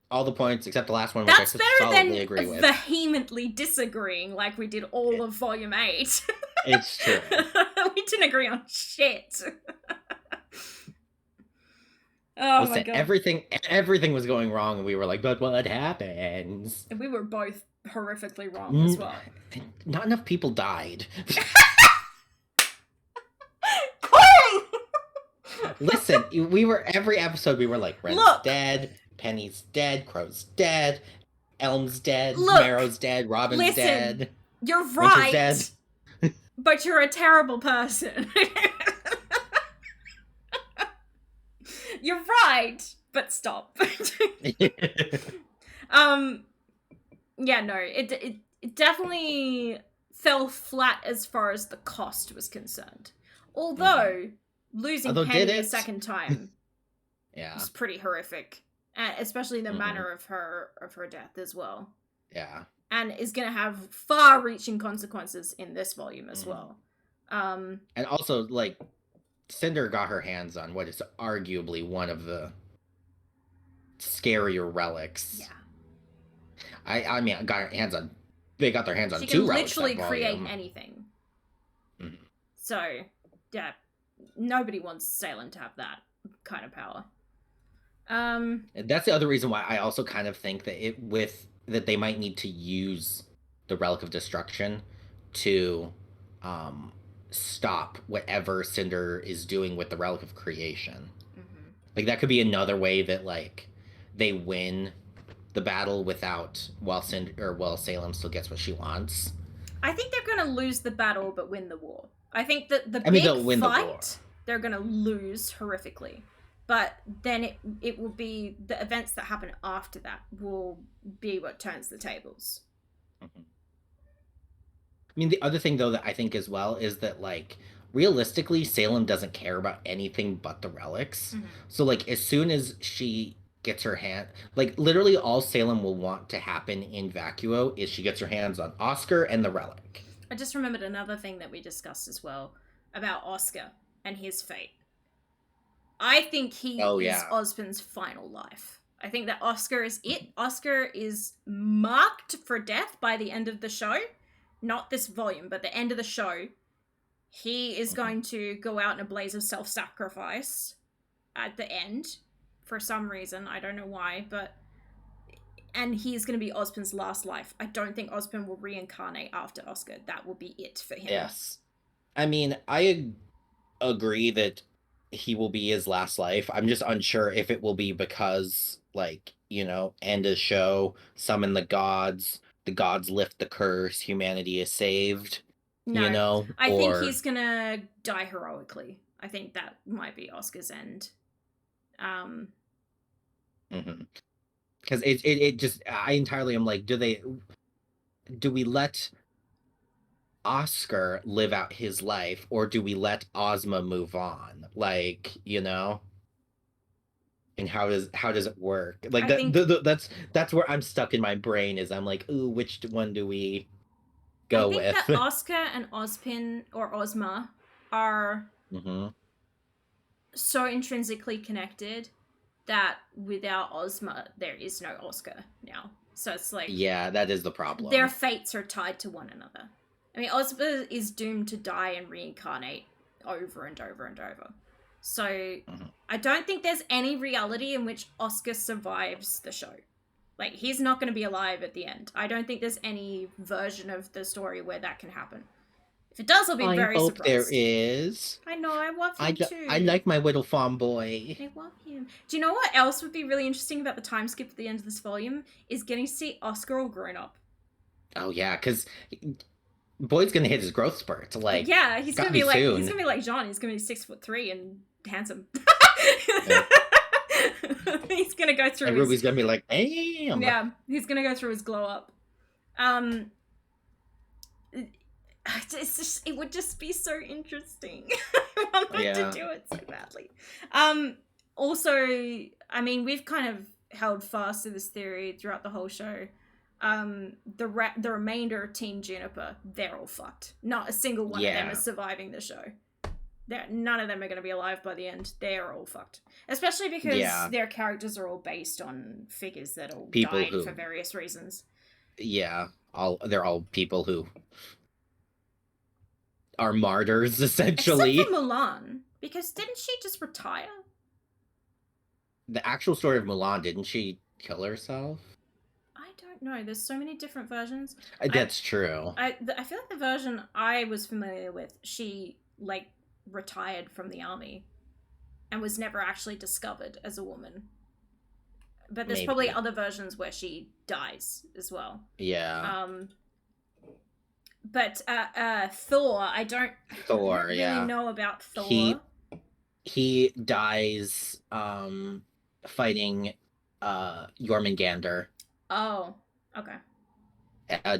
all the points except the last one, which that's I better solidly than agree with. Vehemently disagreeing like we did all of Volume 8. It's true. We didn't agree on shit. Listen, my god! Everything was going wrong, and we were like, "But what happens?" And we were both horrifically wrong as well. Not enough people died. Listen, every episode we were like, Ren's dead, Penny's dead, Crow's dead, Elm's dead, Marrow's dead, Robin's dead. You're right, dead. But you're a terrible person. You're right, but stop. It definitely fell flat as far as the cost was concerned. Although losing Penny a second time was pretty horrific, especially the manner of her death as well. Yeah. And is going to have far-reaching consequences in this volume as well. And also, like, Cinder got her hands on what is arguably one of the scarier relics. Yeah. I mean, they got their hands on she two can relics. Literally create anything. So, yeah, nobody wants Salem to have that kind of power. And that's the other reason why I also kind of think that that they might need to use the Relic of Destruction to stop whatever Cinder is doing with the Relic of Creation. Like, that could be another way that, like, they win the battle while Salem still gets what she wants. I think they're going to lose the battle but win the war. I think that they'll win fight, the war. They're going to lose horrifically. But then it will be the events that happen after that will be what turns the tables. I mean, the other thing, though, that I think as well is that, like, realistically, Salem doesn't care about anything but the relics. So, like, as soon as she gets her hand, like literally all Salem will want to happen in Vacuo is she gets her hands on Oscar and the relic. I just remembered another thing that we discussed as well about Oscar and his fate. I think he Oh is yeah. Ozpin's final life. I think that Oscar is it. Oscar is marked for death by the end of the show. Not this volume, but the end of the show. He is going to go out in a blaze of self-sacrifice at the end. For some reason. I don't know why, but... And he's going to be Ozpin's last life. I don't think Ozpin will reincarnate after Oscar. That will be it for him. Yes. I mean, I agree that he will be his last life. I'm just unsure if it will be because, like, you know, end of show, summon the gods lift the curse, humanity is saved, no, you know? I think he's going to die heroically. I think that might be Oscar's end. Because it just, I entirely am like, do we let Oscar live out his life, or do we let Ozma move on? Like, you know? And how does it work? Like that's where I'm stuck in my brain, is I'm like, ooh, which one do we go with? I think that Oscar and Ozpin or Ozma are so intrinsically connected that without Ozma there is no Oscar now. So it's like, yeah, that is the problem. Their fates are tied to one another. I mean, Ozma is doomed to die and reincarnate over and over and over. So I don't think there's any reality in which Oscar survives the show. Like, he's not going to be alive at the end. I don't think there's any version of the story where that can happen. If it does, I'll be very surprised. There is. I know, I love him too. I like my little farm boy. I love him. Do you know what else would be really interesting about the time skip at the end of this volume? Is getting to see Oscar all grown up. Oh yeah, because boy's gonna hit his growth spurt. Like, yeah, he's gonna be like Jaune. He's gonna be 6'3" and handsome. Yeah. He's gonna go through. And RWBY's gonna be like, damn. Yeah, he's gonna go through his glow up. It's just, it would just be so interesting. I wanted to do it so badly. Also, I mean, we've kind of held fast to this theory throughout the whole show. The remainder of Team Juniper, they're all fucked. Not a single one of them is surviving the show. None of them are going to be alive by the end. They're all fucked. Especially because their characters are all based on figures that all died for various reasons. Yeah, they're all people who are martyrs, essentially. Except for Mulan, because didn't she just retire? The actual story of Mulan, didn't she kill herself? I don't know. There's so many different versions. That's true. I feel like the version I was familiar with, she, like, retired from the army and was never actually discovered as a woman. But there's probably other versions where she dies as well. Yeah. But Thor, I don't really know about Thor. He dies fighting Jormungandr. Oh, okay.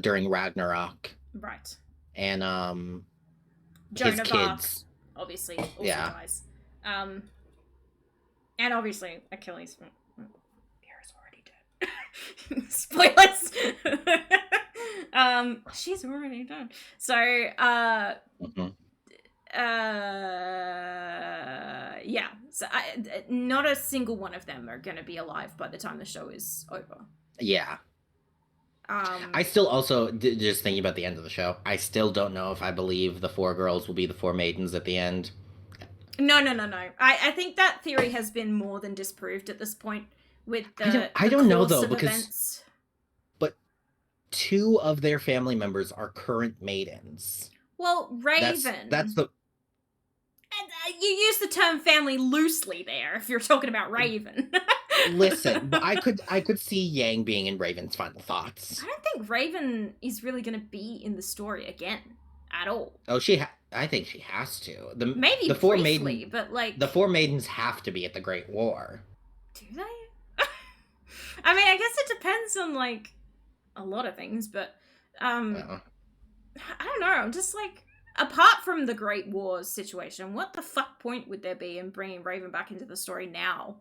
During Ragnarok. Right. And Joan his of kids Arc, obviously also dies. And obviously Achilles. Hera's already dead. Spoilers. She's already dead. So yeah. So not a single one of them are going to be alive by the time the show is over. Yeah. I still also, just thinking about the end of the show, I still don't know if I believe the 4 girls will be the 4 maidens at the end. No. I think that theory has been more than disproved at this point with the I don't know though, because events. But 2 of their family members are current maidens. Well, Raven. That's the... You use the term family loosely there if you're talking about Raven. Listen, but I could see Yang being in Raven's final thoughts. I don't think Raven is really going to be in the story again at all. Oh, I think she has to. Maybe the 4 briefly, but like the 4 maidens have to be at the Great War. Do they? I mean, I guess it depends on like a lot of things, but I don't know. I'm just like, apart from the Great War situation, what the fuck point would there be in bringing Raven back into the story now?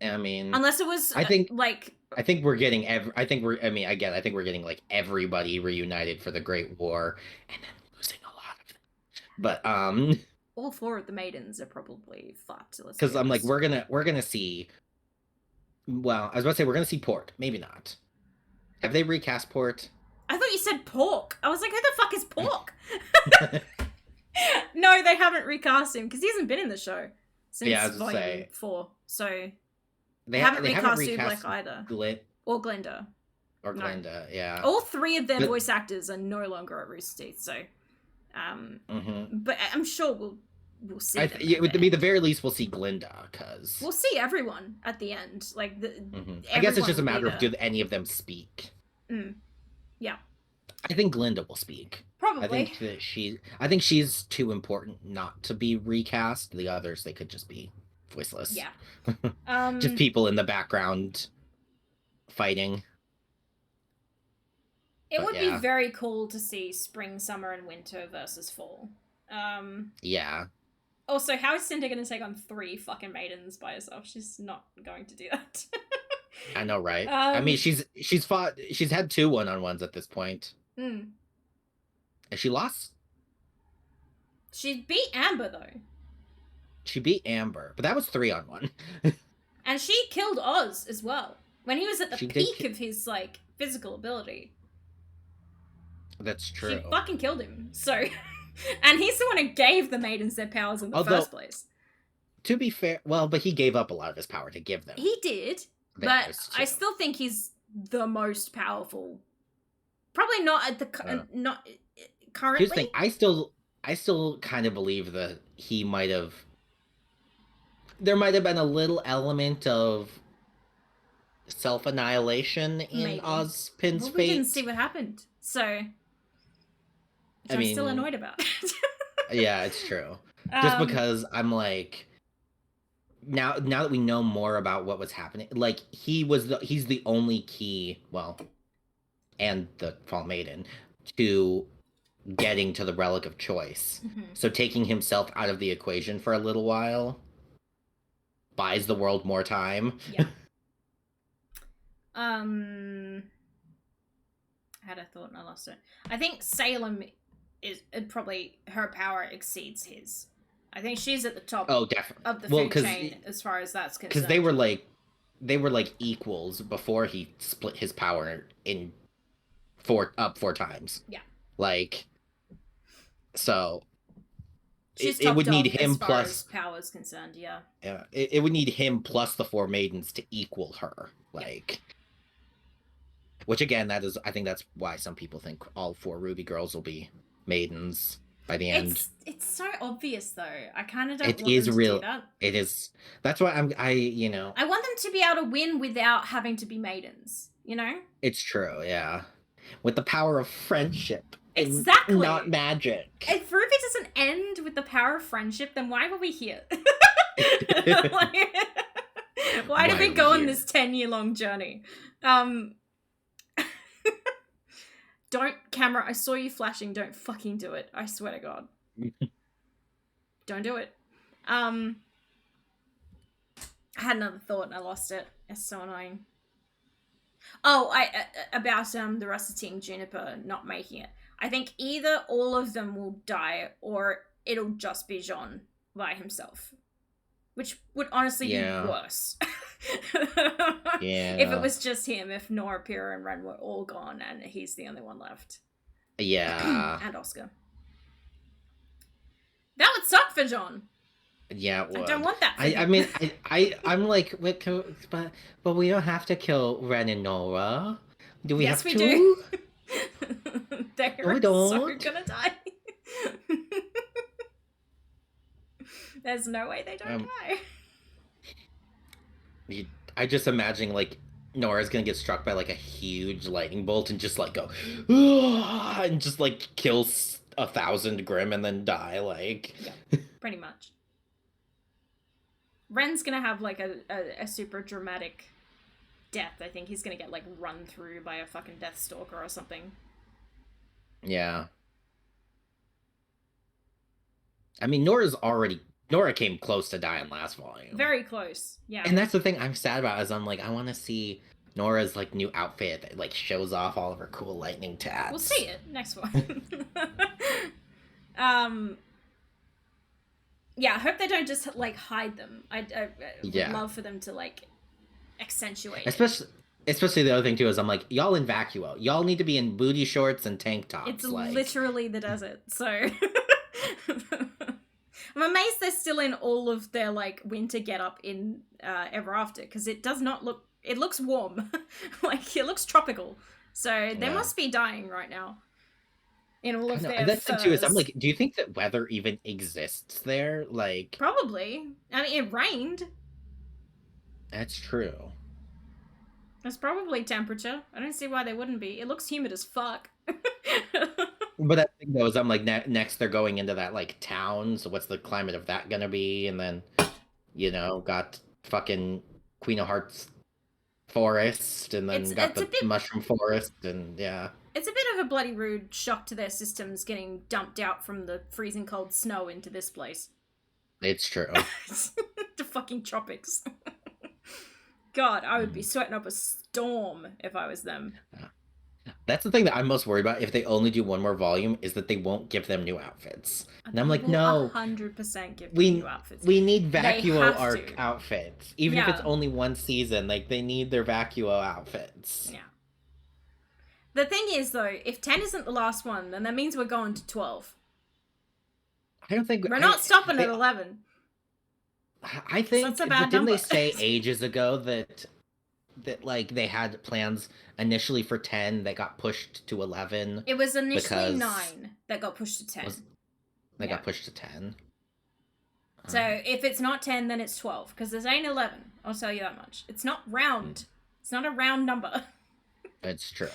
I mean, unless it was I think like I think we're getting I think we're I mean again I think we're getting like everybody reunited for the Great War and then losing a lot of them. But all 4 of the maidens are probably fucked. Let's because be I'm like honest. we're gonna see. Well, I was about to say we're gonna see Port. Maybe not. Have they recast Port? I thought you said Pork. I was like, who the fuck is Pork? No, they haven't recast him because he hasn't been in the show since Yeah, I was gonna volume say 4. So they haven't haven't recast recast Oobleck either. Or Or Glenda. No. Glenda, yeah. All 3 of their voice actors are no longer at Rooster Teeth, so but I'm sure we'll see them. To be the very least, we'll see Glinda, because we'll see everyone at the end. Like I guess it's just a matter of do any of them speak. Yeah, I think Glinda will speak. Probably. I think she's too important not to be recast. The others, they could just be voiceless. Yeah. Just people in the background fighting. It would be very cool to see spring, summer, and winter versus fall. Yeah. Also, how is Cinder going to take on 3 fucking maidens by herself? She's not going to do that. I know, right? I mean, she's had 2 one-on-ones at this point. And she lost? She beat Amber, though. She beat Amber, but that was 3-on-1. And she killed Oz as well. When he was at the peak of his, like, physical ability. That's true. She fucking killed him. So, and he's the one who gave the maidens their powers in the first place. To be fair, well, but he gave up a lot of his power to give them. He did, but I still think he's the most powerful. Probably not at the not currently. Here's the thing: I still kind of believe that he might have. There might have been a little element of self-annihilation in Ozpin's fate. We didn't see what happened, so. I'm still annoyed about. Yeah, it's true. Just because I'm like, now that we know more about what was happening, like he's the only key, well, and the Fall Maiden, to getting to the Relic of Choice. So taking himself out of the equation for a little while buys the world more time. Yeah. I had a thought and I lost it. I think Salem is probably her power exceeds his. I think she's at the top. Oh, definitely. Of the food chain as far as that's concerned. Because they were like equals before he split his power in 4 times. Yeah. Like, so it would need him as far as power's concerned. Yeah. Yeah. It would need him plus the 4 maidens to equal her. Like. Yeah. Which again, I think that's why some people think all 4 RWBY girls will be maidens by the end. It's so obvious though. I kind of don't want them to do that. It is. That's why I want them to be able to win without having to be maidens, you know? It's true, yeah. With the power of friendship. Exactly. Not magic. If RWBY doesn't end with the power of friendship, then why were we here? Why did we go on this 10-year-long journey? Don't, camera, I saw you flashing, don't fucking do it. I swear to God. Don't do it. I had another thought and I lost it. It's so annoying. Oh, about the rest of Team Juniper not making it. I think either all of them will die or it'll just be Jaune by himself. Which would honestly be worse. If it was just him, if Nora, Pyrrha, and Ren were all gone and he's the only one left. Yeah. And Oscar. That would suck for Jaune. Yeah, it would. I don't want that for I mean, I'm like, but we don't have to kill Ren and Nora. Do we have to? Yes, we do. They're so gonna die. There's no way they don't die. I just imagine like Nora's gonna get struck by like a huge lightning bolt and just like go and just like kills 1,000 Grimm and then die. Like, yeah, pretty much. Ren's gonna have like a super dramatic death. I think he's gonna get like run through by a fucking Deathstalker or something. Yeah. I mean, Nora's already Nora came close to dying last volume. Very close, yeah. And that's the thing I'm sad about, is I'm like, I want to see Nora's like new outfit that like shows off all of her cool lightning tats. We'll see it next one. Yeah, I hope they don't just like hide them. I would love for them to like accentuate. Especially the other thing too is I'm like, y'all in vacuo. Y'all need to be in booty shorts and tank tops. It's like literally the desert, so I'm amazed they're still in all of their like winter getup in Ever After, because it does not look. It looks warm, like it looks tropical. So they must be dying right now. In all of their that's furs. the too is I'm like, do you think that weather even exists there? Like probably. I mean, it rained. That's true. It's probably temperature. I don't see why they wouldn't be. It looks humid as fuck. But that thing though is I'm like, next they're going into that like town. So what's the climate of that gonna be? And then, got fucking Queen of Hearts forest, and then got the mushroom forest, and yeah. It's a bit of a bloody rude shock to their systems getting dumped out from the freezing cold snow into this place. It's true. The fucking tropics. God, I would be sweating up a storm if I was them. That's the thing that I'm most worried about. If they only do one more volume, is that they won't give them new outfits. And I'm like, no, 100% give them new outfits. We need vacuo arc outfits, even if it's only one season. Like they need their vacuo outfits. Yeah. The thing is, though, if 10 isn't the last one, then that means we're going to 12. I don't think we're not stopping at 11. I think that's a bad didn't number. they say ages ago that like they had plans initially for 10 that got pushed to 11? It was initially 9 that got pushed to 10. They got pushed to 10. So if it's not 10, then it's 12, because there's ain't 11. I'll tell you that much. It's not round. It's not a round number. It's true.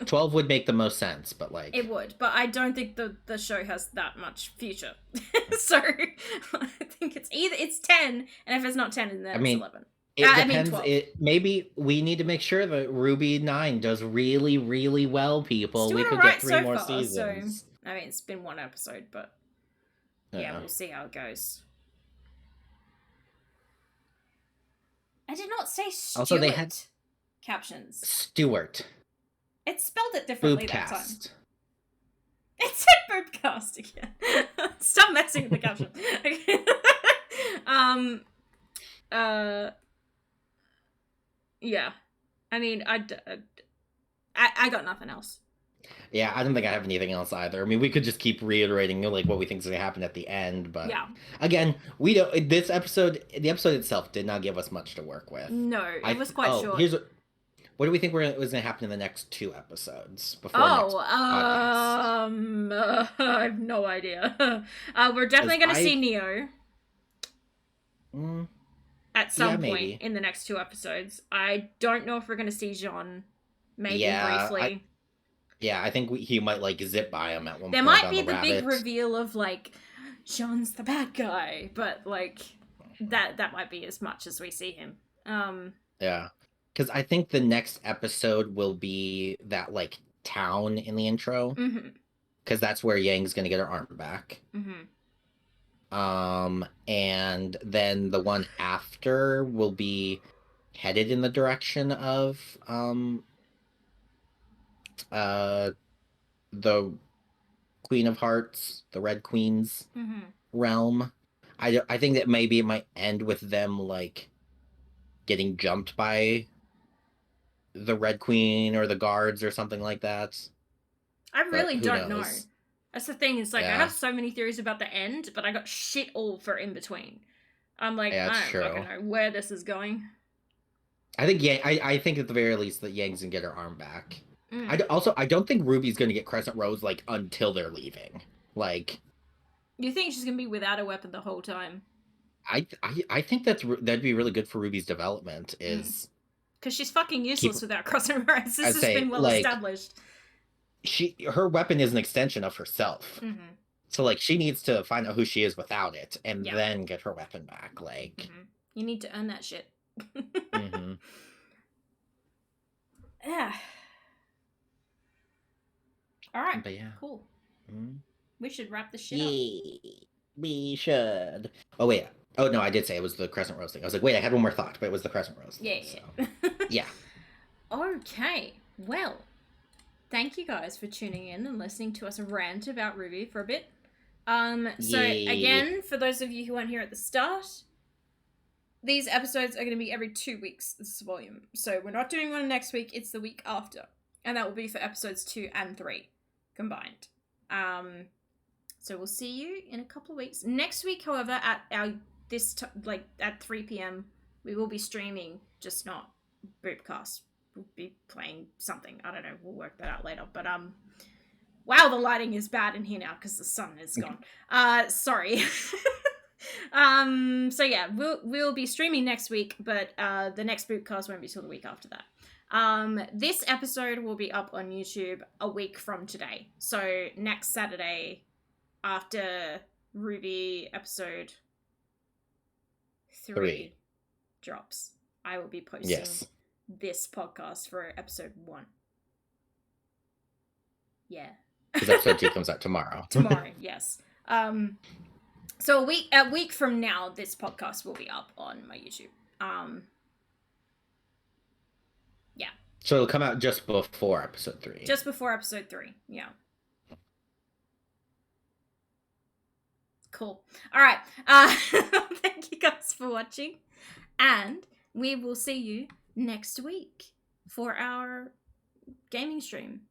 12 would make the most sense, but like... It would, but I don't think the show has that much future. So, I think it's 10, and if it's not 10, then it's 11. It depends. 12. Maybe we need to make sure that RWBY 9 does really, really well, people. We could get 3 more seasons. So, I mean, it's been 1 episode, but yeah, we'll see how it goes. I did not say Stuart. Also, they had... captions. Stuart. It spelled it differently Boopcast. That time. It said Boopcast again. Stop messing with the caption. Yeah. I mean, I got nothing else. Yeah, I don't think I have anything else either. I mean, we could just keep reiterating like what we think is going to happen at the end, but again, we don't. The episode itself did not give us much to work with. No, it was quite short. What do we think was going to happen in the next 2 episodes before next podcast? I have no idea. We're definitely going to see Neo at some point in the next 2 episodes. I don't know if we're going to see Jaune, maybe briefly. I think he might like zip by him at one point. There might be the big reveal of like Jaune's the bad guy, but like that might be as much as we see him. Yeah. Because I think the next episode will be that, like, town in the intro. Because that's where Yang's going to get her arm back. And then the one after will be headed in the direction of the Queen of Hearts, the Red Queen's realm. I think that maybe it might end with them, like, getting jumped by the Red Queen or the guards or something like that. I really don't know. That's the thing, is like I have so many theories about the end, but I got shit all for in between. I'm like, I don't fucking know where this is going. I think I think at the very least that Yang's gonna get her arm back. I don't think Ruby's gonna get Crescent Rose like until they're leaving. Like, you think she's gonna be without a weapon the whole time? I think that'd be really good for Ruby's development. Is because she's fucking useless without Crescent Rose. This has been well established. Her weapon is an extension of herself. So like she needs to find out who she is without it, and then get her weapon back. Like you need to earn that shit. Yeah. All right. But yeah. Cool. We should wrap this shit up. We should. Oh wait. Oh no, I did say it was the crescent roasting. I was like, wait, I had one more thought, but it was the crescent roast. Yeah. So. Yeah. Okay. Well, thank you guys for tuning in and listening to us rant about RWBY for a bit. So again, for those of you who weren't here at the start, these episodes are going to be every 2 weeks, this volume. So we're not doing one next week, it's the week after. And that will be for episodes 2 and 3 combined. So we'll see you in a couple of weeks. Next week, however, at at 3 p.m, we will be streaming, just not Boopcast. We'll be playing something. I don't know. We'll work that out later. But wow, the lighting is bad in here now because the sun is gone. Sorry. So yeah, we'll be streaming next week, but the next Boopcast won't be till the week after that. This episode will be up on YouTube a week from today. So next Saturday, after RWBY episode 3 drops, I will be posting this podcast for episode 1. Yeah. Because episode 2 comes out tomorrow. Tomorrow, yes. So a week from now, this podcast will be up on my YouTube. Yeah. So it'll come out just before episode 3. Just before episode 3, yeah. Cool. All right. Thank you guys for watching, and we will see you next week for our gaming stream.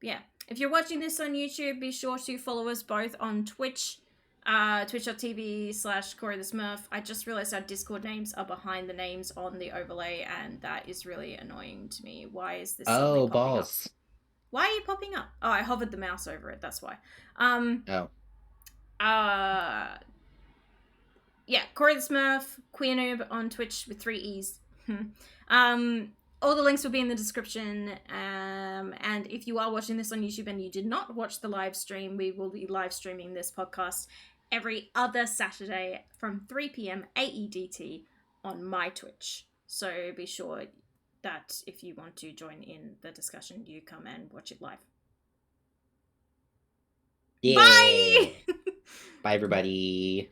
Yeah. If you're watching this on YouTube, be sure to follow us both on Twitch, twitch.tv/Corey the Smurf. I just realized our Discord names are behind the names on the overlay, and that is really annoying to me. Why is this? Oh, balls. Up? Why are you popping up? Oh, I hovered the mouse over it. That's why. Yeah, Corey the Smurf, Queer Noob on Twitch with 3 E's. All the links will be in the description. And if you are watching this on YouTube and you did not watch the live stream, we will be live streaming this podcast every other Saturday from 3 p.m. AEDT on my Twitch. So be sure that if you want to join in the discussion, you come and watch it live. Yeah. Bye! Bye, everybody.